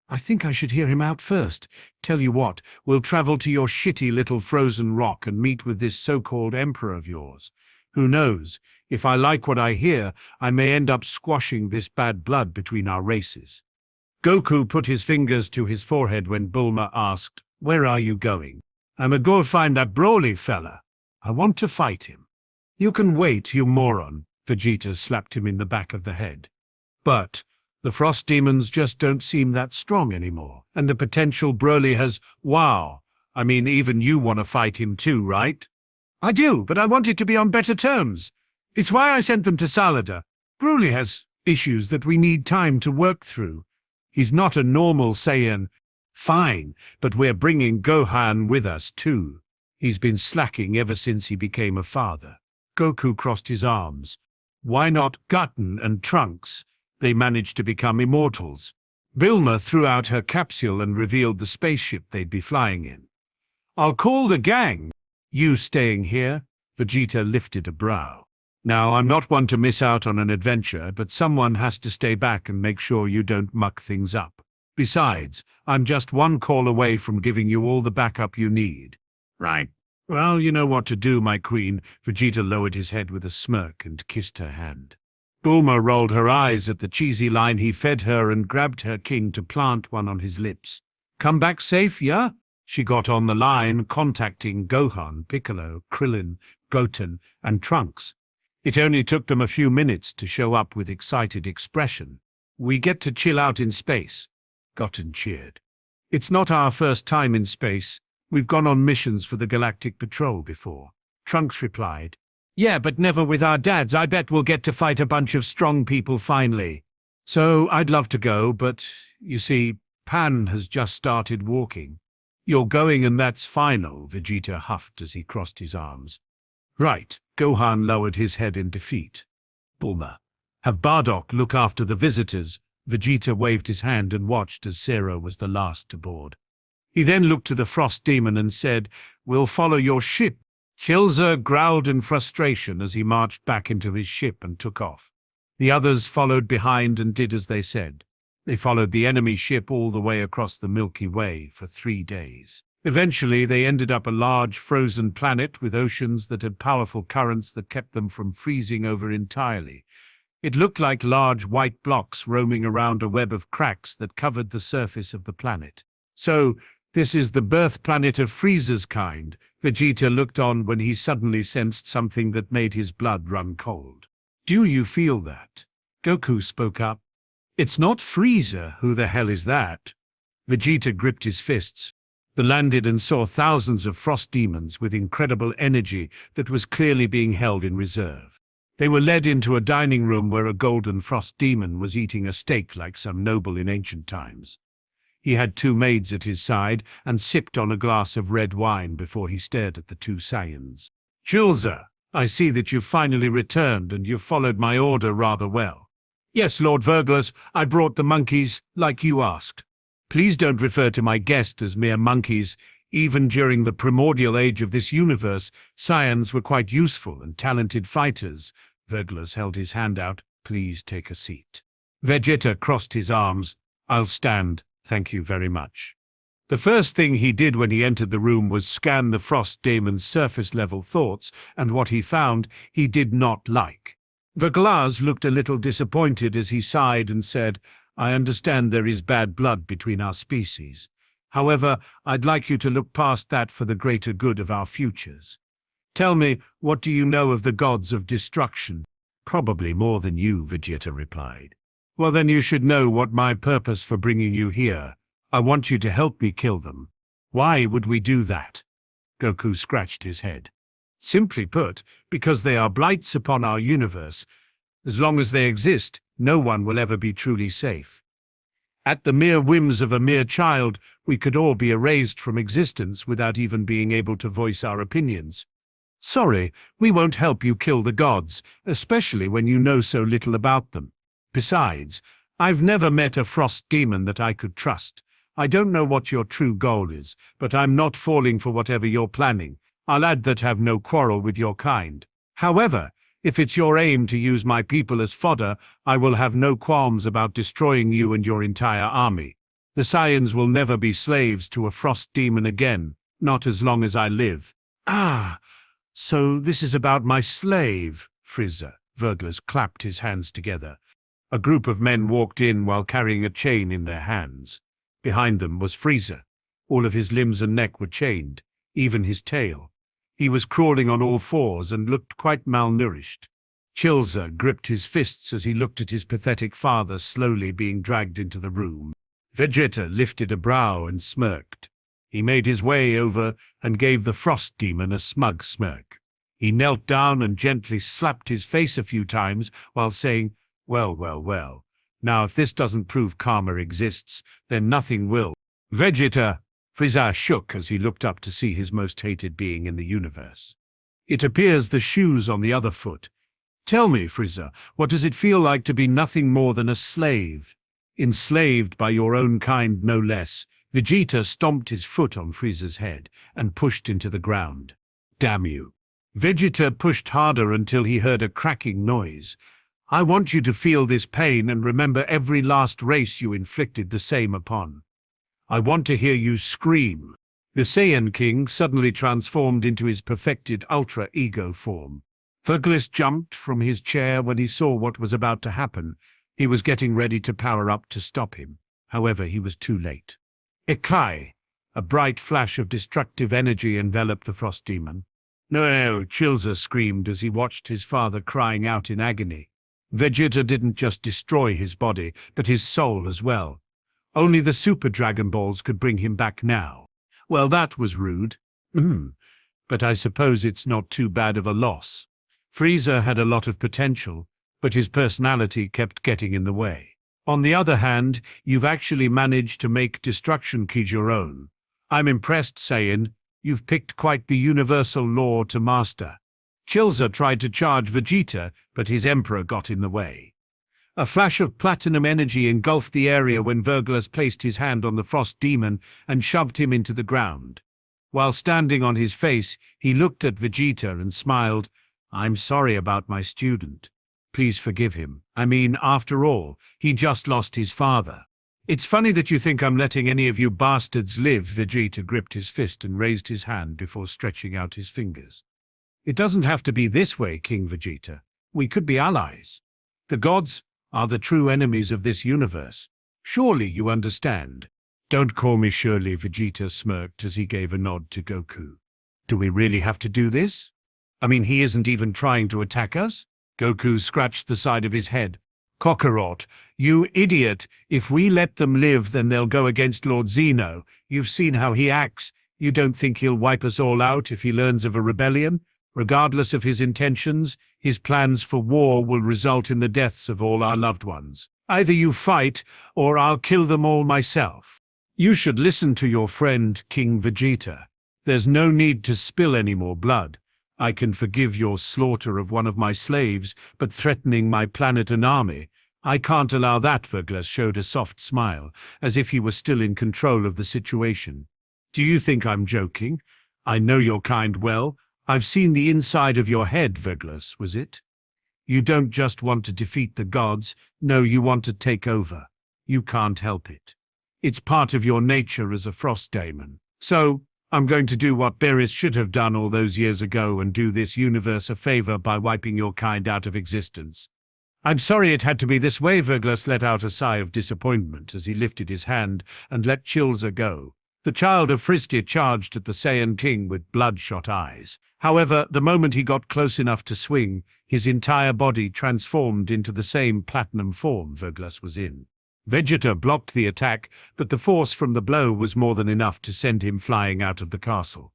Speaker 2: I think I should hear him out first. Tell you what, we'll travel to your shitty little frozen rock and meet with this so-called emperor of yours. Who knows, if I like what I hear, I may end up squashing this bad blood between our races." Goku put his fingers to his forehead when Bulma asked, "Where are you going?" "I'ma go find that Broly fella. I want to fight him." "You can wait, you moron," Vegeta slapped him in the back of the head. "But the Frost Demons just don't seem that strong anymore, and the potential Broly has, wow, I mean even you want to fight him too, right?" "I do, but I want it to be on better terms. It's why I sent them to Salada. Broly has issues that we need time to work through. He's not a normal Saiyan." "Fine, but we're bringing Gohan with us too. He's been slacking ever since he became a father." Goku crossed his arms. "Why not Goten and Trunks? They managed to become immortals." Bulma threw out her capsule and revealed the spaceship they'd be flying in. "I'll call the gang. You staying here?" Vegeta lifted a brow. "Now, I'm not one to miss out on an adventure, but someone has to stay back and make sure you don't muck things up. Besides, I'm just one call away from giving you all the backup you need." "Right. Well, you know what to do, my queen." Vegeta lowered his head with a smirk and kissed her hand. Bulma rolled her eyes at the cheesy line he fed her and grabbed her king to plant one on his lips. Come back safe, yeah? She got on the line, contacting Gohan, Piccolo, Krillin, Goten, and Trunks. It only took them a few minutes to show up with excited expression. We get to chill out in space, Goten cheered. It's not our first time in space. We've gone on missions for the Galactic Patrol before. Trunks replied. Yeah, but never with our dads. I bet we'll get to fight a bunch of strong people finally. So I'd love to go, but you see, Pan has just started walking. You're going and that's final, Vegeta huffed as he crossed his arms. Right, Gohan lowered his head in defeat. Bulma. Have Bardock look after the visitors. Vegeta waved his hand and watched as Zero was the last to board. He then looked to the Frost Demon and said, We'll follow your ship. Chilza growled in frustration as he marched back into his ship and took off. The others followed behind and did as they said. They followed the enemy ship all the way across the Milky Way for 3 days. Eventually, they ended up a large frozen planet with oceans that had powerful currents that kept them from freezing over entirely. It looked like large white blocks roaming around a web of cracks that covered the surface of the planet. So, this is the birth planet of Frieza's kind. Vegeta looked on when he suddenly sensed something that made his blood run cold. Do you feel that? Goku spoke up. It's not Frieza. Who the hell is that? Vegeta gripped his fists. They landed and saw thousands of frost demons with incredible energy that was clearly being held in reserve. They were led into a dining room where a golden frost demon was eating a steak like some noble in ancient times. He had 2 maids at his side and sipped on a glass of red wine before he stared at the 2 Saiyans. Chilza, I see that you've finally returned and you've followed my order rather well. Yes, Lord Verglas, I brought the monkeys, like you asked. Please don't refer to my guest as mere monkeys. Even during the primordial age of this universe, Saiyans were quite useful and talented fighters. Verglas held his hand out. Please take a seat. Vegeta crossed his arms. I'll stand. Thank you very much. The first thing he did when he entered the room was scan the Frost Daemon's surface-level thoughts, and what he found he did not like. Verglas looked a little disappointed as he sighed and said, I understand there is bad blood between our species. However, I'd like you to look past that for the greater good of our futures. Tell me, what do you know of the gods of destruction? Probably more than you, Vegeta replied. Well, then you should know what my purpose for bringing you here. I want you to help me kill them. Why would we do that? Goku scratched his head. Simply put, because they are blights upon our universe. As long as they exist, no one will ever be truly safe. At the mere whims of a mere child, we could all be erased from existence without even being able to voice our opinions. Sorry, we won't help you kill the gods, especially when you know so little about them. Besides, I've never met a frost demon that I could trust. I don't know what your true goal is, but I'm not falling for whatever you're planning. I'll add that have no quarrel with your kind. However, if it's your aim to use my people as fodder, I will have no qualms about destroying you and your entire army. The Saiyans will never be slaves to a frost demon again, not as long as I live. Ah, so this is about my slave, Frieza. Verglas clapped his hands together. A group of men walked in while carrying a chain in their hands. Behind them was Frieza. All of his limbs and neck were chained, even his tail. He was crawling on all fours and looked quite malnourished. Chilza gripped his fists as he looked at his pathetic father slowly being dragged into the room. Vegeta lifted a brow and smirked. He made his way over and gave the frost demon a smug smirk. He knelt down and gently slapped his face a few times while saying, Well, well, well. Now if this doesn't prove karma exists, then nothing will. Vegeta! Frieza shook as he looked up to see his most hated being in the universe. It appears the shoe's on the other foot. Tell me, Frieza, what does it feel like to be nothing more than a slave? Enslaved by your own kind, no less. Vegeta stomped his foot on Frieza's head and pushed into the ground. Damn you. Vegeta pushed harder until he heard a cracking noise. I want you to feel this pain and remember every last race you inflicted the same upon. I want to hear you scream. The Saiyan King suddenly transformed into his perfected Ultra Ego form. Verglas jumped from his chair when he saw what was about to happen. He was getting ready to power up to stop him. However, he was too late. Isekai, a bright flash of destructive energy enveloped the frost demon. No, Chilza screamed as he watched his father crying out in agony. Vegeta didn't just destroy his body, but his soul as well. Only the Super Dragon Balls could bring him back now. Well, that was rude. But I suppose it's not too bad of a loss. Frieza had a lot of potential, but his personality kept getting in the way. On the other hand, you've actually managed to make Destruction Ki your own. I'm impressed, Saiyan. You've picked quite the universal law to master. Chilza tried to charge Vegeta, but his Emperor got in the way. A flash of platinum energy engulfed the area when Verglas placed his hand on the frost demon and shoved him into the ground. While standing on his face, he looked at Vegeta and smiled. I'm sorry about my student. Please forgive him. I mean, after all, he just lost his father. It's funny that you think I'm letting any of you bastards live. Vegeta gripped his fist and raised his hand before stretching out his fingers. It doesn't have to be this way, King Vegeta. We could be allies. The gods are the true enemies of this universe. Surely you understand. Don't call me Shirley, Vegeta smirked as he gave a nod to Goku. Do we really have to do this? I mean, he isn't even trying to attack us? Goku scratched the side of his head. Kakarot, you idiot. If we let them live, then they'll go against Lord Zeno. You've seen how he acts. You don't think he'll wipe us all out if he learns of a rebellion? Regardless of his intentions, his plans for war will result in the deaths of all our loved ones. Either you fight, or I'll kill them all myself. You should listen to your friend, King Vegeta. There's no need to spill any more blood. I can forgive your slaughter of one of my slaves, but threatening my planet and army, I can't allow that. Verglas showed a soft smile, as if he were still in control of the situation. Do you think I'm joking? I know your kind well. I've seen the inside of your head, Verglas, was it? You don't just want to defeat the gods, no, you want to take over. You can't help it. It's part of your nature as a frost demon. So, I'm going to do what Beerus should have done all those years ago and do this universe a favor by wiping your kind out of existence. I'm sorry it had to be this way. Verglas let out a sigh of disappointment as he lifted his hand and let Chilza go. The child of Fristia charged at the Saiyan King with bloodshot eyes. However, the moment he got close enough to swing, his entire body transformed into the same platinum form Verglas was in. Vegeta blocked the attack, but the force from the blow was more than enough to send him flying out of the castle.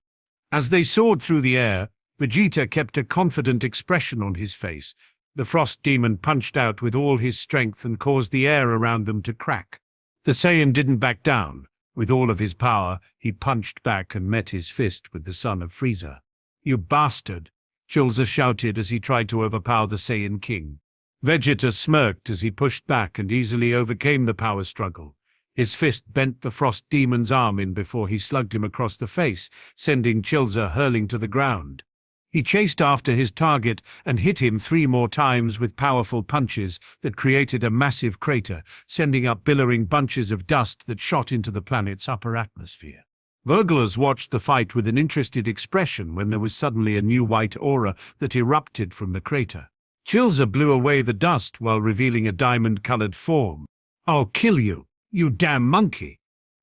Speaker 2: As they soared through the air, Vegeta kept a confident expression on his face. The frost demon punched out with all his strength and caused the air around them to crack. The Saiyan didn't back down. With all of his power, he punched back and met his fist with the son of Frieza. You bastard! Chilza shouted as he tried to overpower the Saiyan King. Vegeta smirked as he pushed back and easily overcame the power struggle. His fist bent the frost demon's arm in before he slugged him across the face, sending Chilza hurling to the ground. He chased after his target and hit him 3 more times with powerful punches that created a massive crater, sending up billowing bunches of dust that shot into the planet's upper atmosphere. Verglas watched the fight with an interested expression when there was suddenly a new white aura that erupted from the crater. Chilza blew away the dust while revealing a diamond-colored form. I'll kill you, you damn monkey!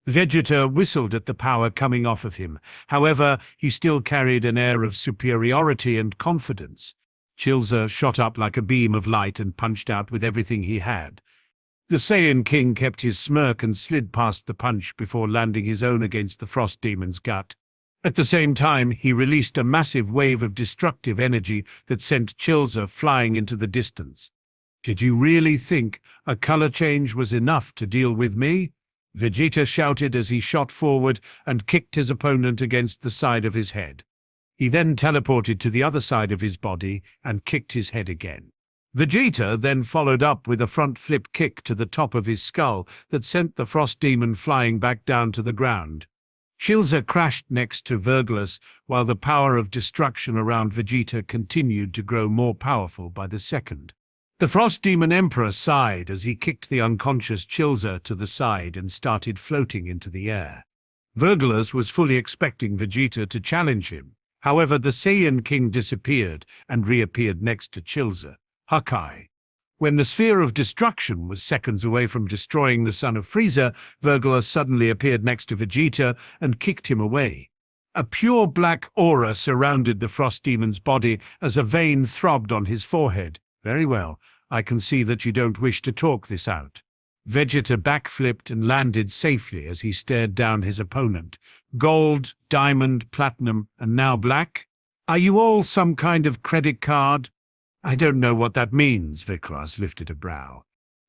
Speaker 2: Vegeta whistled at the power coming off of him. However, he still carried an air of superiority and confidence. Chilza shot up like a beam of light and punched out with everything he had. The Saiyan King kept his smirk and slid past the punch before landing his own against the frost demon's gut. At the same time, he released a massive wave of destructive energy that sent Chilza flying into the distance. Did you really think a color change was enough to deal with me? Vegeta shouted as he shot forward and kicked his opponent against the side of his head. He then teleported to the other side of his body and kicked his head again. Vegeta then followed up with a front flip kick to the top of his skull that sent the frost demon flying back down to the ground. Chilza crashed next to Verglas while the power of destruction around Vegeta continued to grow more powerful by the second. The Frost Demon Emperor sighed as he kicked the unconscious Chilza to the side and started floating into the air. Verglas was fully expecting Vegeta to challenge him. However, the Saiyan King disappeared and reappeared next to Chilza. Hakai. When the sphere of destruction was seconds away from destroying the son of Frieza, Verglas suddenly appeared next to Vegeta and kicked him away. A pure black aura surrounded the Frost Demon's body as a vein throbbed on his forehead. Very well, I can see that you don't wish to talk this out. Vegeta backflipped and landed safely as he stared down his opponent. Gold, diamond, platinum, and now black? Are you all some kind of credit card? I don't know what that means, Verglas lifted a brow.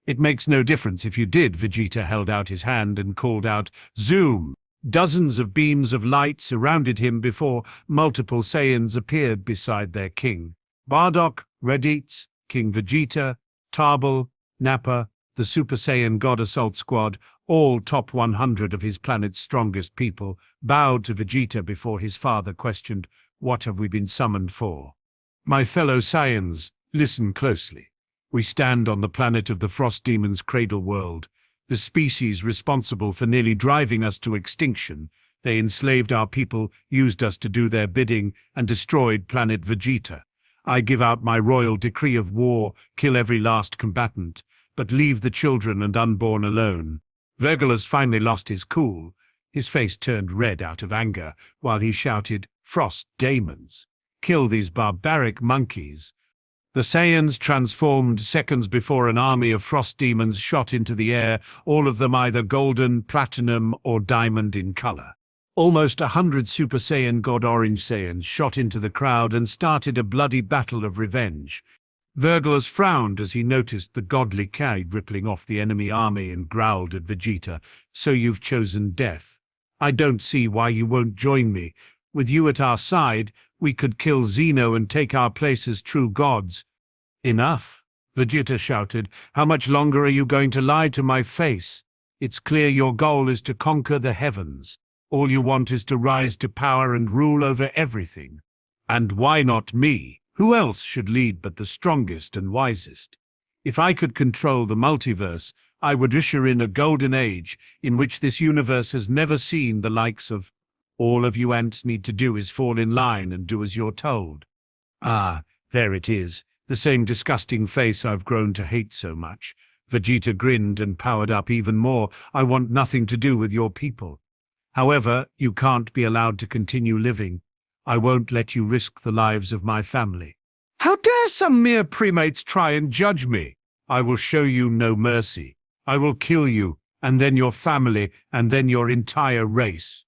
Speaker 2: It makes no difference if you did. Vegeta held out his hand and called out, "Zoom!" Dozens of beams of light surrounded him before multiple Saiyans appeared beside their king. Bardock, Raditz, King Vegeta, Toppo, Nappa, the Super Saiyan God Assault Squad, all top 100 of his planet's strongest people, bowed to Vegeta before his father questioned, "What have we been summoned for?" My fellow Saiyans, listen closely. We stand on the planet of the Frost Demon's cradle world, the species responsible for nearly driving us to extinction. They enslaved our people, used us to do their bidding, and destroyed planet Vegeta. I give out my royal decree of war, kill every last combatant, but leave the children and unborn alone. Verglas finally lost his cool. His face turned red out of anger, while he shouted, "Frost Demons! Kill these barbaric monkeys." The Saiyans transformed seconds before an army of frost demons shot into the air, all of them either golden, platinum, or diamond in color. Almost 100 Super Saiyan God Orange Saiyans shot into the crowd and started a bloody battle of revenge. Verglas frowned as he noticed the godly tide rippling off the enemy army and growled at Vegeta, "So you've chosen death. I don't see why you won't join me. With you at our side, we could kill Zeno and take our place as true gods." "Enough," Vegeta shouted. "How much longer are you going to lie to my face? It's clear your goal is to conquer the heavens. All you want is to rise to power and rule over everything. And why not me? Who else should lead but the strongest and wisest? If I could control the multiverse, I would usher in a golden age in which this universe has never seen the likes of. All of you ants need to do is fall in line and do as you're told." "Ah, there it is, the same disgusting face I've grown to hate so much." Vegeta grinned and powered up even more. "I want nothing to do with your people. However, you can't be allowed to continue living. I won't let you risk the lives of my family. How dare some mere primates try and judge me? I will show you no mercy. I will kill you, and then your family, and then your entire race.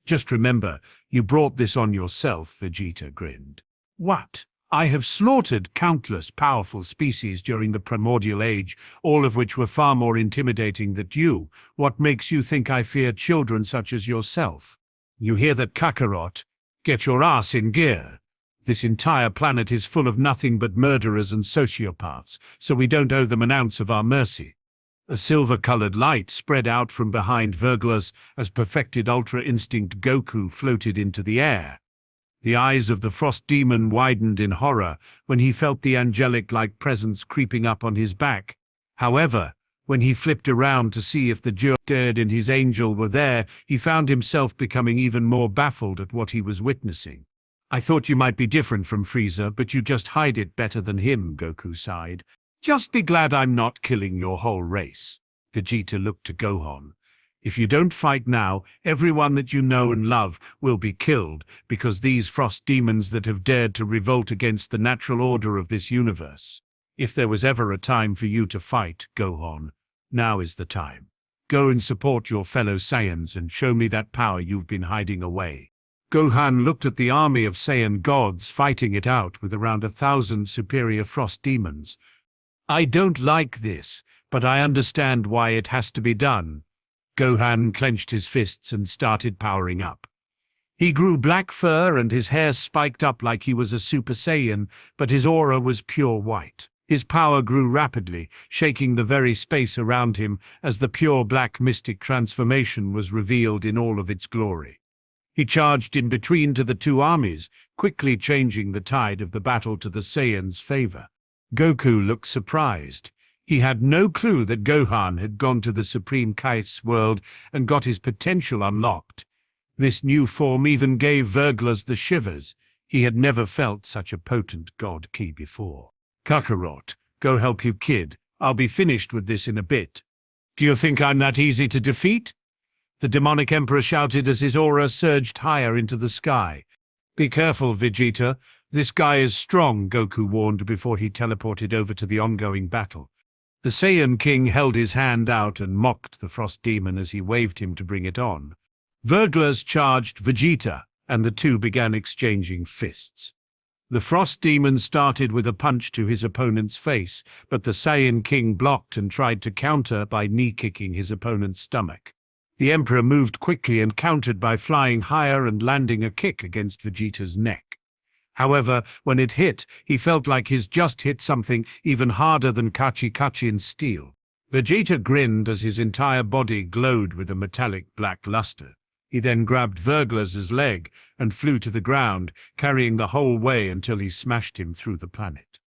Speaker 2: Just remember, you brought this on yourself," Vegeta grinned. "What? I have slaughtered countless powerful species during the primordial age, all of which were far more intimidating than you. What makes you think I fear children such as yourself? You hear that, Kakarot? Get your ass in gear. This entire planet is full of nothing but murderers and sociopaths, so we don't owe them an ounce of our mercy." A silver-colored light spread out from behind Verglas as perfected Ultra Instinct Goku floated into the air. The eyes of the Frost Demon widened in horror when he felt the angelic-like presence creeping up on his back. However, when he flipped around to see if the Jiren and his angel were there, he found himself becoming even more baffled at what he was witnessing. "I thought you might be different from Frieza, but you just hide it better than him," Goku sighed. "Just be glad I'm not killing your whole race." Vegeta looked to Gohan. "If you don't fight now, everyone that you know and love will be killed because these frost demons that have dared to revolt against the natural order of this universe. If there was ever a time for you to fight, Gohan, now is the time. Go and support your fellow Saiyans and show me that power you've been hiding away." Gohan looked at the army of Saiyan gods fighting it out with around 1,000 superior frost demons. "I don't like this, but I understand why it has to be done." Gohan clenched his fists and started powering up. He grew black fur and his hair spiked up like he was a Super Saiyan, but his aura was pure white. His power grew rapidly, shaking the very space around him as the pure black mystic transformation was revealed in all of its glory. He charged in between to the two armies, quickly changing the tide of the battle to the Saiyans' favor. Goku looked surprised. He had no clue that Gohan had gone to the Supreme Kai's world and got his potential unlocked. This new form even gave Verglas the shivers. He had never felt such a potent god ki before. "Kakarot, Go help you, kid. I'll be finished with this in a bit. Do you think I'm that easy to defeat? The demonic emperor shouted as his aura surged higher into the sky. Be careful, Vegeta. This guy is strong, Goku warned before he teleported over to the ongoing battle. The Saiyan King held his hand out and mocked the Frost Demon as he waved him to bring it on. Verglas charged Vegeta, and the two began exchanging fists. The Frost Demon started with a punch to his opponent's face, but the Saiyan King blocked and tried to counter by knee-kicking his opponent's stomach. The Emperor moved quickly and countered by flying higher and landing a kick against Vegeta's neck. However, when it hit, he felt like he's just hit something even harder than Kachi in steel. Vegeta grinned as his entire body glowed with a metallic black luster. He then grabbed Verglas's leg and flew to the ground, carrying the whole way until he smashed him through the planet.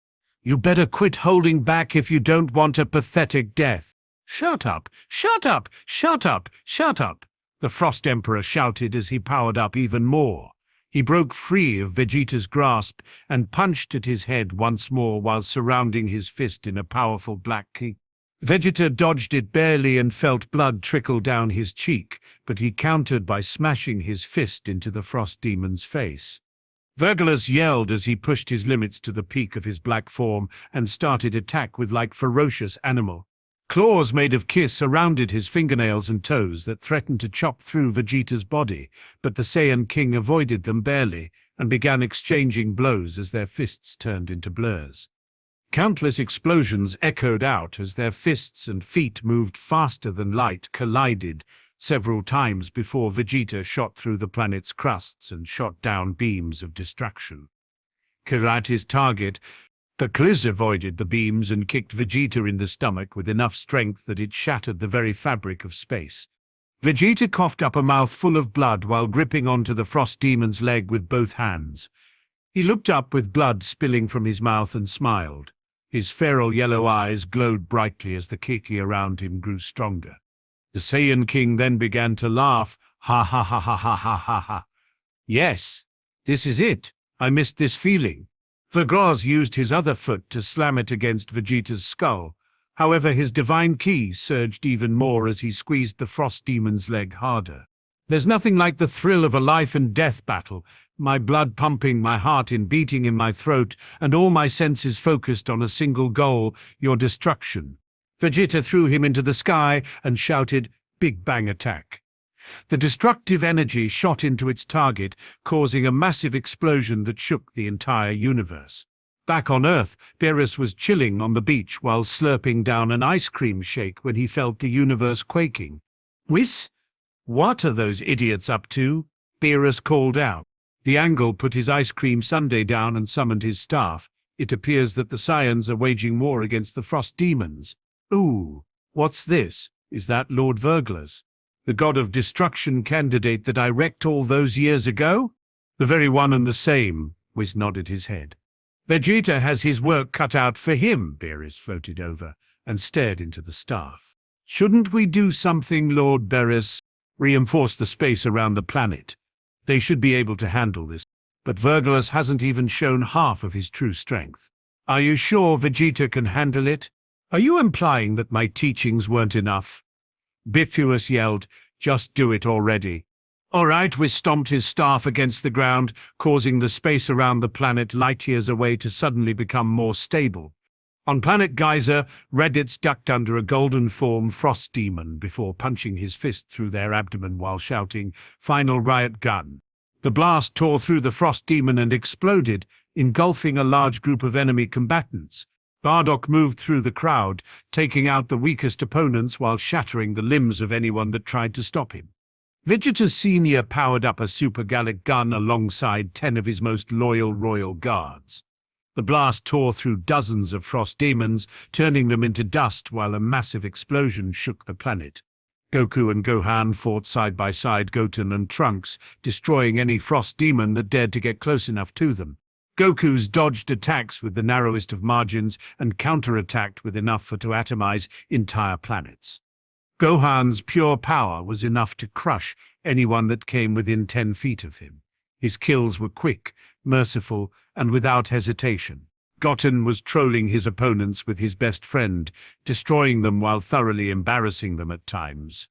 Speaker 2: You better quit holding back if you don't want a pathetic death. Shut up, shut up, shut up, shut up, the Frost Emperor shouted as he powered up even more. He broke free of Vegeta's grasp and punched at his head once more while surrounding his fist in a powerful black kick. Vegeta dodged it barely and felt blood trickle down his cheek, but he countered by smashing his fist into the Frost Demon's face. Verglas yelled as he pushed his limits to the peak of his black form and started attack with like ferocious animal. Claws made of kiss surrounded his fingernails and toes that threatened to chop through Vegeta's body, but the Saiyan King avoided them barely and began exchanging blows as their fists turned into blurs. Countless explosions echoed out as their fists and feet moved faster than light collided several times before Vegeta shot through the planet's crusts and shot down beams of destruction. At his target, Verglas avoided the beams and kicked Vegeta in the stomach with enough strength that it shattered the very fabric of space. Vegeta coughed up a mouthful of blood while gripping onto the Frost Demon's leg with both hands. He looked up with blood spilling from his mouth and smiled. His feral yellow eyes glowed brightly as the Kiki around him grew stronger. The Saiyan King then began to laugh. Ha ha ha ha ha ha ha ha. Yes, this is it. I missed this feeling. Verglas used his other foot to slam it against Vegeta's skull. However, his divine ki surged even more as he squeezed the Frost Demon's leg harder. There's nothing like the thrill of a life and death battle, my blood pumping, my heart beating in my throat, and all my senses focused on a single goal, your destruction. Vegeta threw him into the sky and shouted, "Big Bang Attack." The destructive energy shot into its target, causing a massive explosion that shook the entire universe. Back on Earth, Beerus was chilling on the beach while slurping down an ice cream shake when he felt the universe quaking. "Whis? What are those idiots up to?" Beerus called out. The Angle put his ice cream sundae down and summoned his staff. It appears that the Saiyans are waging war against the Frost Demons. Ooh, what's this? Is that Lord Verglas? The god of destruction candidate that I wrecked all those years ago? The very one and the same, Whis nodded his head. Vegeta has his work cut out for him, Beerus floated over and stared into the staff. Shouldn't we do something, Lord Beerus? Reinforce the space around the planet. They should be able to handle this, but Verglas hasn't even shown half of his true strength. Are you sure Vegeta can handle it? Are you implying that my teachings weren't enough? Beerus yelled, "Just do it already." All right, Whis stomped his staff against the ground, causing the space around the planet light years away to suddenly become more stable. On planet Geyser, Reddits ducked under a golden form Frost Demon before punching his fist through their abdomen while shouting, "Final riot gun." The blast tore through the Frost Demon and exploded, engulfing a large group of enemy combatants. Bardock moved through the crowd, taking out the weakest opponents while shattering the limbs of anyone that tried to stop him. Vegeta Sr. powered up a Super Gallic gun alongside 10 of his most loyal royal guards. The blast tore through dozens of Frost Demons, turning them into dust while a massive explosion shook the planet. Goku and Gohan fought side by side, Goten and Trunks, destroying any Frost Demon that dared to get close enough to them. Goku's dodged attacks with the narrowest of margins and counterattacked with enough to atomize entire planets. Gohan's pure power was enough to crush anyone that came within 10 feet of him. His kills were quick, merciful, and without hesitation. Goten was trolling his opponents with his best friend, destroying them while thoroughly embarrassing them at times.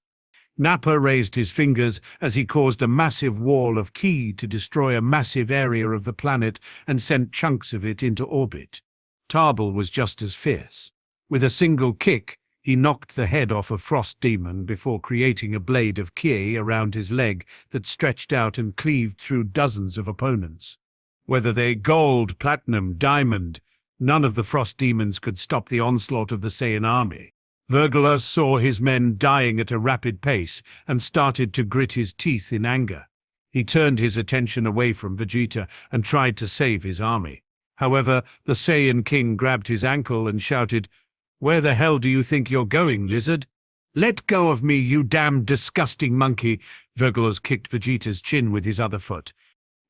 Speaker 2: Nappa raised his fingers as he caused a massive wall of ki to destroy a massive area of the planet and sent chunks of it into orbit. Toppo was just as fierce. With a single kick, he knocked the head off a frost demon before creating a blade of ki around his leg that stretched out and cleaved through dozens of opponents. Whether they gold, platinum, diamond, none of the frost demons could stop the onslaught of the Saiyan army. Verglas saw his men dying at a rapid pace and started to grit his teeth in anger. He turned his attention away from Vegeta and tried to save his army. However, the Saiyan king grabbed his ankle and shouted, "Where the hell do you think you're going, lizard? Let go of me, you damn disgusting monkey!" Verglas kicked Vegeta's chin with his other foot.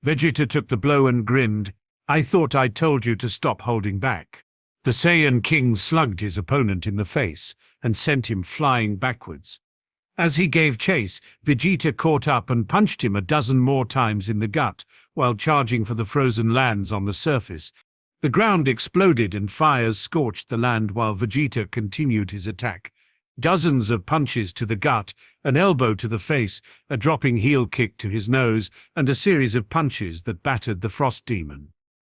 Speaker 2: Vegeta took the blow and grinned. "I thought I told you to stop holding back." The Saiyan king slugged his opponent in the face and sent him flying backwards. As he gave chase, Vegeta caught up and punched him a dozen more times in the gut while charging for the frozen lands on the surface. The ground exploded and fires scorched the land while Vegeta continued his attack. Dozens of punches to the gut, an elbow to the face, a dropping heel kick to his nose, and a series of punches that battered the frost demon.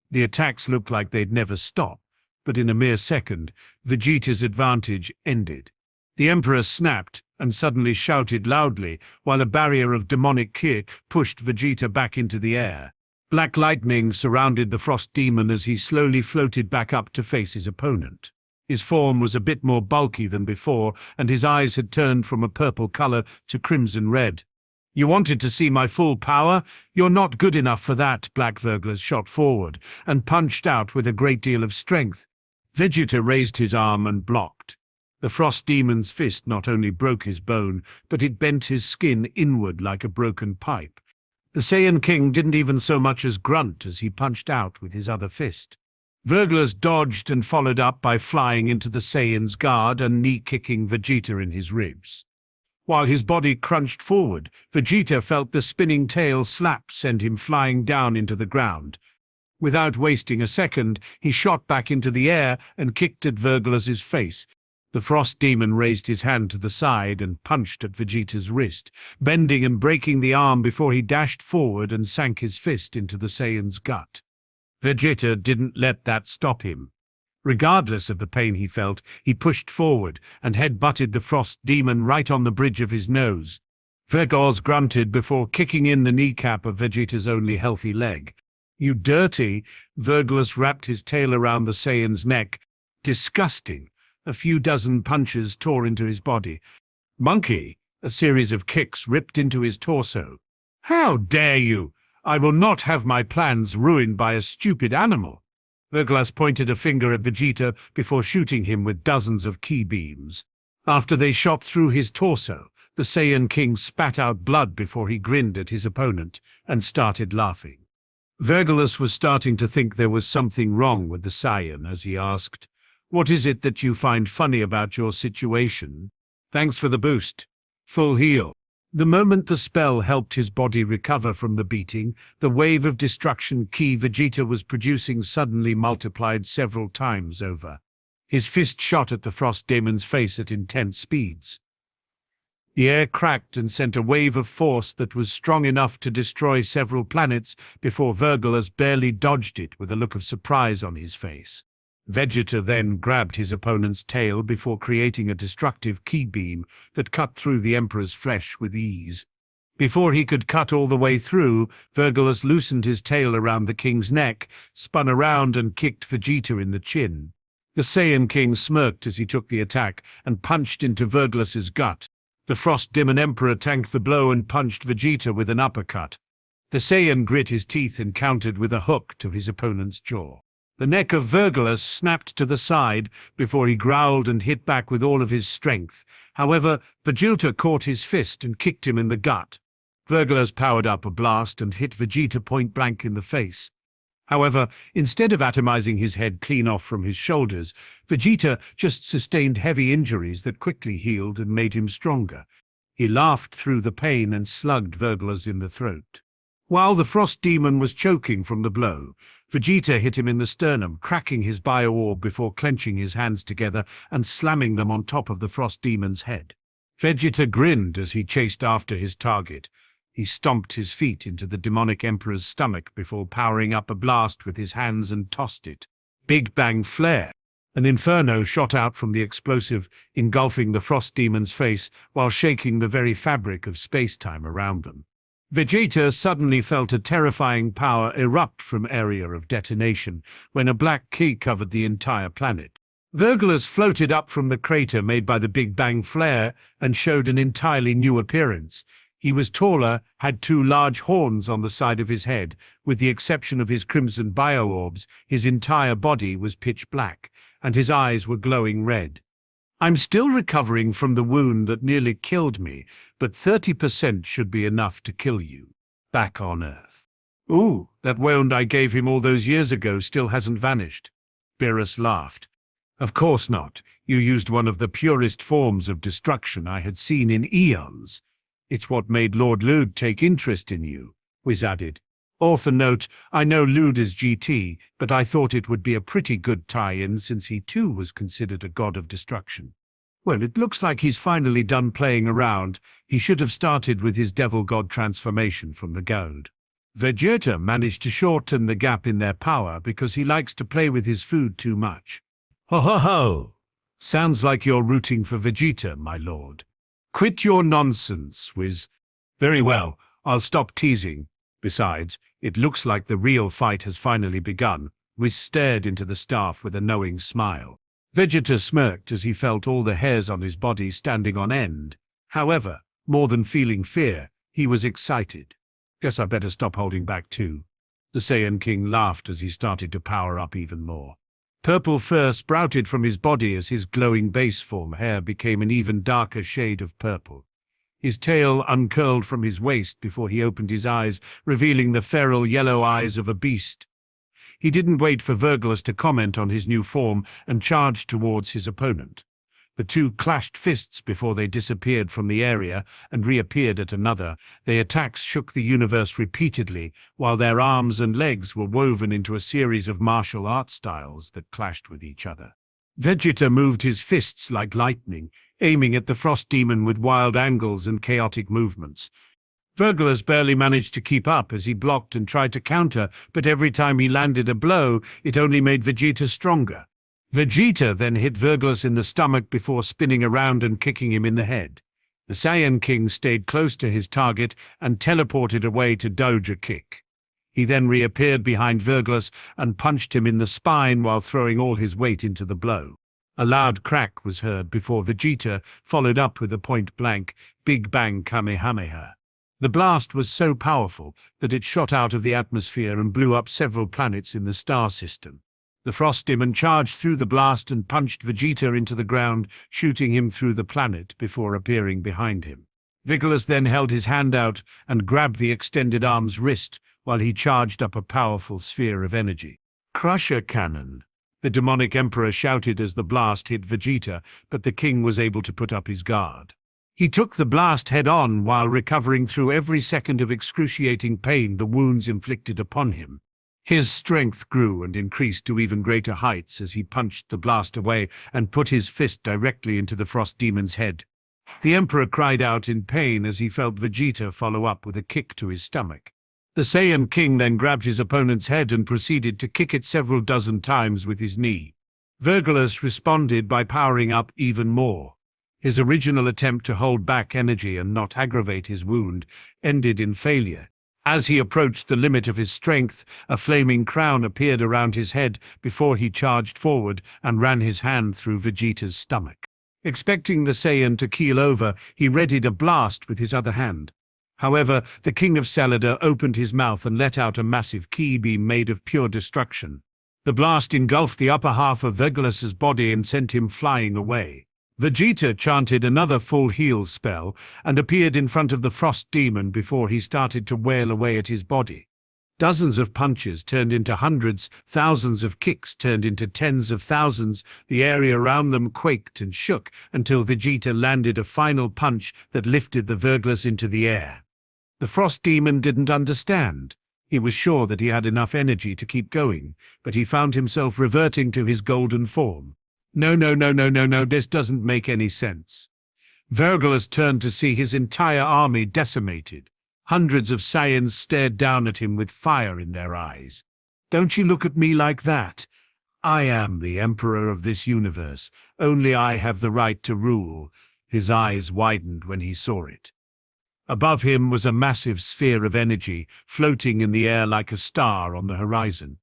Speaker 2: The attacks looked like they'd never stop, but in a mere second, Vegeta's advantage ended. The Emperor snapped and suddenly shouted loudly, while a barrier of demonic ki pushed Vegeta back into the air. Black lightning surrounded the frost demon as he slowly floated back up to face his opponent. His form was a bit more bulky than before, and his eyes had turned from a purple color to crimson red. "You wanted to see my full power? You're not good enough for that." Black Verglas shot forward and punched out with a great deal of strength. Vegeta raised his arm and blocked. The frost demon's fist not only broke his bone, but it bent his skin inward like a broken pipe. The Saiyan king didn't even so much as grunt as he punched out with his other fist. Verglas dodged and followed up by flying into the Saiyan's guard and knee-kicking Vegeta in his ribs. While his body crunched forward, Vegeta felt the spinning tail slap send him flying down into the ground. Without wasting a second, he shot back into the air and kicked at Verglas's face. The frost demon raised his hand to the side and punched at Vegeta's wrist, bending and breaking the arm before he dashed forward and sank his fist into the Saiyan's gut. Vegeta didn't let that stop him. Regardless of the pain he felt, he pushed forward and head-butted the frost demon right on the bridge of his nose. Verglas grunted before kicking in the kneecap of Vegeta's only healthy leg. "You dirty!" Verglas wrapped his tail around the Saiyan's neck. "Disgusting!" A few dozen punches tore into his body. "Monkey!" A series of kicks ripped into his torso. "How dare you! I will not have my plans ruined by a stupid animal." Verglas pointed a finger at Vegeta before shooting him with dozens of ki beams. After they shot through his torso, the Saiyan king spat out blood before he grinned at his opponent and started laughing. Verglas was starting to think there was something wrong with the Saiyan as he asked, "What is it that you find funny about your situation?" "Thanks for the boost. Full heal." The moment the spell helped his body recover from the beating, the wave of destruction ki Vegeta was producing suddenly multiplied several times over. His fist shot at the frost demon's face at intense speeds. The air cracked and sent a wave of force that was strong enough to destroy several planets before Verglas barely dodged it with a look of surprise on his face. Vegeta then grabbed his opponent's tail before creating a destructive ki beam that cut through the Emperor's flesh with ease. Before he could cut all the way through, Verglas loosened his tail around the king's neck, spun around and kicked Vegeta in the chin. The Saiyan king smirked as he took the attack and punched into Verglas's gut. The Frost Demon Emperor tanked the blow and punched Vegeta with an uppercut. The Saiyan grit his teeth and countered with a hook to his opponent's jaw. The neck of Verglas snapped to the side before he growled and hit back with all of his strength. However, Vegeta caught his fist and kicked him in the gut. Verglas powered up a blast and hit Vegeta point blank in the face. However, instead of atomizing his head clean off from his shoulders, Vegeta just sustained heavy injuries that quickly healed and made him stronger. He laughed through the pain and slugged Verglas in the throat. While the Frost Demon was choking from the blow, Vegeta hit him in the sternum, cracking his bio-orb before clenching his hands together and slamming them on top of the Frost Demon's head. Vegeta grinned as he chased after his target. He stomped his feet into the demonic Emperor's stomach before powering up a blast with his hands and tossed it. Big Bang Flare! An inferno shot out from the explosive, engulfing the Frost Demon's face while shaking the very fabric of space-time around them. Vegeta suddenly felt a terrifying power erupt from area of detonation when a black key covered the entire planet. Verglas floated up from the crater made by the Big Bang Flare and showed an entirely new appearance. He was taller, had two large horns on the side of his head. With the exception of his crimson bio-orbs, his entire body was pitch black, and his eyes were glowing red. I'm still recovering from the wound that nearly killed me, but 30% should be enough to kill you. Back on Earth. Ooh, that wound I gave him all those years ago still hasn't vanished. Beerus laughed. Of course not. You used one of the purest forms of destruction I had seen in eons. It's what made Lord Lude take interest in you, Whis added. Author note, I know Lude is GT, but I thought it would be a pretty good tie-in since he too was considered a god of destruction. Well, it looks like he's finally done playing around. He should have started with his devil god transformation from the goad. Vegeta managed to shorten the gap in their power because he likes to play with his food too much. Ho ho ho! Sounds like you're rooting for Vegeta, my lord. Quit your nonsense, Whis. Very well, I'll stop teasing. Besides, it looks like the real fight has finally begun. Whis stared into the staff with a knowing smile. Vegeta smirked as he felt all the hairs on his body standing on end. However, more than feeling fear, he was excited. Guess I better stop holding back too. The Saiyan King laughed as he started to power up even more. Purple fur sprouted from his body as his glowing base form hair became an even darker shade of purple. His tail uncurled from his waist before he opened his eyes, revealing the feral yellow eyes of a beast. He didn't wait for Verglas to comment on his new form and charged towards his opponent. The two clashed fists before they disappeared from the area and reappeared at another. Their attacks shook the universe repeatedly, while their arms and legs were woven into a series of martial art styles that clashed with each other. Vegeta moved his fists like lightning, aiming at the Frost Demon with wild angles and chaotic movements. Verglas barely managed to keep up as he blocked and tried to counter, but every time he landed a blow, it only made Vegeta stronger. Vegeta then hit Verglas in the stomach before spinning around and kicking him in the head. The Saiyan King stayed close to his target and teleported away to dodge a kick. He then reappeared behind Verglas and punched him in the spine while throwing all his weight into the blow. A loud crack was heard before Vegeta followed up with a point-blank Big Bang Kamehameha. The blast was so powerful that it shot out of the atmosphere and blew up several planets in the star system. The Frost Demon charged through the blast and punched Vegeta into the ground, shooting him through the planet before appearing behind him. Verglas then held his hand out and grabbed the extended arm's wrist while he charged up a powerful sphere of energy. Crusher Cannon! The demonic emperor shouted as the blast hit Vegeta, but the king was able to put up his guard. He took the blast head-on while recovering through every second of excruciating pain the wounds inflicted upon him. His strength grew and increased to even greater heights as he punched the blast away and put his fist directly into the Frost Demon's head. The Emperor cried out in pain as he felt Vegeta follow up with a kick to his stomach. The Saiyan King then grabbed his opponent's head and proceeded to kick it several dozen times with his knee. Verglas responded by powering up even more. His original attempt to hold back energy and not aggravate his wound ended in failure. As he approached the limit of his strength, a flaming crown appeared around his head before he charged forward and ran his hand through Vegeta's stomach. Expecting the Saiyan to keel over, he readied a blast with his other hand. However, the King of Salada opened his mouth and let out a massive ki beam made of pure destruction. The blast engulfed the upper half of Verglas's body and sent him flying away. Vegeta chanted another full heal spell and appeared in front of the Frost Demon before he started to wail away at his body. Dozens of punches turned into hundreds, thousands of kicks turned into tens of thousands. The area around them quaked and shook until Vegeta landed a final punch that lifted the Verglas into the air. The frost demon didn't understand. He was sure that he had enough energy to keep going, but he found himself reverting to his golden form. No, no, no, no, no, no, this doesn't make any sense. Verglas turned to see his entire army decimated. Hundreds of Saiyans stared down at him with fire in their eyes. Don't you look at me like that. I am the emperor of this universe. Only I have the right to rule. His eyes widened when he saw it. Above him was a massive sphere of energy, floating in the air like a star on the horizon.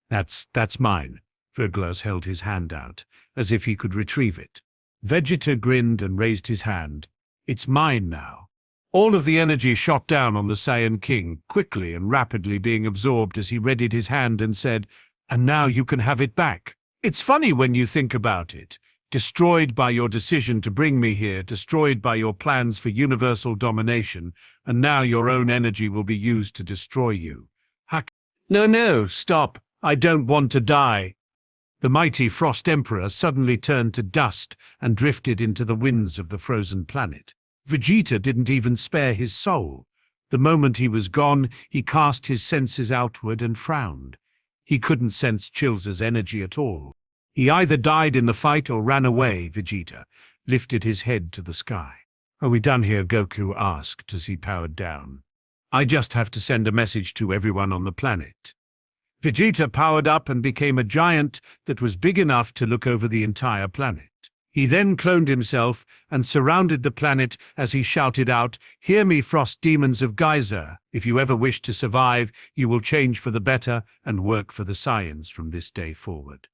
Speaker 2: That's mine. Verglas held his hand out, as if he could retrieve it. Vegeta grinned and raised his hand. It's mine now. All of the energy shot down on the Saiyan King, quickly and rapidly being absorbed as he readied his hand and said, "And now you can have it back." It's funny when you think about it. Destroyed by your decision to bring me here, destroyed by your plans for universal domination, and now your own energy will be used to destroy you. No, stop. I don't want to die. The mighty Frost Emperor suddenly turned to dust and drifted into the winds of the frozen planet. Vegeta didn't even spare his soul. The moment he was gone, he cast his senses outward and frowned. He couldn't sense Chills's energy at all. He either died in the fight or ran away. Vegeta lifted his head to the sky. "Are we done here?" Goku asked as he powered down. "I just have to send a message to everyone on the planet." Vegeta powered up and became a giant that was big enough to look over the entire planet. He then cloned himself and surrounded the planet as he shouted out, "Hear me, frost demons of Geyser. If you ever wish to survive, you will change for the better and work for the Saiyans from this day forward.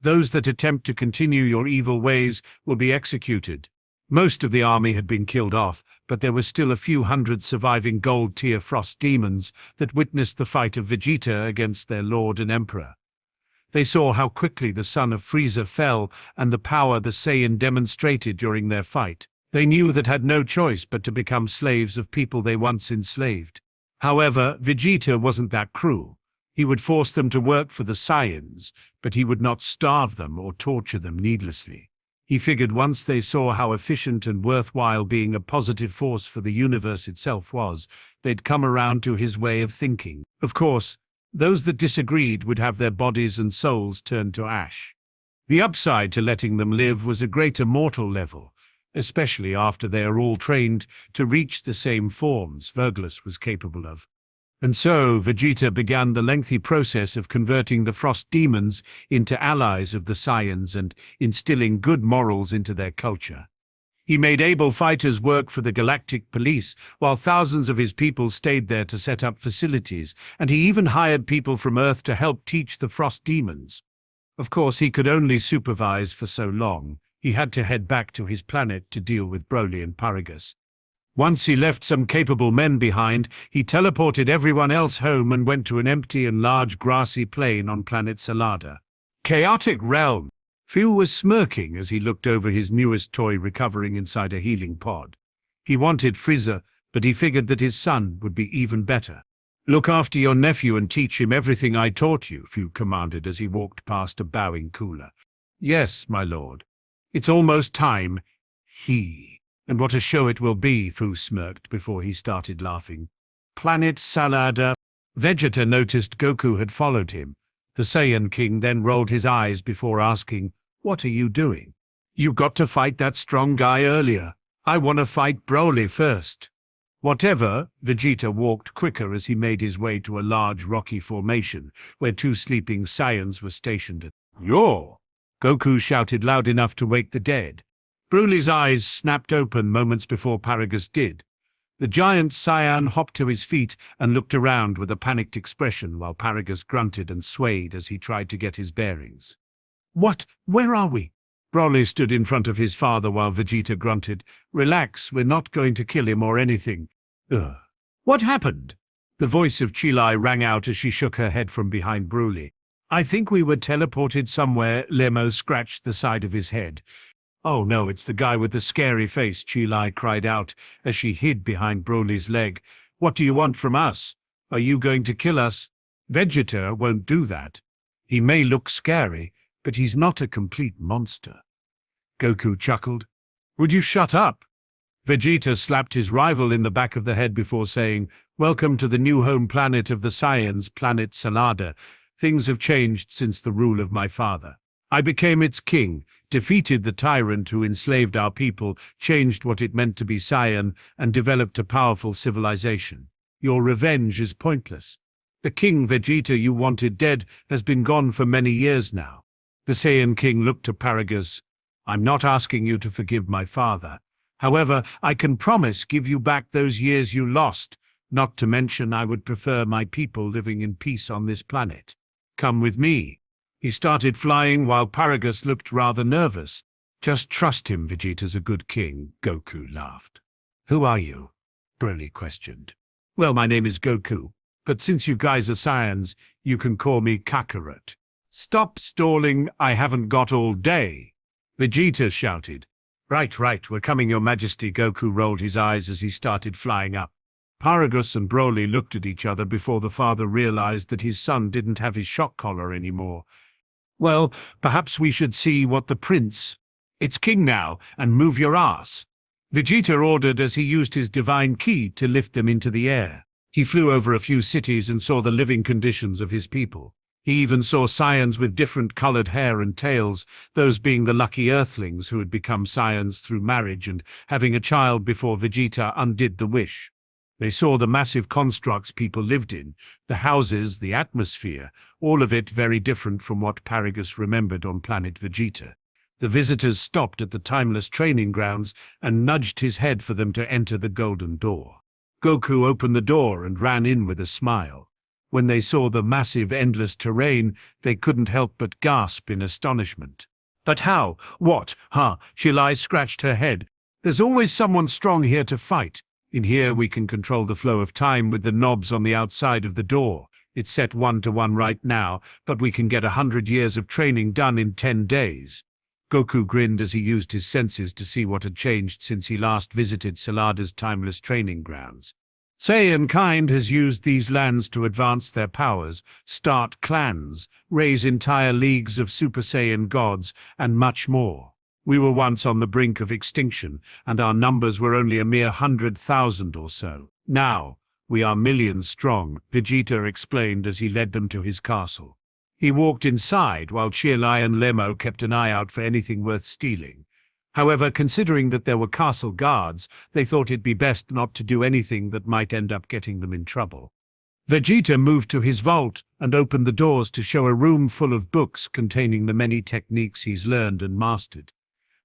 Speaker 2: Those that attempt to continue your evil ways will be executed." Most of the army had been killed off, but there were still a few hundred surviving gold-tier frost demons that witnessed the fight of Vegeta against their lord and emperor. They saw how quickly the son of Frieza fell and the power the Saiyan demonstrated during their fight. They knew that had no choice but to become slaves of people they once enslaved. However, Vegeta wasn't that cruel. He would force them to work for the Saiyans, but he would not starve them or torture them needlessly. He figured once they saw how efficient and worthwhile being a positive force for the universe itself was, they'd come around to his way of thinking. Of course, those that disagreed would have their bodies and souls turned to ash. The upside to letting them live was a greater mortal level, especially after they are all trained to reach the same forms Verglas was capable of. And so Vegeta began the lengthy process of converting the frost demons into allies of the Saiyans and instilling good morals into their culture. He made able fighters work for the Galactic Police, while thousands of his people stayed there to set up facilities, and he even hired people from Earth to help teach the frost demons. Of course, he could only supervise for so long. He had to head back to his planet to deal with Broly and Paragus. Once he left some capable men behind, he teleported everyone else home and went to an empty and large grassy plain on planet Salada. Chaotic realm. Phil was smirking as he looked over his newest toy recovering inside a healing pod. He wanted Frieza, but he figured that his son would be even better. "Look after your nephew and teach him everything I taught you," Phil commanded as he walked past a bowing cooler. "Yes, my lord. It's almost time." And what a show it will be, Fu smirked before he started laughing. Planet Salada. Vegeta noticed Goku had followed him. The Saiyan King then rolled his eyes before asking, "What are you doing?" "You got to fight that strong guy earlier. I want to fight Broly first." Whatever, Vegeta walked quicker as he made his way to a large rocky formation where two sleeping Saiyans were stationed. "You're!" Goku shouted loud enough to wake the dead. Broly's eyes snapped open moments before Paragus did. The giant Saiyan hopped to his feet and looked around with a panicked expression while Paragus grunted and swayed as he tried to get his bearings. "What? Where are we?" Broly stood in front of his father while Vegeta grunted, "Relax, we're not going to kill him or anything." "Ugh. What happened?" The voice of Chilai rang out as she shook her head from behind Broly. "I think we were teleported somewhere." Lemo scratched the side of his head. "Oh no, it's the guy with the scary face," Chilai cried out as she hid behind Broly's leg. "What do you want from us? Are you going to kill us?" "Vegeta won't do that. He may look scary, but he's not a complete monster." Goku chuckled. "Would you shut up?" Vegeta slapped his rival in the back of the head before saying, "Welcome to the new home planet of the Saiyans, planet Salada. Things have changed since the rule of my father. I became its king, defeated the tyrant who enslaved our people, changed what it meant to be Saiyan, and developed a powerful civilization. Your revenge is pointless. The King Vegeta you wanted dead has been gone for many years now." The Saiyan King looked to Verglas. "I'm not asking you to forgive my father. However, I can promise give you back those years you lost, not to mention I would prefer my people living in peace on this planet. Come with me." He started flying while Verglas looked rather nervous. "Just trust him, Vegeta's a good king," Goku laughed. "Who are you?" Broly questioned. "Well, my name is Goku, but since you guys are Saiyans, you can call me Kakarot." "Stop stalling, I haven't got all day," Vegeta shouted. Right, we're coming, Your Majesty." Goku rolled his eyes as he started flying up. Verglas and Broly looked at each other before the father realized that his son didn't have his shock collar anymore. "Well, perhaps we should see what the prince... It's king now, and move your ass," Vegeta ordered as he used his divine ki to lift them into the air. He flew over a few cities and saw the living conditions of his people. He even saw Saiyans with different colored hair and tails, those being the lucky Earthlings who had become Saiyans through marriage and having a child before Vegeta undid the wish. They saw the massive constructs people lived in, the houses, the atmosphere, all of it very different from what Verglas remembered on planet Vegeta. The visitors stopped at the timeless training grounds and nudged his head for them to enter the golden door. Goku opened the door and ran in with a smile. When they saw the massive, endless terrain, they couldn't help but gasp in astonishment. "But how? What? Huh?" Chilai scratched her head. "There's always someone strong here to fight. In here we can control the flow of time with the knobs on the outside of the door. It's set 1-to-1 right now, but we can get 100 years of training done in 10 days. Goku grinned as he used his senses to see what had changed since he last visited Salada's timeless training grounds. Saiyan kind has used these lands to advance their powers, start clans, raise entire leagues of Super Saiyan gods, and much more. We were once on the brink of extinction, and our numbers were only a mere 100,000 or so. Now, we are millions strong, Vegeta explained as he led them to his castle. He walked inside while Chilai and Lemo kept an eye out for anything worth stealing. However, considering that there were castle guards, they thought it'd be best not to do anything that might end up getting them in trouble. Vegeta moved to his vault and opened the doors to show a room full of books containing the many techniques he's learned and mastered.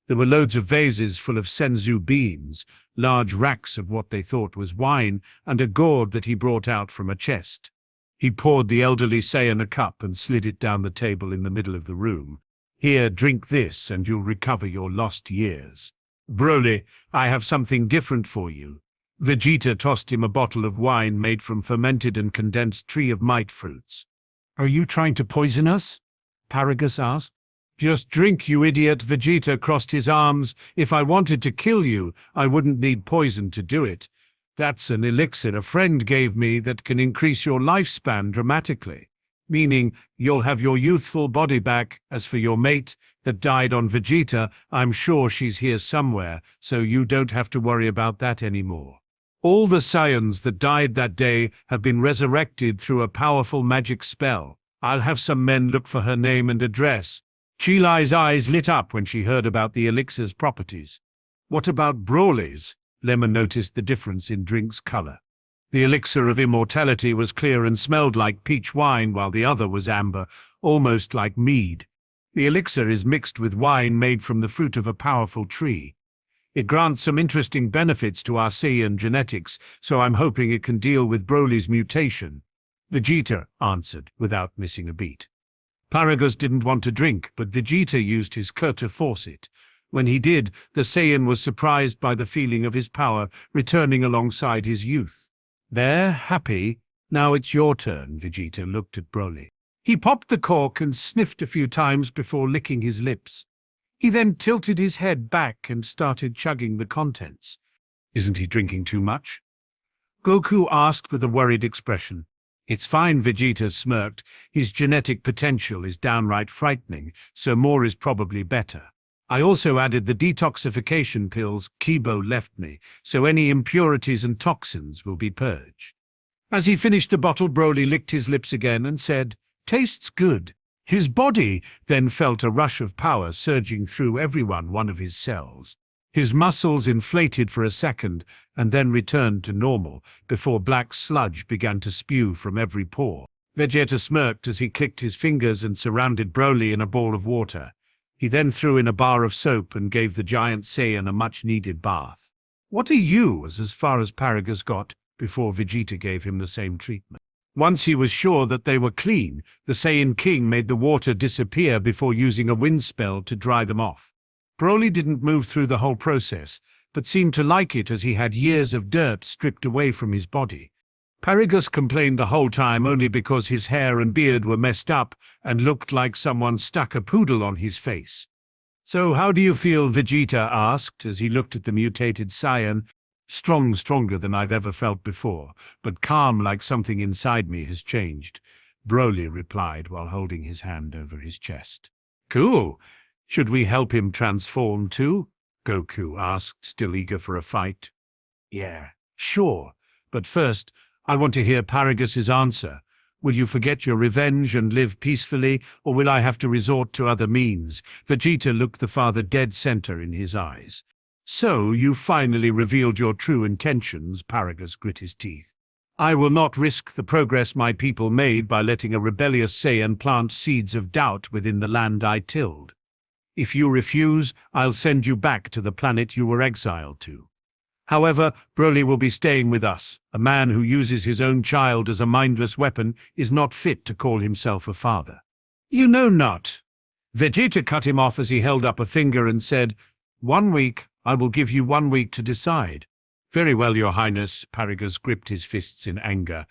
Speaker 2: There were loads of vases full of senzu beans, large racks of what they thought was wine, and a gourd that he brought out from a chest. He poured the elderly Saiyan a cup and slid it down the table in the middle of the room. "Here, drink this, and you'll recover your lost years." "Broly, I have something different for you." Vegeta tossed him a bottle of wine made from fermented and condensed Tree of Might fruits. "Are you trying to poison us?" Verglas asked. "Just drink, you idiot." Vegeta crossed his arms. "If I wanted to kill you, I wouldn't need poison to do it. That's an elixir a friend gave me that can increase your lifespan dramatically. Meaning, you'll have your youthful body back. As for your mate that died on Vegeta, I'm sure she's here somewhere, so you don't have to worry about that anymore. All the Saiyans that died that day have been resurrected through a powerful magic spell. I'll have some men look for her name and address." Chilai's eyes lit up when she heard about the elixir's properties. "What about Broly's?" Lemon noticed the difference in drink's color. The elixir of immortality was clear and smelled like peach wine, while the other was amber, almost like mead. The elixir is mixed with wine made from the fruit of a powerful tree. It grants some interesting benefits to our Saiyan genetics, so I'm hoping it can deal with Broly's mutation," Vegeta answered, without missing a beat. Verglas didn't want to drink, but Vegeta used his Ki to force it. When he did, the Saiyan was surprised by the feeling of his power returning alongside his youth. "There, happy? Now it's your turn," Vegeta looked at Broly. He popped the cork and sniffed a few times before licking his lips. He then tilted his head back and started chugging the contents. "Isn't he drinking too much?" Goku asked with a worried expression. "It's fine," Vegeta smirked. "His genetic potential is downright frightening, so more is probably better." I also added the detoxification pills Kibo left me, so any impurities and toxins will be purged. As he finished the bottle, Broly licked his lips again and said, "Tastes good." His body then felt a rush of power surging through every one of his cells. His muscles inflated for a second and then returned to normal before black sludge began to spew from every pore. Vegeta smirked as he clicked his fingers and surrounded Broly in a ball of water. He then threw in a bar of soap and gave the giant Saiyan a much-needed bath. "What are you?" was as far as Paragus got before Vegeta gave him the same treatment. Once he was sure that they were clean, the Saiyan King made the water disappear before using a wind spell to dry them off. Broly didn't move through the whole process, but seemed to like it as he had years of dirt stripped away from his body. Paragus complained the whole time only because his hair and beard were messed up and looked like someone stuck a poodle on his face. "So how do you feel?" Vegeta asked as he looked at the mutated Saiyan. Stronger than I've ever felt before, but calm like something inside me has changed," Broly replied while holding his hand over his chest. "Cool. Should we help him transform too?" Goku asked, still eager for a fight. "Yeah, sure. But first, I want to hear Paragus's answer. Will you forget your revenge and live peacefully, or will I have to resort to other means?" Vegeta looked the father dead center in his eyes. "So, you finally revealed your true intentions," Paragus grit his teeth. "I will not risk the progress my people made by letting a rebellious Saiyan plant seeds of doubt within the land I tilled. If you refuse, I'll send you back to the planet you were exiled to. However, Broly will be staying with us. A man who uses his own child as a mindless weapon is not fit to call himself a father." "You know not." Vegeta cut him off as he held up a finger and said, "1 week. I will give you 1 week to decide." "Very well, Your Highness." Paragus gripped his fists in anger.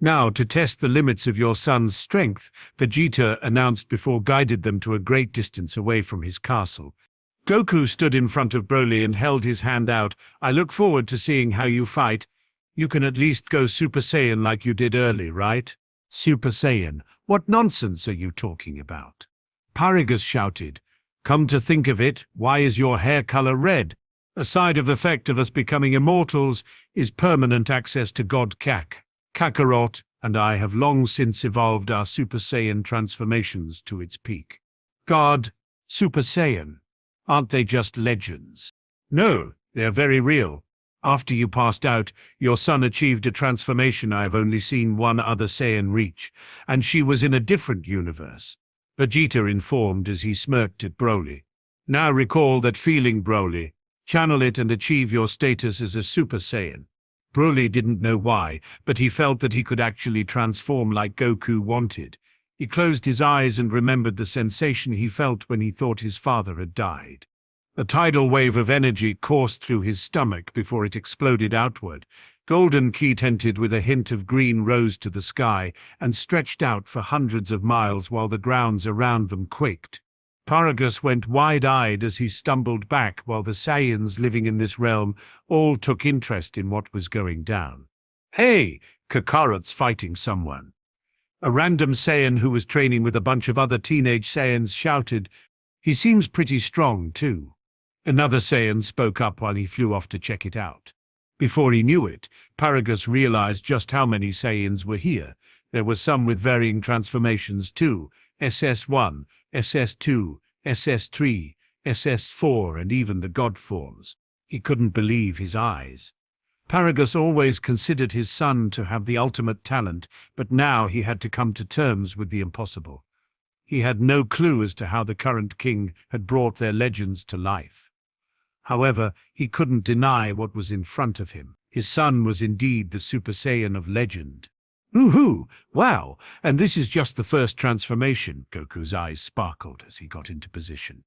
Speaker 2: "Now, to test the limits of your son's strength," Vegeta announced before guided them to a great distance away from his castle. Goku stood in front of Broly and held his hand out. "I look forward to seeing how you fight. You can at least go Super Saiyan like you did early, right?" "Super Saiyan? What nonsense are you talking about?" Paragus shouted. "Come to think of it, why is your hair color red? A side effect of us becoming immortals is permanent access to God Kakarot, and I have long since evolved our Super Saiyan transformations to its peak." "God, Super Saiyan? Aren't they just legends?" "No, they're very real. After you passed out, your son achieved a transformation I have only seen one other Saiyan reach, and she was in a different universe," Vegeta informed as he smirked at Broly. "Now recall that feeling, Broly. Channel it and achieve your status as a Super Saiyan." Broly didn't know why, but he felt that he could actually transform like Goku wanted. He closed his eyes and remembered the sensation he felt when he thought his father had died. A tidal wave of energy coursed through his stomach before it exploded outward. Golden ki tinted with a hint of green rose to the sky and stretched out for hundreds of miles while the grounds around them quaked. Paragus went wide-eyed as he stumbled back while the Saiyans living in this realm all took interest in what was going down. "Hey, Kakarot's fighting someone." A random Saiyan who was training with a bunch of other teenage Saiyans shouted, "He seems pretty strong, too." Another Saiyan spoke up while he flew off to check it out. Before he knew it, Paragus realized just how many Saiyans were here. There were some with varying transformations too, SS1, SS2, SS3, SS4, and even the God forms. He couldn't believe his eyes. Paragus always considered his son to have the ultimate talent, but now he had to come to terms with the impossible. He had no clue as to how the current king had brought their legends to life. However, he couldn't deny what was in front of him. His son was indeed the Super Saiyan of legend. "Woohoo! Wow! And this is just the first transformation." Goku's eyes sparkled as he got into position.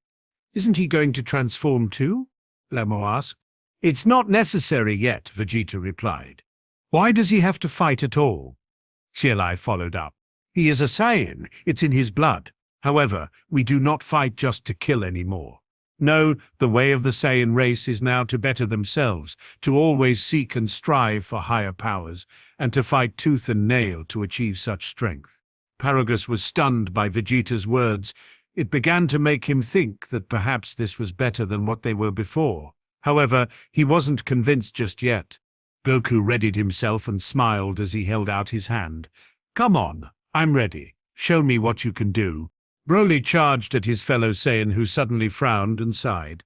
Speaker 2: "Isn't he going to transform too?" Lamo asked. "It's not necessary yet," Vegeta replied. "Why does he have to fight at all?" Chielai followed up. "He is a Saiyan. It's in his blood. However, we do not fight just to kill anymore. No, the way of the Saiyan race is now to better themselves, to always seek and strive for higher powers, and to fight tooth and nail to achieve such strength." Paragus was stunned by Vegeta's words. It began to make him think that perhaps this was better than what they were before. However, he wasn't convinced just yet. Goku readied himself and smiled as he held out his hand. "Come on, I'm ready. Show me what you can do." Broly charged at his fellow Saiyan, who suddenly frowned and sighed.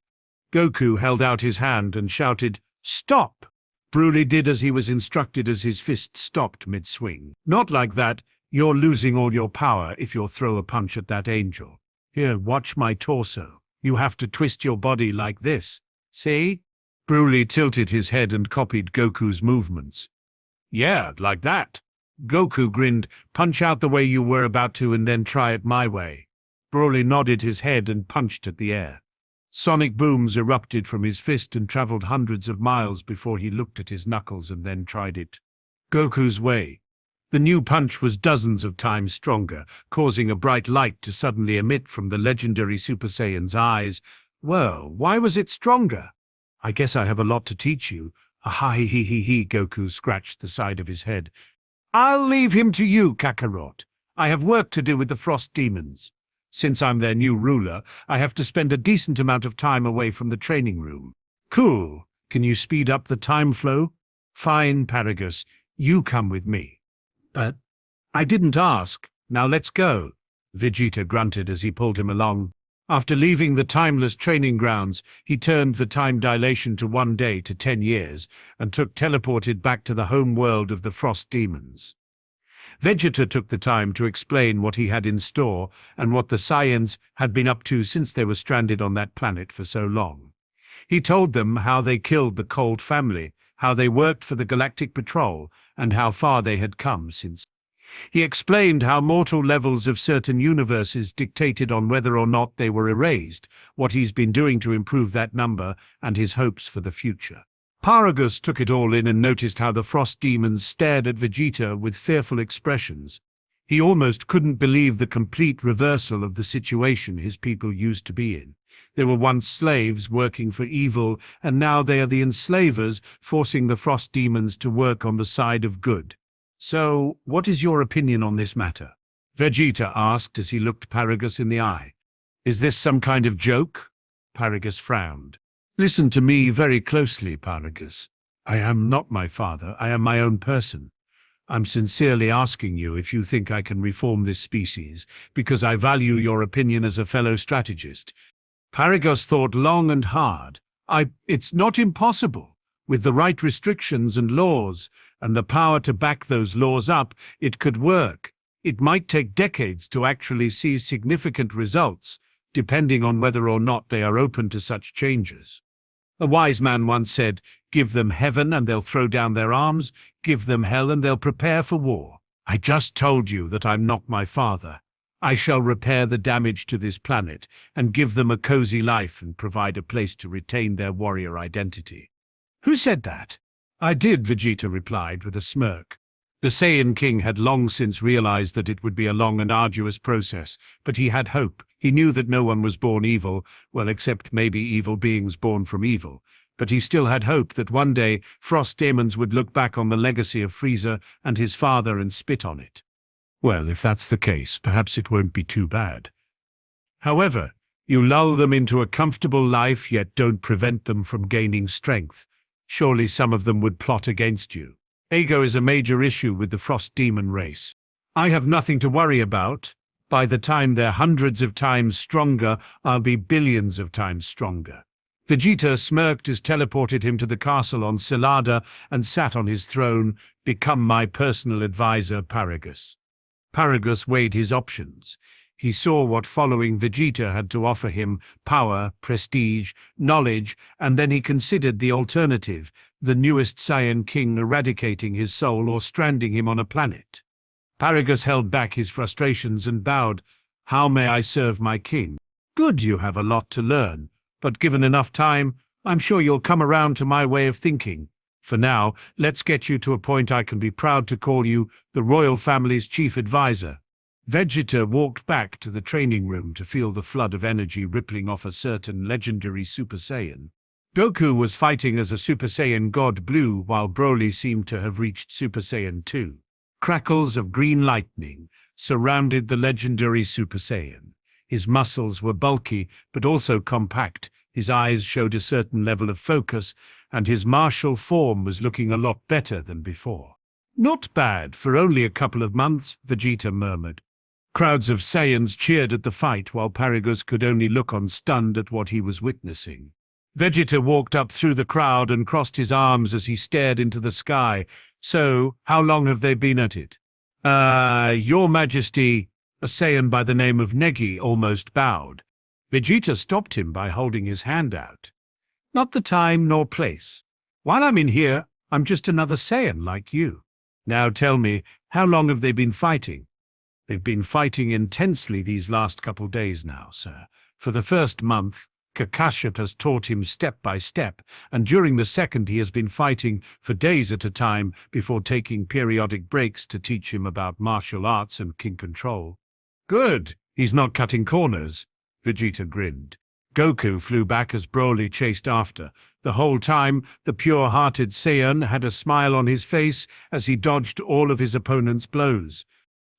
Speaker 2: Goku held out his hand and shouted, "Stop!" Broly did as he was instructed as his fist stopped mid-swing. "Not like that. You're losing all your power if you throw a punch at that angel. Here, watch my torso. You have to twist your body like this. See?" Broly tilted his head and copied Goku's movements. "Yeah, like that." Goku grinned. "Punch out the way you were about to and then try it my way." Broly nodded his head and punched at the air. Sonic booms erupted from his fist and traveled hundreds of miles before he looked at his knuckles and then tried it. Goku's way. The new punch was dozens of times stronger, causing a bright light to suddenly emit from the legendary Super Saiyan's eyes. "Well, why was it stronger? I guess I have a lot to teach you." "Ah-hi-hi-hi-hi," Goku scratched the side of his head. "I'll leave him to you, Kakarot. I have work to do with the Frost Demons. Since I'm their new ruler, I have to spend a decent amount of time away from the training room." "Cool. Can you speed up the time flow?" "Fine, Paragus. You come with me." "But I didn't ask. Now let's go." Vegeta grunted as he pulled him along. After leaving the timeless training grounds, he turned the time dilation to 1 day to 10 years and teleported back to the home world of the Frost Demons. Vegeta took the time to explain what he had in store and what the Saiyans had been up to since they were stranded on that planet for so long. He told them how they killed the Cold family, how they worked for the Galactic Patrol, and how far they had come since. He explained how mortal levels of certain universes dictated on whether or not they were erased, what he's been doing to improve that number, and his hopes for the future. Paragus took it all in and noticed how the Frost Demons stared at Vegeta with fearful expressions. He almost couldn't believe the complete reversal of the situation his people used to be in. They were once slaves working for evil, and now they are the enslavers, forcing the Frost Demons to work on the side of good. "So, what is your opinion on this matter?" Vegeta asked as he looked Paragus in the eye. "Is this some kind of joke?" Paragus frowned. "Listen to me very closely, Paragus. I am not my father, I am my own person. I'm sincerely asking you if you think I can reform this species, because I value your opinion as a fellow strategist." Paragus thought long and hard. It's not impossible. With the right restrictions and laws, and the power to back those laws up, it could work. It might take decades to actually see significant results, depending on whether or not they are open to such changes. A wise man once said, "Give them heaven and they'll throw down their arms, give them hell and they'll prepare for war." I just told you that I'm not my father. I shall repair the damage to this planet and give them a cozy life and provide a place to retain their warrior identity. "Who said that?" "I did," Vegeta replied with a smirk. The Saiyan King had long since realized that it would be a long and arduous process, but he had hope. He knew that no one was born evil, well, except maybe evil beings born from evil. But he still had hope that one day Frost Demons would look back on the legacy of Frieza and his father and spit on it. Well, if that's the case, perhaps it won't be too bad. However, you lull them into a comfortable life, yet don't prevent them from gaining strength. Surely some of them would plot against you. Ego is a major issue with the Frost Demon race. I have nothing to worry about. By the time they're hundreds of times stronger, I'll be billions of times stronger. Vegeta smirked as teleported him to the castle on Silada and sat on his throne. "Become my personal advisor, Paragus." Paragus weighed his options. He saw what following Vegeta had to offer him: power, prestige, knowledge, and then he considered the alternative, the newest Saiyan King eradicating his soul or stranding him on a planet. Paragus held back his frustrations and bowed. "How may I serve my king?" "Good, you have a lot to learn, but given enough time, I'm sure you'll come around to my way of thinking. For now, let's get you to a point I can be proud to call you the royal family's chief advisor." Vegeta walked back to the training room to feel the flood of energy rippling off a certain legendary Super Saiyan. Goku was fighting as a Super Saiyan God Blue, while Broly seemed to have reached Super Saiyan 2. Crackles of green lightning surrounded the legendary Super Saiyan. His muscles were bulky, but also compact. His eyes showed a certain level of focus, and his martial form was looking a lot better than before. "Not bad for only a couple of months," Vegeta murmured. Crowds of Saiyans cheered at the fight, while Verglas could only look on stunned at what he was witnessing. Vegeta walked up through the crowd and crossed his arms as he stared into the sky. "So, how long have they been at it?" Your Majesty," a Saiyan by the name of Negi almost bowed. Vegeta stopped him by holding his hand out. "Not the time nor place. While I'm in here, I'm just another Saiyan like you. Now tell me, how long have they been fighting?" "They've been fighting intensely these last couple days now, sir. For the first month, Kakashi has taught him step by step, and during the second he has been fighting for days at a time before taking periodic breaks to teach him about martial arts and king control." "Good. He's not cutting corners." Vegeta grinned. Goku flew back as Broly chased after. The whole time, the pure-hearted Saiyan had a smile on his face as he dodged all of his opponent's blows.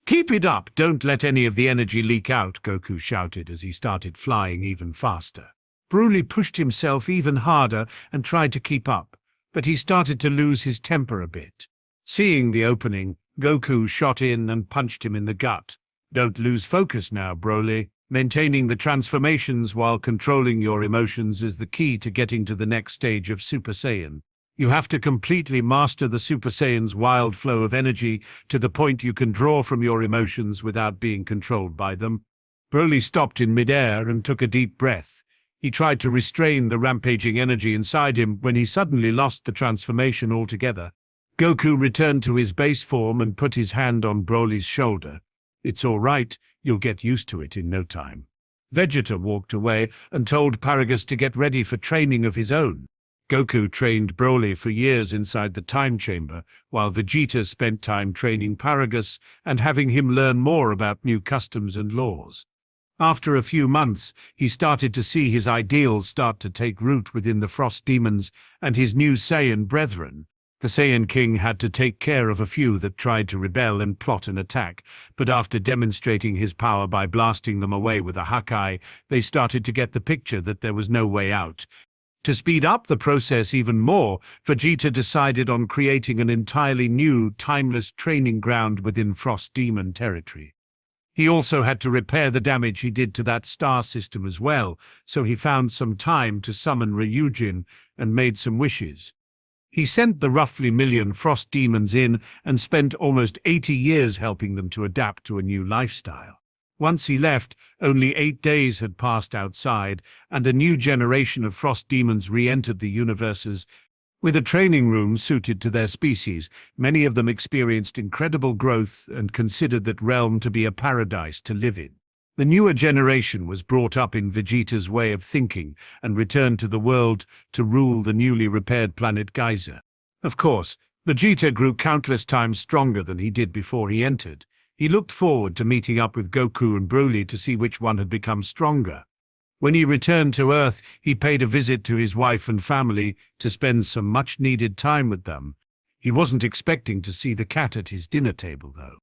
Speaker 2: "Keep it up, don't let any of the energy leak out," Goku shouted as he started flying even faster. Broly pushed himself even harder and tried to keep up, but he started to lose his temper a bit. Seeing the opening, Goku shot in and punched him in the gut. "Don't lose focus now, Broly. Maintaining the transformations while controlling your emotions is the key to getting to the next stage of Super Saiyan. You have to completely master the Super Saiyan's wild flow of energy to the point you can draw from your emotions without being controlled by them." Broly stopped in midair and took a deep breath. He tried to restrain the rampaging energy inside him when he suddenly lost the transformation altogether. Goku returned to his base form and put his hand on Broly's shoulder. "It's all right, you'll get used to it in no time." Vegeta walked away and told Verglas to get ready for training of his own. Goku trained Broly for years inside the time chamber, while Vegeta spent time training Verglas and having him learn more about new customs and laws. After a few months, he started to see his ideals start to take root within the Frost Demons and his new Saiyan brethren. The Saiyan King had to take care of a few that tried to rebel and plot an attack, but after demonstrating his power by blasting them away with a Hakai, they started to get the picture that there was no way out. To speed up the process even more, Vegeta decided on creating an entirely new, timeless training ground within Frost Demon territory. He also had to repair the damage he did to that star system as well, so he found some time to summon Ryujin and made some wishes. He sent the roughly million Frost Demons in and spent almost 80 years helping them to adapt to a new lifestyle. Once he left, only 8 days had passed outside, and a new generation of Frost Demons re-entered the universes. With a training room suited to their species, many of them experienced incredible growth and considered that realm to be a paradise to live in. The newer generation was brought up in Vegeta's way of thinking and returned to the world to rule the newly repaired planet Geyser. Of course, Vegeta grew countless times stronger than he did before he entered. He looked forward to meeting up with Goku and Broly to see which one had become stronger. When he returned to Earth, he paid a visit to his wife and family to spend some much-needed time with them. He wasn't expecting to see the cat at his dinner table, though.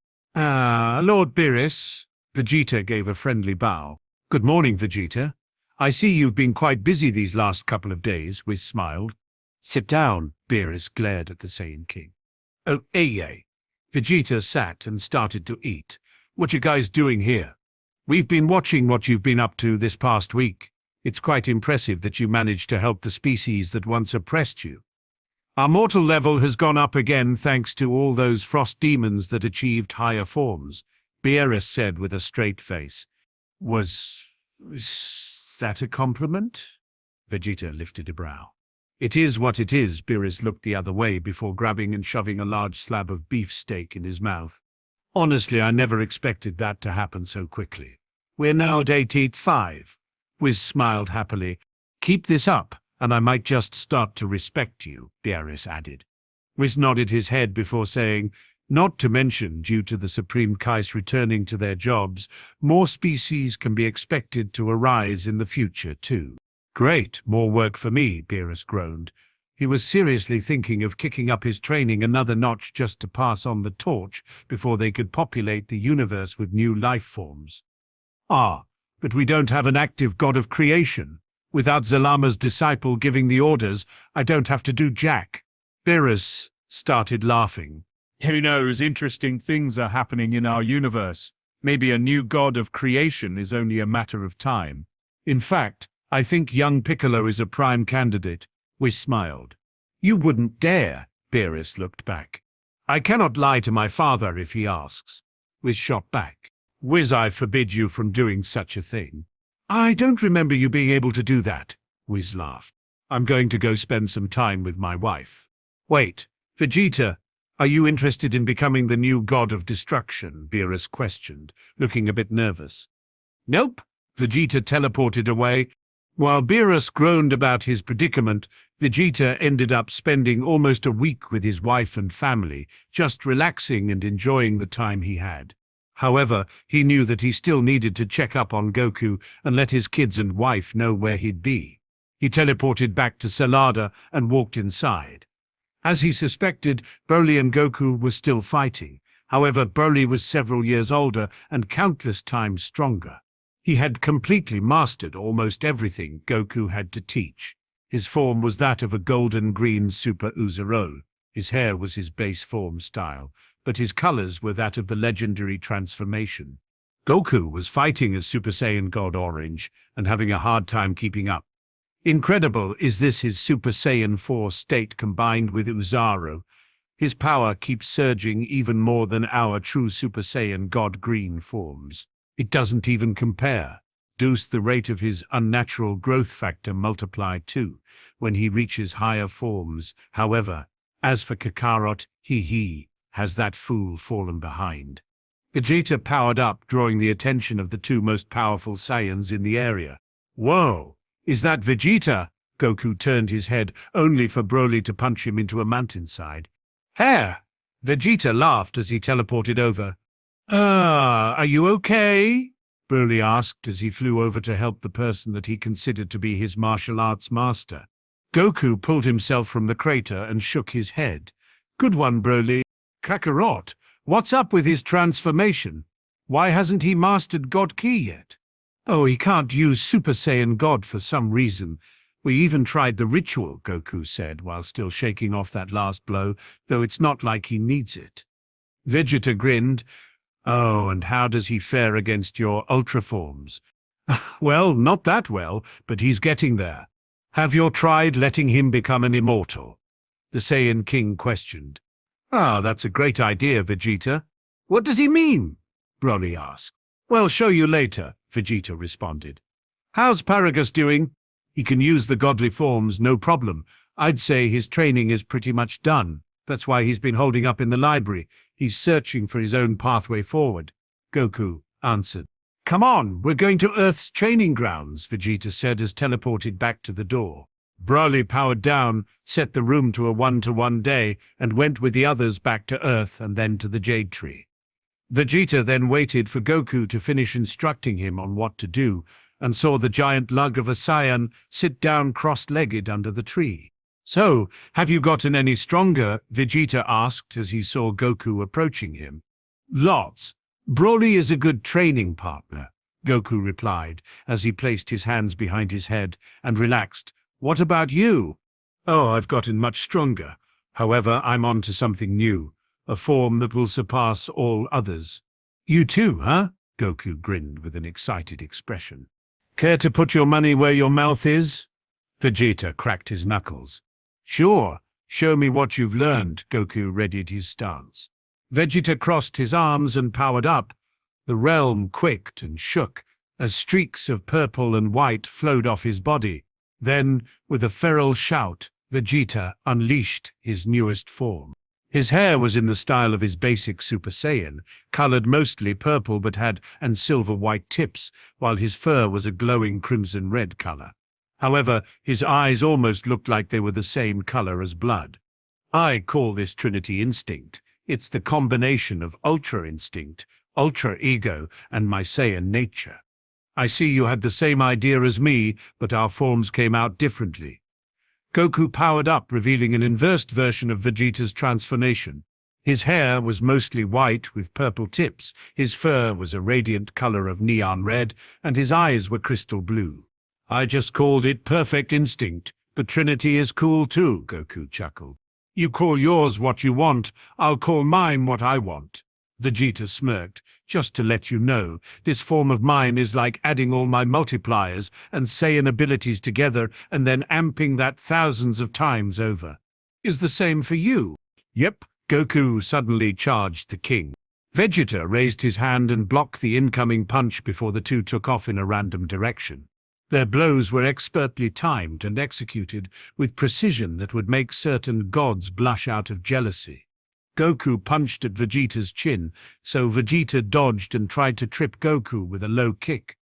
Speaker 2: Lord Beerus." Vegeta gave a friendly bow. "Good morning, Vegeta. I see you've been quite busy these last couple of days," Whis smiled. "Sit down," Beerus glared at the Saiyan King. "Oh, yay." Vegeta sat and started to eat. "What you guys doing here?" "We've been watching what you've been up to this past week. It's quite impressive that you managed to help the species that once oppressed you. Our mortal level has gone up again thanks to all those Frost Demons that achieved higher forms," Beerus said with a straight face. Was that a compliment?" Vegeta lifted a brow. "It is what it is." Beerus looked the other way before grabbing and shoving a large slab of beefsteak in his mouth. "Honestly, I never expected that to happen so quickly. We're now at 885. Whis smiled happily. "Keep this up, and I might just start to respect you," Beerus added. Whis nodded his head before saying, "Not to mention, due to the Supreme Kais returning to their jobs, more species can be expected to arise in the future too." "Great, more work for me," Beerus groaned. He was seriously thinking of kicking up his training another notch just to pass on the torch before they could populate the universe with new life forms. but we don't have an active god of creation. Without Zalama's disciple giving the orders, I don't have to do jack." Beerus started laughing.
Speaker 5: "Who knows, interesting things are happening in our universe. Maybe a new god of creation is only a matter of time."
Speaker 2: "In fact, I think young Piccolo is a prime candidate," Whis smiled. "You wouldn't dare," Beerus looked back. "I cannot lie to my father if he asks." Whis shot back. "Whis, I forbid you from doing such a thing." "I don't remember you being able to do that," Whis laughed. "I'm going to go spend some time with my wife." "Wait, Vegeta, are you interested in becoming the new god of destruction?" Beerus questioned, looking a bit nervous. "Nope." Vegeta teleported away. While Beerus groaned about his predicament, Vegeta ended up spending almost a week with his wife and family, just relaxing and enjoying the time he had. However, he knew that he still needed to check up on Goku and let his kids and wife know where he'd be. He teleported back to Salada and walked inside. As he suspected, Broly and Goku were still fighting. However, Broly was several years older and countless times stronger. He had completely mastered almost everything Goku had to teach. His form was that of a golden-green Super Uzuro. His hair was his base form style, but his colors were that of the legendary transformation. Goku was fighting as Super Saiyan God Orange and having a hard time keeping up. Incredible is this his Super Saiyan 4 state combined with Uzaro. His power keeps surging even more than our true Super Saiyan God Green forms. It doesn't even compare. Deuce the rate of his unnatural growth factor multiplied too, when he reaches higher forms. However, as for Kakarot, he has that fool fallen behind. Vegeta powered up, drawing the attention of the two most powerful Saiyans in the area. "Whoa, is that Vegeta?" Goku turned his head, only for Broly to punch him into a mountainside. "Hair!" Vegeta laughed as he teleported over. Are you okay?" Broly asked as he flew over to help the person that he considered to be his martial arts master. Goku pulled himself from the crater and shook his head. "Good one, Broly. Kakarot, what's up with his transformation? Why hasn't he mastered God Ki yet?" "Oh, he can't use Super Saiyan God for some reason. We even tried the ritual," Goku said, while still shaking off that last blow, though it's not like he needs it. Vegeta grinned. "Oh, and how does he fare against your ultra forms?" "Well, not that well, but he's getting there." "Have you tried letting him become an immortal?" the Saiyan King questioned. "Ah, that's a great idea, Vegeta." "What does he mean?" Broly asked. "Well, show you later," Vegeta responded. "How's Paragus doing?" "He can use the godly forms, no problem. I'd say his training is pretty much done. That's why he's been holding up in the library. He's searching for his own pathway forward," Goku answered. "Come on, we're going to Earth's training grounds," Vegeta said as teleported back to the door. Broly powered down, set the room to a 1-to-1 day, and went with the others back to Earth and then to the Jade Tree. Vegeta then waited for Goku to finish instructing him on what to do, and saw the giant lug of a Saiyan sit down cross-legged under the tree. "So, have you gotten any stronger?" Vegeta asked as he saw Goku approaching him. "Lots. Broly is a good training partner," Goku replied as he placed his hands behind his head and relaxed. "What about you?" "Oh, I've gotten much stronger. However, I'm on to something new, a form that will surpass all others." "You too, huh?" Goku grinned with an excited expression. "Care to put your money where your mouth is?" Vegeta cracked his knuckles. "Sure, show me what you've learned." Goku readied his stance. Vegeta crossed his arms and powered up. The realm quaked and shook as streaks of purple and white flowed off his body. Then, with a feral shout, Vegeta unleashed his newest form. His hair was in the style of his basic Super Saiyan, colored mostly purple but had silver-white tips, while his fur was a glowing crimson-red color. However, his eyes almost looked like they were the same color as blood. "I call this Trinity Instinct. It's the combination of Ultra Instinct, Ultra Ego, and my Saiyan nature. I see you had the same idea as me, but our forms came out differently." Goku powered up, revealing an inversed version of Vegeta's transformation. His hair was mostly white with purple tips, his fur was a radiant color of neon red, and his eyes were crystal blue. I just called it perfect instinct, but Trinity is cool too, Goku chuckled. You call yours what you want, I'll call mine what I want. Vegeta smirked. Just to let you know, this form of mine is like adding all my multipliers and Saiyan abilities together and then amping that thousands of times over. Is the same for you? Yep. Goku suddenly charged the king. Vegeta raised his hand and blocked the incoming punch before the two took off in a random direction. Their blows were expertly timed and executed with precision that would make certain gods blush out of jealousy. Goku punched at Vegeta's chin, so Vegeta dodged and tried to trip Goku with a low kick.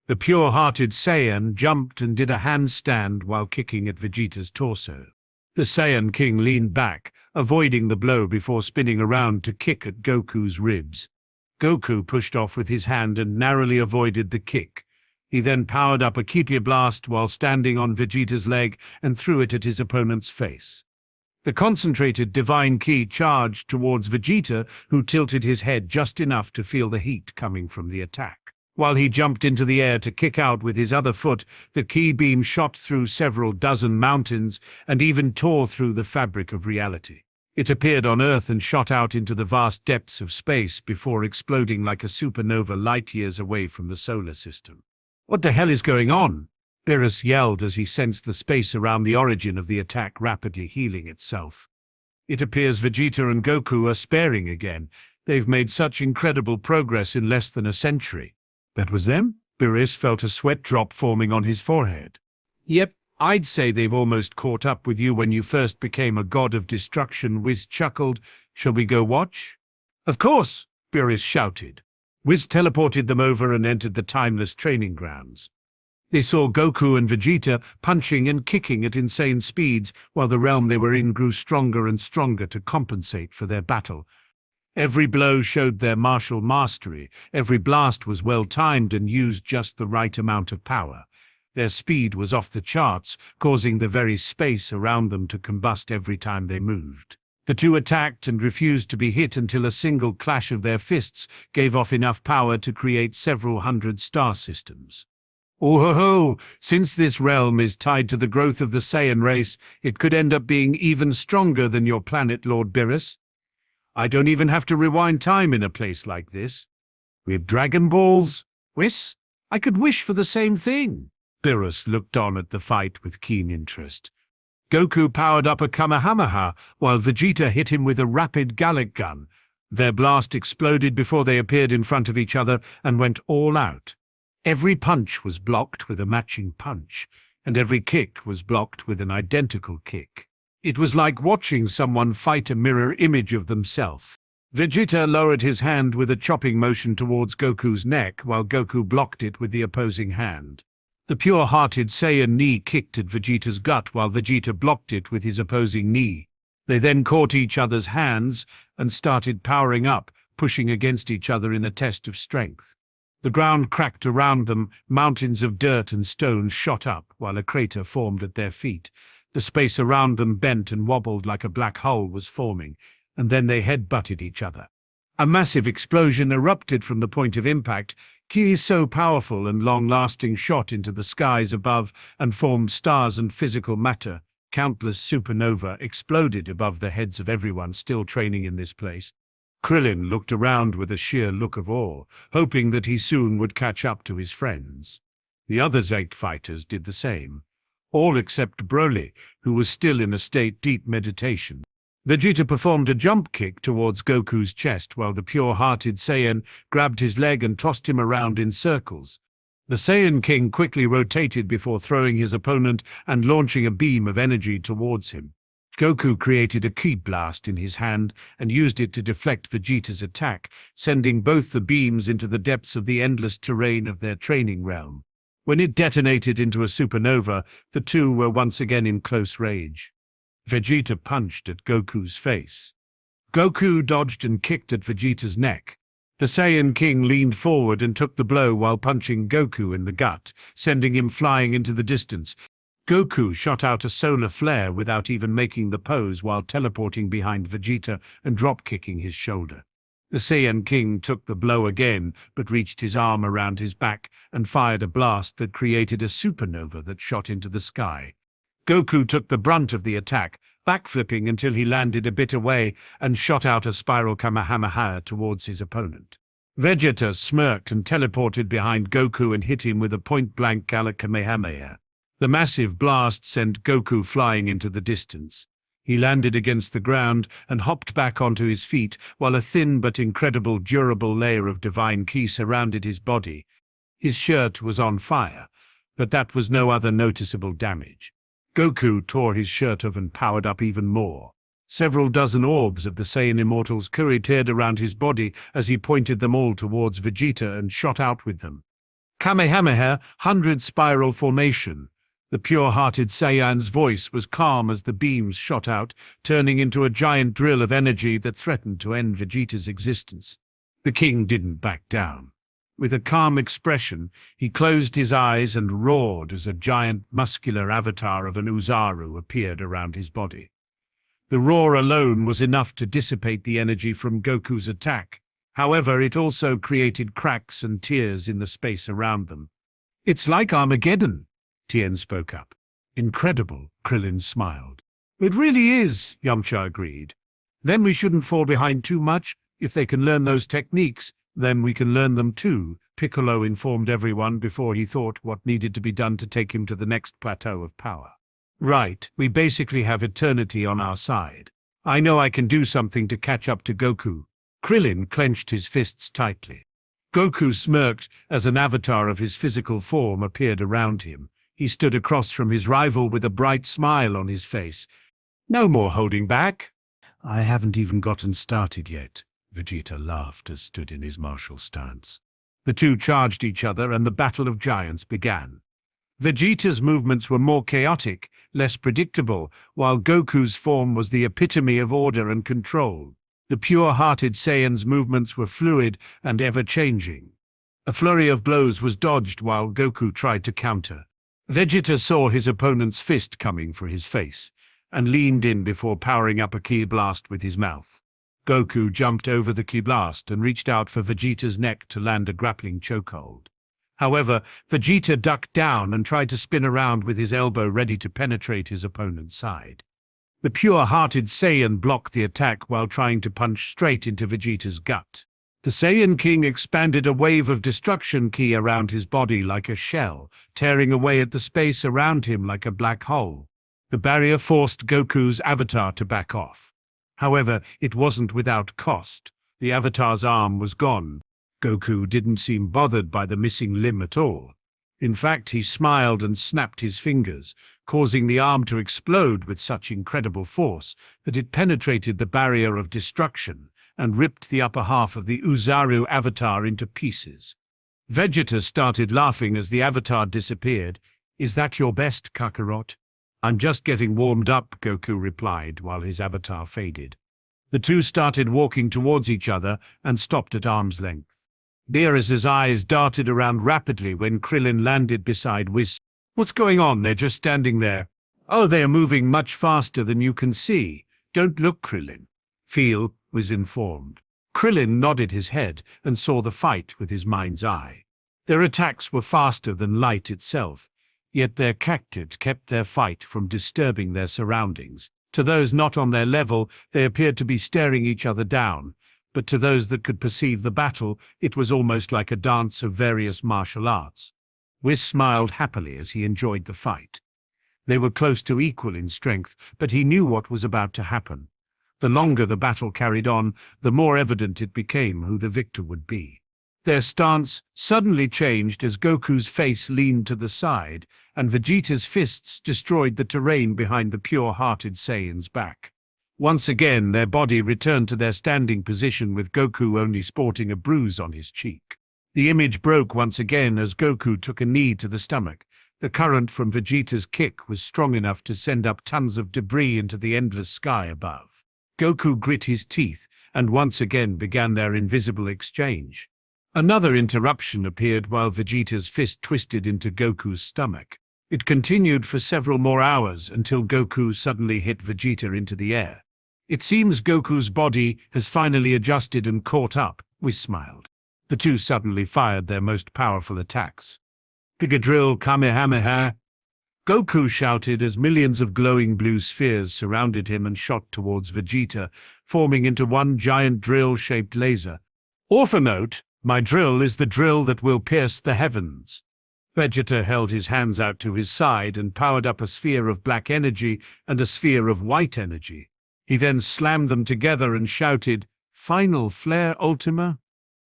Speaker 2: The pure-hearted Saiyan jumped and did a handstand while kicking at Vegeta's torso. The Saiyan King leaned back, avoiding the blow before spinning around to kick at Goku's ribs. Goku pushed off with his hand and narrowly avoided the kick. He then powered up a Keepia Blast while standing on Vegeta's leg and threw it at his opponent's face. The concentrated Divine Ki charged towards Vegeta, who tilted his head just enough to feel the heat coming from the attack. While he jumped into the air to kick out with his other foot, the Ki beam shot through several dozen mountains and even tore through the fabric of reality. It appeared on Earth and shot out into the vast depths of space before exploding like a supernova light years away from the solar system. What the hell is going on? Beerus yelled as he sensed the space around the origin of the attack rapidly healing itself. It appears Vegeta and Goku are sparing again. They've made such incredible progress in less than a century. That was them? Beerus felt a sweat drop forming on his forehead. Yep, I'd say they've almost caught up with you when you first became a god of destruction, Whis chuckled. Shall we go watch? Of course, Beerus shouted. Whis teleported them over and entered the timeless training grounds. They saw Goku and Vegeta punching and kicking at insane speeds while the realm they were in grew stronger and stronger to compensate for their battle. Every blow showed their martial mastery, every blast was well-timed and used just the right amount of power. Their speed was off the charts, causing the very space around them to combust every time they moved. The two attacked and refused to be hit until a single clash of their fists gave off enough power to create several hundred star systems. Oh-ho-ho! Since this realm is tied to the growth of the Saiyan race, it could end up being even stronger than your planet, Lord Beerus. I don't even have to rewind time in a place like this. With Dragon Balls, Whis, I could wish for the same thing. Beerus looked on at the fight with keen interest. Goku powered up a Kamehameha, while Vegeta hit him with a rapid Gallic gun. Their blast exploded before they appeared in front of each other and went all out. Every punch was blocked with a matching punch, and every kick was blocked with an identical kick. It was like watching someone fight a mirror image of themselves. Vegeta lowered his hand with a chopping motion towards Goku's neck, while Goku blocked it with the opposing hand. The pure-hearted Saiyan knee kicked at Vegeta's gut while Vegeta blocked it with his opposing knee. They then caught each other's hands and started powering up, pushing against each other in a test of strength. The ground cracked around them, mountains of dirt and stone shot up while a crater formed at their feet. The space around them bent and wobbled like a black hole was forming, and then they head-butted each other. A massive explosion erupted from the point of impact. Ki so powerful and long-lasting shot into the skies above and formed stars and physical matter. Countless supernova exploded above the heads of everyone still training in this place. Krillin looked around with a sheer look of awe, hoping that he soon would catch up to his friends. The other 8 fighters did the same, all except Broly, who was still in a deep meditation. Vegeta performed a jump kick towards Goku's chest while the pure-hearted Saiyan grabbed his leg and tossed him around in circles. The Saiyan King quickly rotated before throwing his opponent and launching a beam of energy towards him. Goku created a ki blast in his hand and used it to deflect Vegeta's attack, sending both the beams into the depths of the endless terrain of their training realm. When it detonated into a supernova, the two were once again in close range. Vegeta punched at Goku's face. Goku dodged and kicked at Vegeta's neck. The Saiyan King leaned forward and took the blow while punching Goku in the gut, sending him flying into the distance. Goku shot out a solar flare without even making the pose while teleporting behind Vegeta and drop-kicking his shoulder. The Saiyan King took the blow again, but reached his arm around his back and fired a blast that created a supernova that shot into the sky. Goku took the brunt of the attack, backflipping until he landed a bit away and shot out a spiral Kamehameha towards his opponent. Vegeta smirked and teleported behind Goku and hit him with a point-blank Kamehameha. The massive blast sent Goku flying into the distance. He landed against the ground and hopped back onto his feet while a thin but incredible durable layer of divine ki surrounded his body. His shirt was on fire, but that was no other noticeable damage. Goku tore his shirt off and powered up even more. Several dozen orbs of the Saiyan Immortals teared around his body as he pointed them all towards Vegeta and shot out with them. Kamehameha, 100 spiral formation. The pure-hearted Saiyan's voice was calm as the beams shot out, turning into a giant drill of energy that threatened to end Vegeta's existence. The king didn't back down. With a calm expression, he closed his eyes and roared as a giant muscular avatar of an Uzaru appeared around his body. The roar alone was enough to dissipate the energy from Goku's attack. However, it also created cracks and tears in the space around them. "It's like Armageddon," Tien spoke up. "Incredible," Krillin smiled. "It really is," Yamcha agreed. "Then we shouldn't fall behind too much. If they can learn those techniques, then we can learn them too," Piccolo informed everyone before he thought what needed to be done to take him to the next plateau of power. "Right, we basically have eternity on our side. I know I can do something to catch up to Goku." Krillin clenched his fists tightly. Goku smirked as an avatar of his physical form appeared around him. He stood across from his rival with a bright smile on his face. "No more holding back." "I haven't even gotten started yet," Vegeta laughed as stood in his martial stance. The two charged each other and the Battle of Giants began. Vegeta's movements were more chaotic, less predictable, while Goku's form was the epitome of order and control. The pure-hearted Saiyan's movements were fluid and ever-changing. A flurry of blows was dodged while Goku tried to counter. Vegeta saw his opponent's fist coming for his face, and leaned in before powering up a ki blast with his mouth. Goku jumped over the ki blast and reached out for Vegeta's neck to land a grappling chokehold. However, Vegeta ducked down and tried to spin around with his elbow ready to penetrate his opponent's side. The pure-hearted Saiyan blocked the attack while trying to punch straight into Vegeta's gut. The Saiyan King expanded a wave of destruction ki around his body like a shell, tearing away at the space around him like a black hole. The barrier forced Goku's avatar to back off. However, it wasn't without cost. The avatar's arm was gone. Goku didn't seem bothered by the missing limb at all. In fact, he smiled and snapped his fingers, causing the arm to explode with such incredible force that it penetrated the barrier of destruction and ripped the upper half of the Uzaru avatar into pieces. Vegeta started laughing as the avatar disappeared. "Is that your best, Kakarot?" "I'm just getting warmed up," Goku replied while his avatar faded. The two started walking towards each other and stopped at arm's length. Beerus's eyes darted around rapidly when Krillin landed beside Whis. "What's going on? They're just standing there." "Oh, they are moving much faster than you can see. Don't look, Krillin." "Feel," was informed. Krillin nodded his head and saw the fight with his mind's eye. Their attacks were faster than light itself, yet their cactus kept their fight from disturbing their surroundings. To those not on their level, they appeared to be staring each other down, but to those that could perceive the battle, it was almost like a dance of various martial arts. Whis smiled happily as he enjoyed the fight. They were close to equal in strength, but he knew what was about to happen. The longer the battle carried on, the more evident it became who the victor would be. Their stance suddenly changed as Goku's face leaned to the side, and Vegeta's fists destroyed the terrain behind the pure-hearted Saiyan's back. Once again, their body returned to their standing position with Goku only sporting a bruise on his cheek. The image broke once again as Goku took a knee to the stomach. The current from Vegeta's kick was strong enough to send up tons of debris into the endless sky above. Goku grit his teeth and once again began their invisible exchange. Another interruption appeared while Vegeta's fist twisted into Goku's stomach. It continued for several more hours until Goku suddenly hit Vegeta into the air. It seems Goku's body has finally adjusted and caught up, Whis smiled. The two suddenly fired their most powerful attacks. Giga Drill Kamehameha! Goku shouted as millions of glowing blue spheres surrounded him and shot towards Vegeta, forming into one giant drill-shaped laser. Author note, my drill is the drill that will pierce the heavens. Vegeta held his hands out to his side and powered up a sphere of black energy and a sphere of white energy. He then slammed them together and shouted, Final Flare Ultima?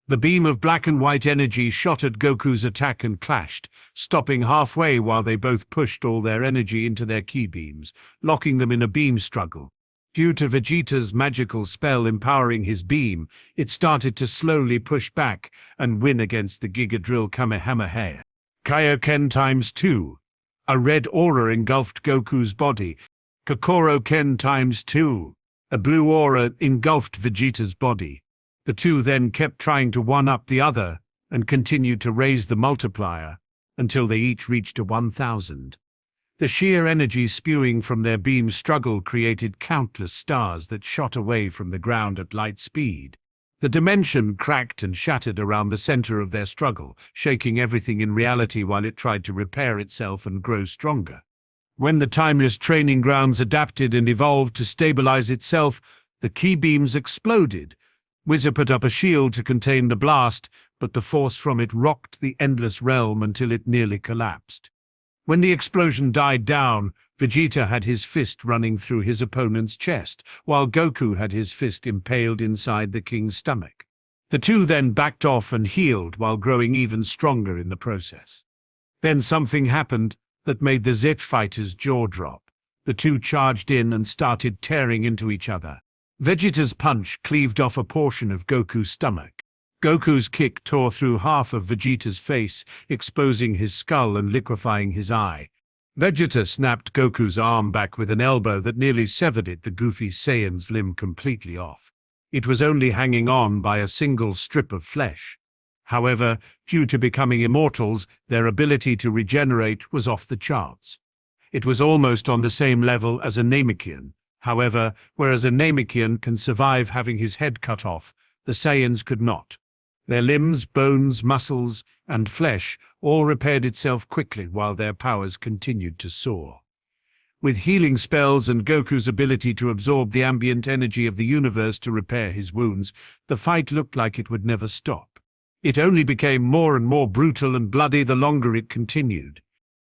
Speaker 2: The beam of black and white energy shot at Goku's attack and clashed, stopping halfway while they both pushed all their energy into their ki beams, locking them in a beam struggle. Due to Vegeta's magical spell empowering his beam, it started to slowly push back and win against the Giga Drill Kamehameha. Kaioshin Ken ×2. A red aura engulfed Goku's body. Kokoro Ken ×2. A blue aura engulfed Vegeta's body. The two then kept trying to one-up the other and continued to raise the multiplier until they each reached a 1,000. The sheer energy spewing from their beam struggle created countless stars that shot away from the ground at light speed. The dimension cracked and shattered around the center of their struggle, shaking everything in reality while it tried to repair itself and grow stronger. When the timeless training grounds adapted and evolved to stabilize itself, the ki beams exploded. Whis put up a shield to contain the blast, but the force from it rocked the endless realm until it nearly collapsed. When the explosion died down, Vegeta had his fist running through his opponent's chest, while Goku had his fist impaled inside the king's stomach. The two then backed off and healed while growing even stronger in the process. Then something happened that made the Z fighters' jaw drop. The two charged in and started tearing into each other. Vegeta's punch cleaved off a portion of Goku's stomach. Goku's kick tore through half of Vegeta's face, exposing his skull and liquefying his eye. Vegeta snapped Goku's arm back with an elbow that nearly severed the goofy Saiyan's limb completely off. It was only hanging on by a single strip of flesh. However, due to becoming immortals, their ability to regenerate was off the charts. It was almost on the same level as a Namekian. However, whereas a Namekian can survive having his head cut off, the Saiyans could not. Their limbs, bones, muscles, and flesh all repaired itself quickly while their powers continued to soar. With healing spells and Goku's ability to absorb the ambient energy of the universe to repair his wounds, the fight looked like it would never stop. It only became more and more brutal and bloody the longer it continued.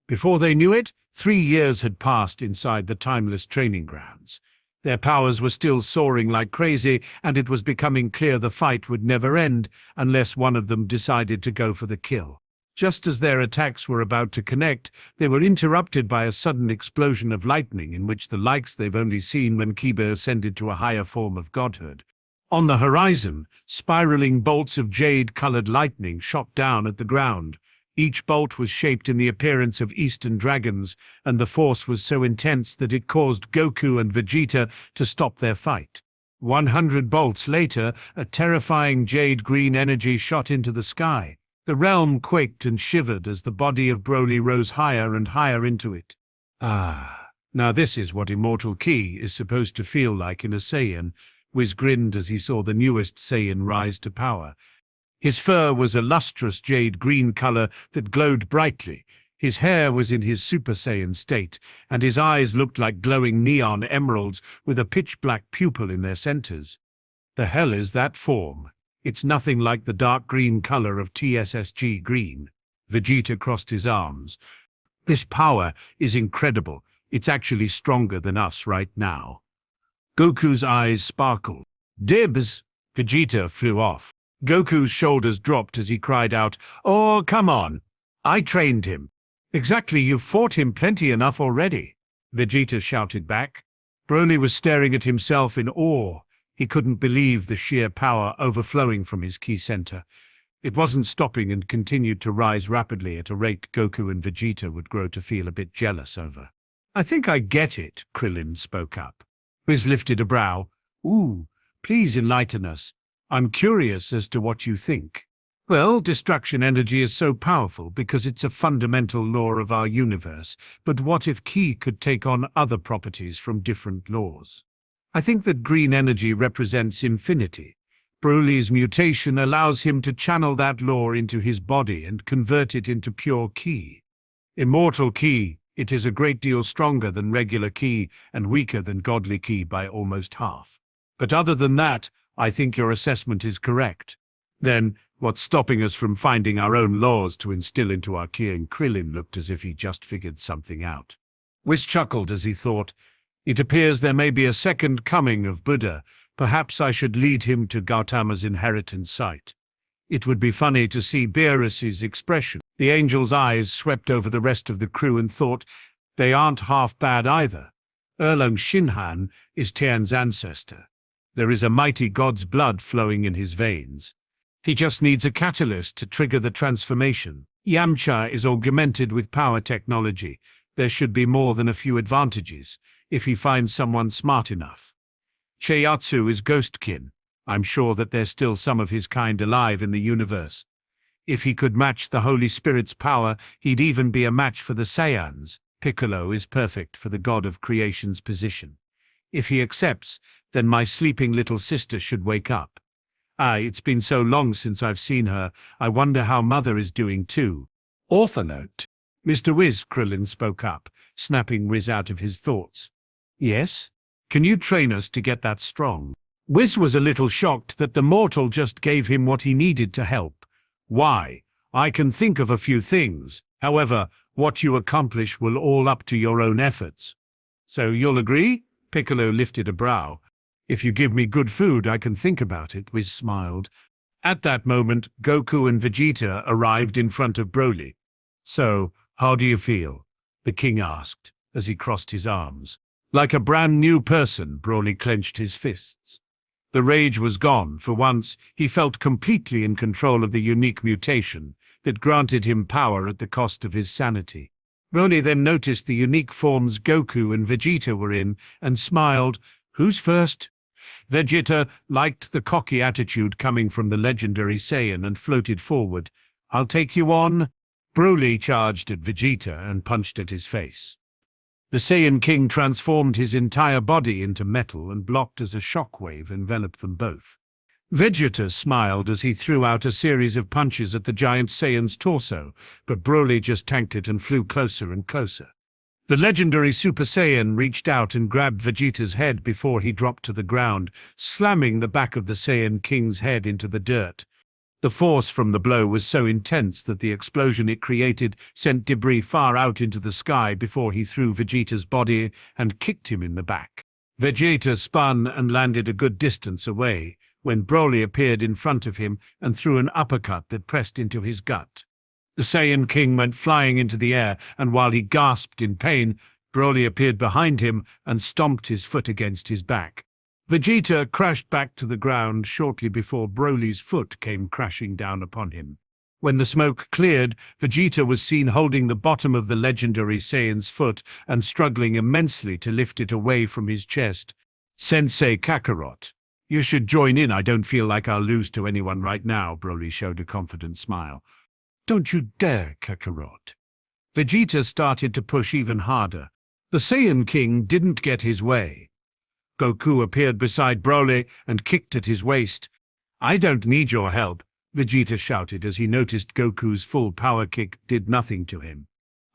Speaker 2: Before they knew it, 3 years had passed inside the timeless training grounds. Their powers were still soaring like crazy, and it was becoming clear the fight would never end unless one of them decided to go for the kill. Just as their attacks were about to connect, they were interrupted by a sudden explosion of lightning in which the likes they've only seen when Kiba ascended to a higher form of godhood. On the horizon, spiraling bolts of jade-colored lightning shot down at the ground. Each bolt was shaped in the appearance of Eastern dragons, and the force was so intense that it caused Goku and Vegeta to stop their fight. 100 bolts later, a terrifying jade-green energy shot into the sky. The realm quaked and shivered as the body of Broly rose higher and higher into it. Now this is what immortal ki is supposed to feel like in a Saiyan. Whis grinned as he saw the newest Saiyan rise to power. His fur was a lustrous jade-green color that glowed brightly. His hair was in his Super Saiyan state, and his eyes looked like glowing neon emeralds with a pitch-black pupil in their centers. The hell is that form? It's nothing like the dark green color of TSSG green. Vegeta crossed his arms. This power is incredible. It's actually stronger than us right now. Goku's eyes sparkled. Dibs! Vegeta flew off. Goku's shoulders dropped as he cried out, "Oh, come on! I trained him." "Exactly, you've fought him plenty enough already," Vegeta shouted back. Broly was staring at himself in awe. He couldn't believe the sheer power overflowing from his ki center. It wasn't stopping and continued to rise rapidly at a rate Goku and Vegeta would grow to feel a bit jealous over. "I think I get it," Krillin spoke up. Whis lifted a brow. "Ooh, please enlighten us. I'm curious as to what you think." Well, destruction energy is so powerful because it's a fundamental law of our universe, but what if Ki could take on other properties from different laws? I think that green energy represents infinity. Broly's mutation allows him to channel that law into his body and convert it into pure Ki. Immortal Ki, it is a great deal stronger than regular Ki and weaker than godly Ki by almost half. But other than that, I think your assessment is correct. Then, what's stopping us from finding our own laws to instill into our Ki? And Krillin looked as if he just figured something out. Whis chuckled as he thought, "It appears there may be a second coming of Buddha. Perhaps I should lead him to Gautama's inheritance site." It would be funny to see Beerus's expression. The angel's eyes swept over the rest of the crew and thought, they aren't half bad either. Erlang Shinhan is Tian's ancestor. There is a mighty god's blood flowing in his veins. He just needs a catalyst to trigger the transformation. Yamcha is augmented with power technology. There should be more than a few advantages, if he finds someone smart enough. Cheyatsu is Ghostkin. I'm sure that there's still some of his kind alive in the universe. If he could match the Holy Spirit's power, he'd even be a match for the Saiyans. Piccolo is perfect for the god of creation's position. If he accepts, then my sleeping little sister should wake up. It's been so long since I've seen her. I wonder how Mother is doing too. Author note. Mr. Whis, Krillin spoke up, snapping Whis out of his thoughts. Yes? Can you train us to get that strong? Whis was a little shocked that the mortal just gave him what he needed to help. Why? I can think of a few things. However, what you accomplish will all up to your own efforts. So you'll agree? Piccolo lifted a brow. If you give me good food, I can think about it, Whis smiled. At that moment, Goku and Vegeta arrived in front of Broly. So, how do you feel? The king asked, as he crossed his arms. Like a brand new person, Broly clenched his fists. The rage was gone. For once, he felt completely in control of the unique mutation that granted him power at the cost of his sanity. Broly then noticed the unique forms Goku and Vegeta were in and smiled. Who's first? Vegeta liked the cocky attitude coming from the legendary Saiyan and floated forward. I'll take you on. Broly charged at Vegeta and punched at his face. The Saiyan King transformed his entire body into metal and blocked as a shockwave enveloped them both. Vegeta smiled as he threw out a series of punches at the giant Saiyan's torso, but Broly just tanked it and flew closer and closer. The legendary Super Saiyan reached out and grabbed Vegeta's head before he dropped to the ground, slamming the back of the Saiyan King's head into the dirt. The force from the blow was so intense that the explosion it created sent debris far out into the sky before he threw Vegeta's body and kicked him in the back. Vegeta spun and landed a good distance away when Broly appeared in front of him and threw an uppercut that pressed into his gut. The Saiyan King went flying into the air, and while he gasped in pain, Broly appeared behind him and stomped his foot against his back. Vegeta crashed back to the ground shortly before Broly's foot came crashing down upon him. When the smoke cleared, Vegeta was seen holding the bottom of the legendary Saiyan's foot and struggling immensely to lift it away from his chest. Sensei Kakarot, you should join in. I don't feel like I'll lose to anyone right now, Broly showed a confident smile. Don't you dare, Kakarot. Vegeta started to push even harder. The Saiyan King didn't get his way. Goku appeared beside Broly and kicked at his waist. I don't need your help, Vegeta shouted as he noticed Goku's full power kick did nothing to him.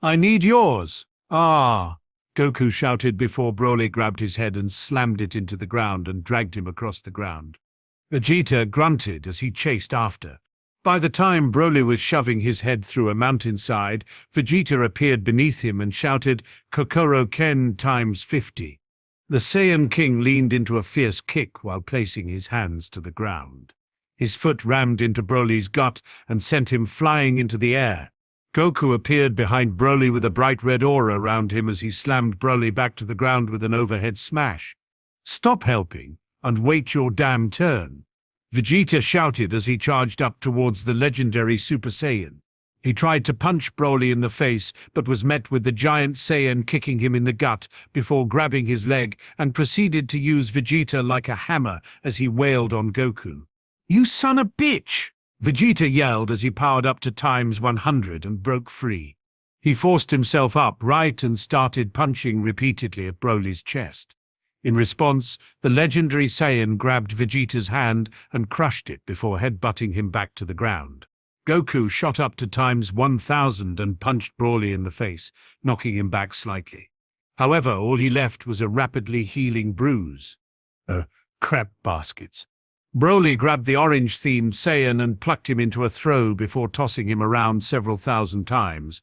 Speaker 2: I need yours. Ah, Goku shouted before Broly grabbed his head and slammed it into the ground and dragged him across the ground. Vegeta grunted as he chased after. By the time Broly was shoving his head through a mountainside, Vegeta appeared beneath him and shouted, Kokoro Ken times 50. The Saiyan King leaned into a fierce kick while placing his hands to the ground. His foot rammed into Broly's gut and sent him flying into the air. Goku appeared behind Broly with a bright red aura around him as he slammed Broly back to the ground with an overhead smash. Stop helping and wait your damn turn, Vegeta shouted as he charged up towards the legendary Super Saiyan. He tried to punch Broly in the face, but was met with the giant Saiyan kicking him in the gut before grabbing his leg and proceeded to use Vegeta like a hammer as he wailed on Goku. You son of a bitch! Vegeta yelled as he powered up to times 100 and broke free. He forced himself upright and started punching repeatedly at Broly's chest. In response, the legendary Saiyan grabbed Vegeta's hand and crushed it before headbutting him back to the ground. Goku shot up to times 1000 and punched Broly in the face, knocking him back slightly. However, all he left was a rapidly healing bruise. Crap baskets. Broly grabbed the orange-themed Saiyan and plucked him into a throw before tossing him around several thousand times.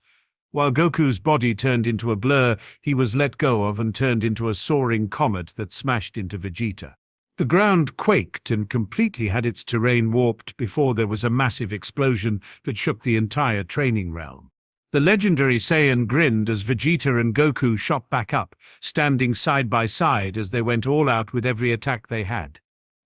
Speaker 2: While Goku's body turned into a blur, he was let go of and turned into a soaring comet that smashed into Vegeta. The ground quaked and completely had its terrain warped before there was a massive explosion that shook the entire training realm. The legendary Saiyan grinned as Vegeta and Goku shot back up, standing side by side as they went all out with every attack they had.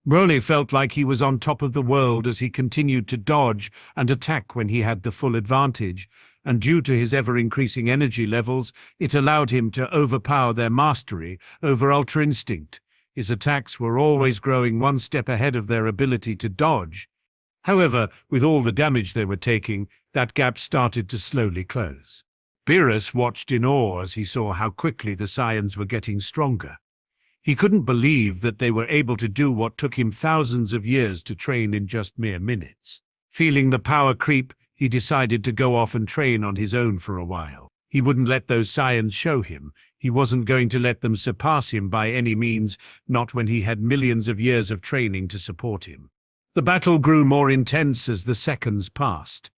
Speaker 2: Broly felt like he was on top of the world as he continued to dodge and attack when he had the full advantage, and due to his ever-increasing energy levels, it allowed him to overpower their mastery over Ultra Instinct. His attacks were always growing one step ahead of their ability to dodge. However, with all the damage they were taking, that gap started to slowly close. Beerus watched in awe as he saw how quickly the Saiyans were getting stronger. He couldn't believe that they were able to do what took him thousands of years to train in just mere minutes. Feeling the power creep, he decided to go off and train on his own for a while. He wouldn't let those Saiyans show him. He wasn't going to let them surpass him by any means, not when he had millions of years of training to support him. The battle grew more intense as the seconds passed.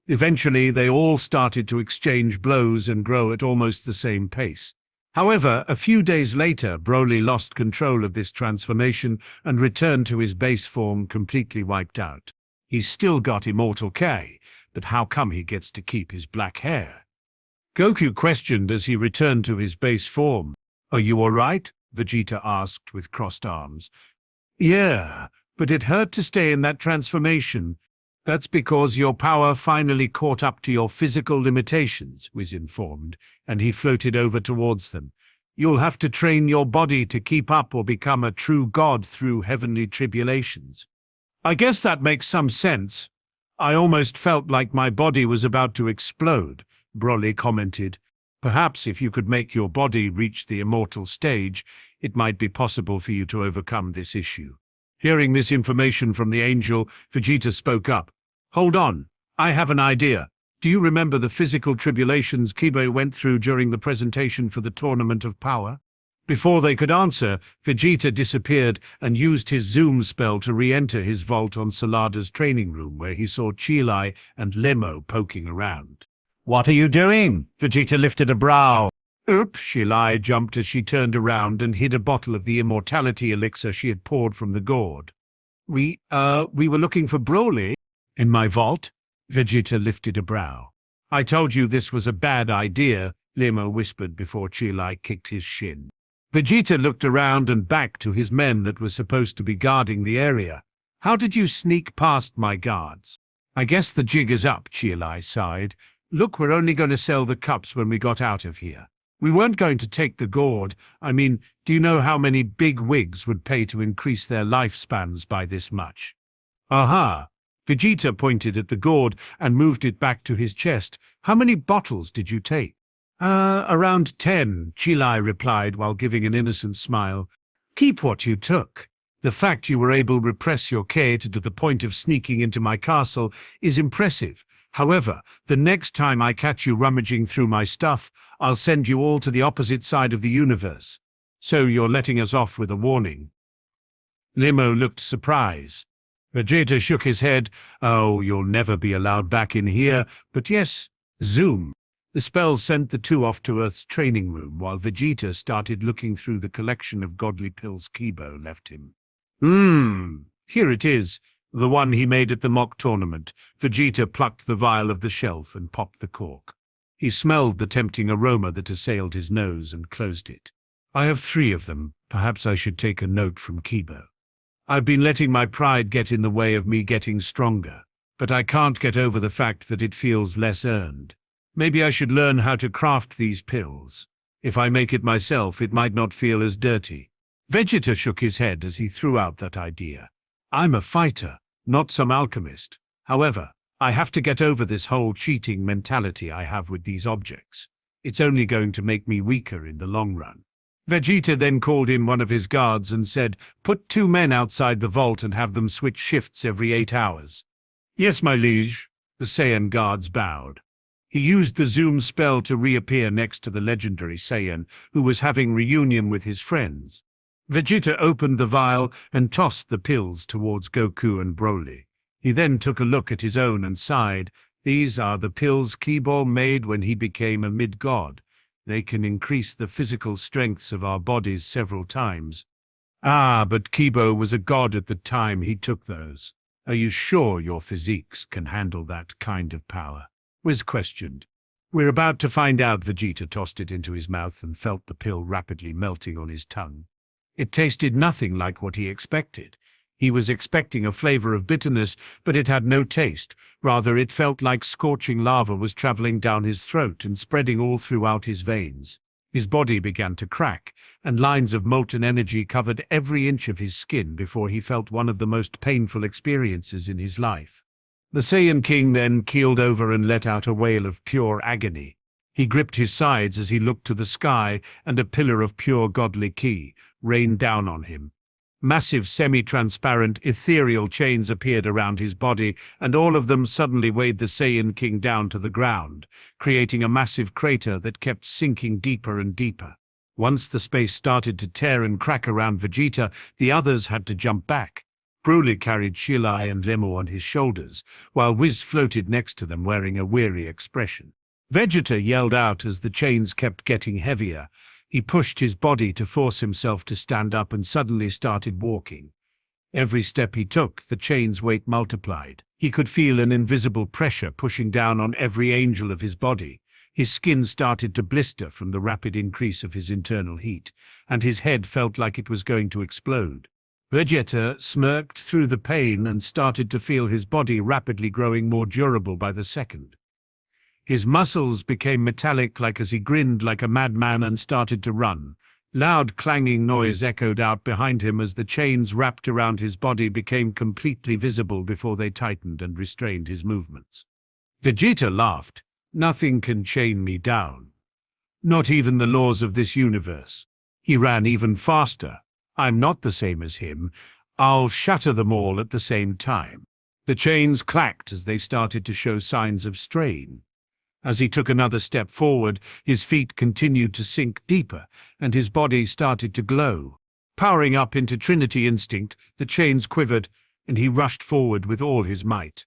Speaker 2: Eventually, they all started to exchange blows and grow at almost the same pace. However, a few days later, Broly lost control of this transformation and returned to his base form completely wiped out. He's still got Immortal K, but how come he gets to keep his black hair? Goku questioned as he returned to his base form. "Are you all right?" Vegeta asked with crossed arms. "Yeah, but it hurt to stay in that transformation. That's because your power finally caught up to your physical limitations," Whis informed, and he floated over towards them. "You'll have to train your body to keep up or become a true god through heavenly tribulations." "I guess that makes some sense. I almost felt like my body was about to explode," Broly commented. "Perhaps if you could make your body reach the immortal stage, it might be possible for you to overcome this issue." Hearing this information from the angel, Vegeta spoke up. "Hold on, I have an idea. Do you remember the physical tribulations Kiba went through during the presentation for the Tournament of Power?" Before they could answer, Vegeta disappeared and used his zoom spell to re-enter his vault on Salada's training room, where he saw Chilai and Lemo poking around.
Speaker 4: What are you doing? Vegeta lifted a brow.
Speaker 2: Oops, Chilai jumped as she turned around and hid a bottle of the immortality elixir she had poured from the gourd. We were looking for Broly." "In my vault?" Vegeta lifted a brow. "I told you this was a bad idea," Lemo whispered before Chilai kicked his shin. Vegeta looked around and back to his men that were supposed to be guarding the area. "How did you sneak past my guards?" "I guess the jig is up," Chilai sighed. "Look, we're only going to sell the cups when we got out of here. We weren't going to take the gourd. I mean, do you know how many big wigs would pay to increase their lifespans by this much?" "Aha!" Vegeta pointed at the gourd and moved it back to his chest. "How many bottles did you take?" Around 10, Chilai replied while giving an innocent smile. "Keep what you took. The fact you were able to repress your K to the point of sneaking into my castle is impressive. However, the next time I catch you rummaging through my stuff, I'll send you all to the opposite side of the universe. So you're letting us off with a warning." Lemo looked surprised. Vegeta shook his head. "Oh, you'll never be allowed back in here, but yes, zoom." The spell sent the two off to Earth's training room while Vegeta started looking through the collection of godly pills Kibo left him. Here it is, the one he made at the mock tournament." Vegeta plucked the vial of the shelf and popped the cork. He smelled the tempting aroma that assailed his nose and closed it. "I have 3 of them. Perhaps I should take a note from Kibo. I've been letting my pride get in the way of me getting stronger, but I can't get over the fact that it feels less earned. Maybe I should learn how to craft these pills. If I make it myself, it might not feel as dirty." Vegeta shook his head as he threw out that idea. "I'm a fighter, not some alchemist. However, I have to get over this whole cheating mentality I have with these objects. It's only going to make me weaker in the long run. Vegeta then called in one of his guards and said, "Put 2 men outside the vault and have them switch shifts every 8 hours. "Yes, my liege," the Saiyan guards bowed. He used the zoom spell to reappear next to the legendary Saiyan, who was having reunion with his friends. Vegeta opened the vial and tossed the pills towards Goku and Broly. He then took a look at his own and sighed. "These are the pills Kibo made when he became a mid-god. They can increase the physical strengths of our bodies several times." "Ah, but Kibo was a god at the time he took those. Are you sure your physiques can handle that kind of power?" Whis questioned. "We're about to find out." Vegeta tossed it into his mouth and felt the pill rapidly melting on his tongue. It tasted nothing like what he expected. He was expecting a flavor of bitterness, but it had no taste. Rather, it felt like scorching lava was traveling down his throat and spreading all throughout his veins. His body began to crack, and lines of molten energy covered every inch of his skin before he felt one of the most painful experiences in his life. The Saiyan King then keeled over and let out a wail of pure agony. He gripped his sides as he looked to the sky, and a pillar of pure godly ki rained down on him. Massive semi-transparent ethereal chains appeared around his body, and all of them suddenly weighed the Saiyan King down to the ground, creating a massive crater that kept sinking deeper and deeper. Once the space started to tear and crack around Vegeta, the others had to jump back. Broly carried Shilai and Lemo on his shoulders, while Whis floated next to them wearing a weary expression. Vegeta yelled out as the chains kept getting heavier. He pushed his body to force himself to stand up and suddenly started walking. Every step he took, the chain's weight multiplied. He could feel an invisible pressure pushing down on every angel of his body. His skin started to blister from the rapid increase of his internal heat, and his head felt like it was going to explode. Vegeta smirked through the pain and started to feel his body rapidly growing more durable by the second. His muscles became metallic as he grinned like a madman and started to run. Loud clanging noise echoed out behind him as the chains wrapped around his body became completely visible before they tightened and restrained his movements. Vegeta laughed. "Nothing can chain me down. Not even the laws of this universe." He ran even faster. "I'm not the same as him. I'll shatter them all at the same time." The chains clacked as they started to show signs of strain. As he took another step forward, his feet continued to sink deeper, and his body started to glow. Powering up into Trinity Instinct, the chains quivered, and he rushed forward with all his might.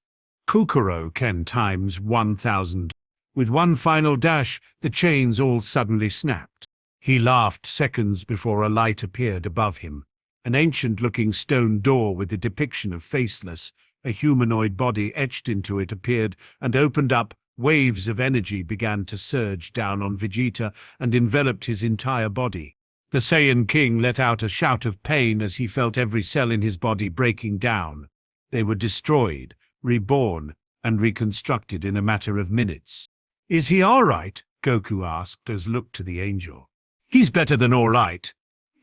Speaker 2: Kukuro Ken times 1,000. With one final dash, the chains all suddenly snapped. He laughed seconds before a light appeared above him. An ancient-looking stone door with a depiction of Faceless, a humanoid body etched into it, appeared and opened up. Waves of energy began to surge down on Vegeta and enveloped his entire body. The Saiyan King let out a shout of pain as he felt every cell in his body breaking down. They were destroyed, reborn, and reconstructed in a matter of minutes. "Is he all right?" Goku asked as looked to the angel. "He's better than all right.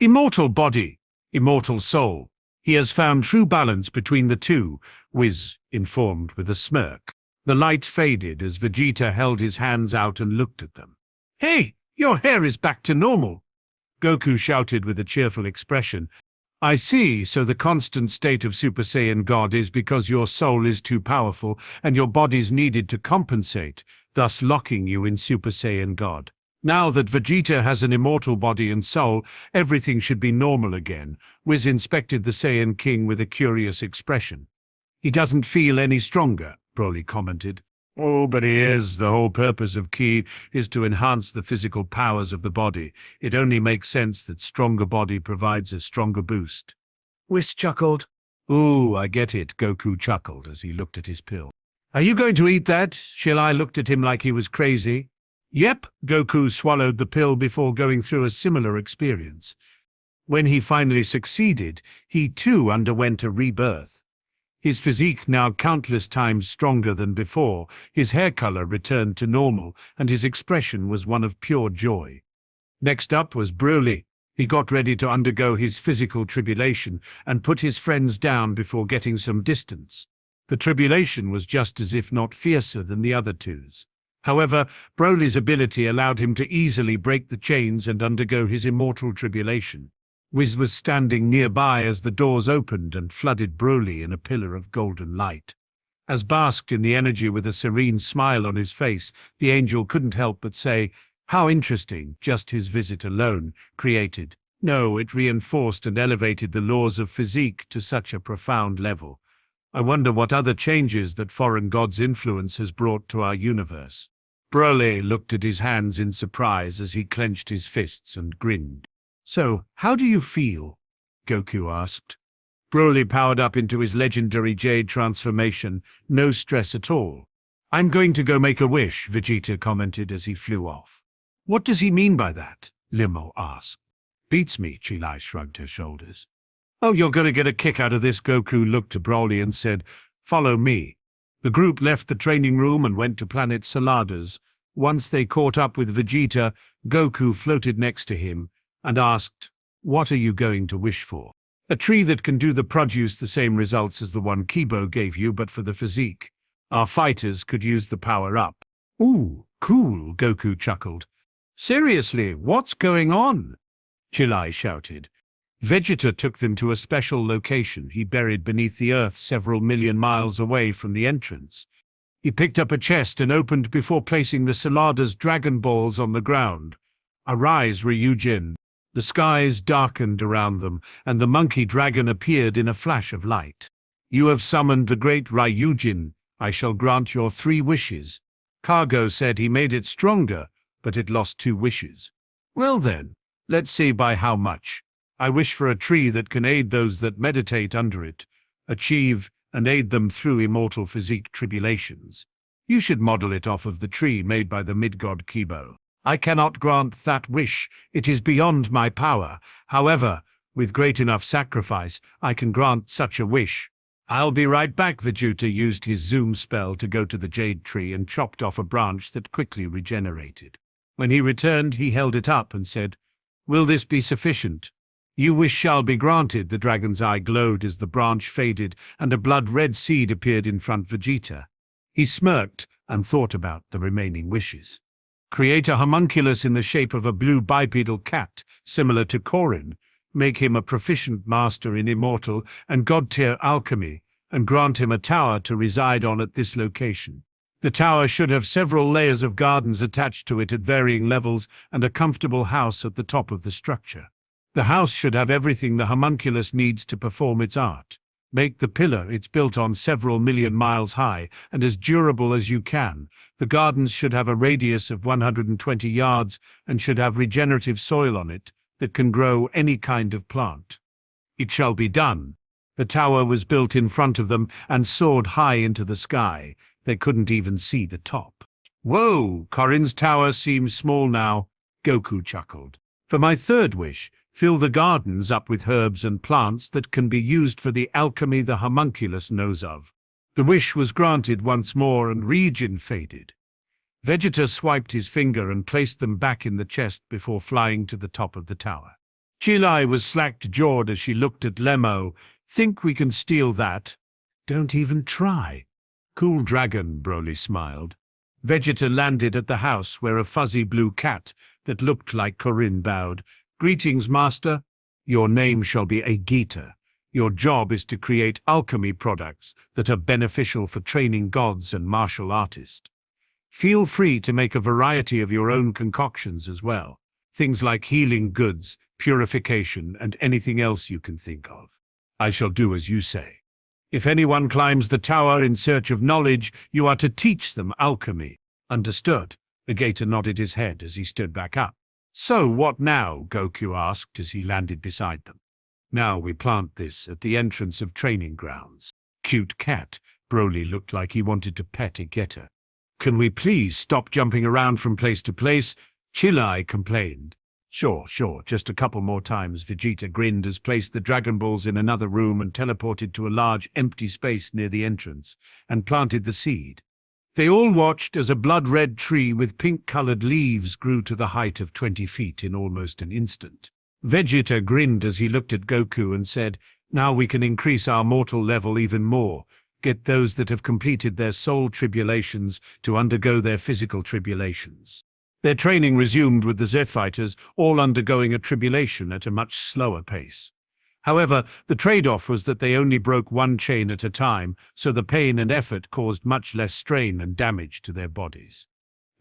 Speaker 2: Immortal body, immortal soul. He has found true balance between the two," Whis informed with a smirk. The light faded as Vegeta held his hands out and looked at them. "Hey, your hair is back to normal," Goku shouted with a cheerful expression. "I see, so the constant state of Super Saiyan God is because your soul is too powerful and your body's needed to compensate, thus locking you in Super Saiyan God. Now that Vegeta has an immortal body and soul, everything should be normal again." Whis inspected the Saiyan King with a curious expression. "He doesn't feel any stronger," Broly commented. "Oh, but he is. The whole purpose of Ki is to enhance the physical powers of the body. It only makes sense that stronger body provides a stronger boost."
Speaker 3: Whis chuckled.
Speaker 2: "Ooh, I get it," Goku chuckled as he looked at his pill. "Are you going to eat that?" Shilai looked at him like he was crazy. "Yep," Goku swallowed the pill before going through a similar experience. When he finally succeeded, he too underwent a rebirth. His physique now countless times stronger than before, his hair color returned to normal, and his expression was one of pure joy. Next up was Broly. He got ready to undergo his physical tribulation and put his friends down before getting some distance. The tribulation was just as if not fiercer than the other twos. However, Broly's ability allowed him to easily break the chains and undergo his immortal tribulation. Whis was standing nearby as the doors opened and flooded Broly in a pillar of golden light. As basked in the energy with a serene smile on his face, the angel couldn't help but say, "How interesting, just his visit alone created." No, it reinforced and elevated the laws of physique to such a profound level. I wonder what other changes that foreign god's influence has brought to our universe. Broly looked at his hands in surprise as he clenched his fists and grinned. "So, how do you feel?" Goku asked. Broly powered up into his legendary Jade transformation, no stress at all. "I'm going to go make a wish," Vegeta commented as he flew off. "What does he mean by that?" Limo asked. "Beats me," Chilai shrugged her shoulders. "Oh, you're going to get a kick out of this." Goku looked to Broly and said, "Follow me." The group left the training room and went to planet Saladas. Once they caught up with Vegeta, Goku floated next to him and asked, "What are you going to wish for?" "A tree that can produce the same results as the one Kibo gave you, but for the physique. Our fighters could use the power up." "Ooh, cool," Goku chuckled. "Seriously, what's going on?" Chilai shouted. Vegeta took them to a special location he buried beneath the earth several million miles away from the entrance. He picked up a chest and opened before placing the Salada's Dragon Balls on the ground. "Arise, Ryujin." The skies darkened around them, and the monkey dragon appeared in a flash of light. "You have summoned the great Ryujin. I shall grant your 3 wishes. Cargo said he made it stronger, but it lost 2 wishes. Well then, let's see by how much. I wish for a tree that can aid those that meditate under it, achieve and aid them through immortal physique tribulations. You should model it off of the tree made by the mid-god Kibo. I cannot grant that wish. It is beyond my power. However, with great enough sacrifice, I can grant such a wish." "I'll be right back." Vegeta used his zoom spell to go to the jade tree and chopped off a branch that quickly regenerated. When he returned, he held it up and said, "Will this be sufficient?" "You wish shall be granted." The dragon's eye glowed as the branch faded and a blood-red seed appeared in front of Vegeta. He smirked and thought about the remaining wishes. "Create a homunculus in the shape of a blue bipedal cat, similar to Korin. Make him a proficient master in immortal and god-tier alchemy, and grant him a tower to reside on at this location. The tower should have several layers of gardens attached to it at varying levels and a comfortable house at the top of the structure. The house should have everything the homunculus needs to perform its art. Make the pillar it's built on several million miles high and as durable as you can. The gardens should have a radius of 120 yards and should have regenerative soil on it that can grow any kind of plant. It shall be done." The tower was built in front of them and soared high into the sky. They couldn't even see the top. "Whoa, Korin's tower seems small now," Goku chuckled. "For my 3rd wish, fill the gardens up with herbs and plants that can be used for the alchemy the homunculus knows of." The wish was granted once more and region faded. Vegeta swiped his finger and placed them back in the chest before flying to the top of the tower. Chilai was slack-jawed as she looked at Lemo. "Think we can steal that?" "Don't even try." "Cool dragon," Broly smiled. Vegeta landed at the house where a fuzzy blue cat that looked like Korin bowed. "Greetings, master. Your name shall be Agita. Your job is to create alchemy products that are beneficial for training gods and martial artists. Feel free to make a variety of your own concoctions as well. Things like healing goods, purification, and anything else you can think of. I shall do as you say. If anyone climbs the tower in search of knowledge, you are to teach them alchemy." "Understood." Agita nodded his head as he stood back up. "So what now?" Goku asked as he landed beside them. "Now we plant this at the entrance of training grounds." "Cute cat." Broly looked like he wanted to pet Agita. "Can we please stop jumping around from place to place?" Chilai complained. Sure, just a couple more times." Vegeta grinned as placed the Dragon Balls in another room and teleported to a large empty space near the entrance and planted the seed. They all watched as a blood-red tree with pink-colored leaves grew to the height of 20 feet in almost an instant. Vegeta grinned as he looked at Goku and said, "Now we can increase our mortal level even more. get those that have completed their soul tribulations to undergo their physical tribulations. Their training resumed with the Z fighters, all undergoing a tribulation at a much slower pace. However, the trade-off was that they only broke one chain at a time, so the pain and effort caused much less strain and damage to their bodies.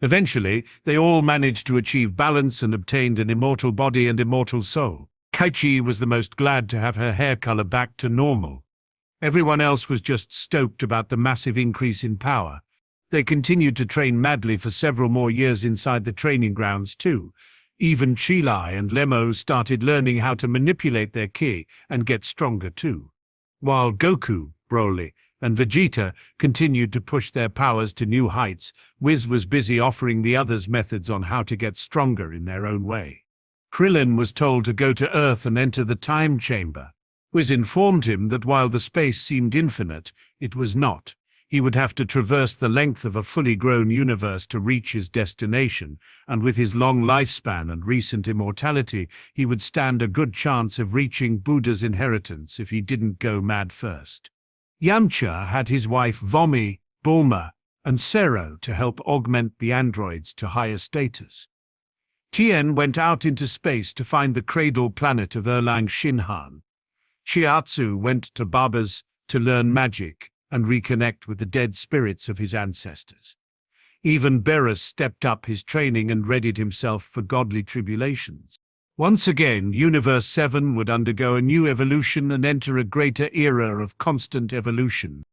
Speaker 2: Eventually, they all managed to achieve balance and obtained an immortal body and immortal soul. Kaichi was the most glad to have her hair color back to normal. Everyone else was just stoked about the massive increase in power. They continued to train madly for several more years inside the training grounds too. Even Chilai and Lemo started learning how to manipulate their ki and get stronger too. While Goku, Broly, and Vegeta continued to push their powers to new heights, Whis was busy offering the others methods on how to get stronger in their own way. Krillin was told to go to Earth and enter the time chamber. Whis informed him that while the space seemed infinite, it was not. He would have to traverse the length of a fully grown universe to reach his destination, and with his long lifespan and recent immortality, he would stand a good chance of reaching Buddha's inheritance if he didn't go mad first. Yamcha had his wife Vomi, Bulma, and Sero to help augment the androids to higher status. Tien went out into space to find the cradle planet of Erlang Shinhan. Chiatsu went to Baba's to learn magic and reconnect with the dead spirits of his ancestors. Even Beerus stepped up his training and readied himself for godly tribulations. Once again, Universe 7 would undergo a new evolution and enter a greater era of constant evolution.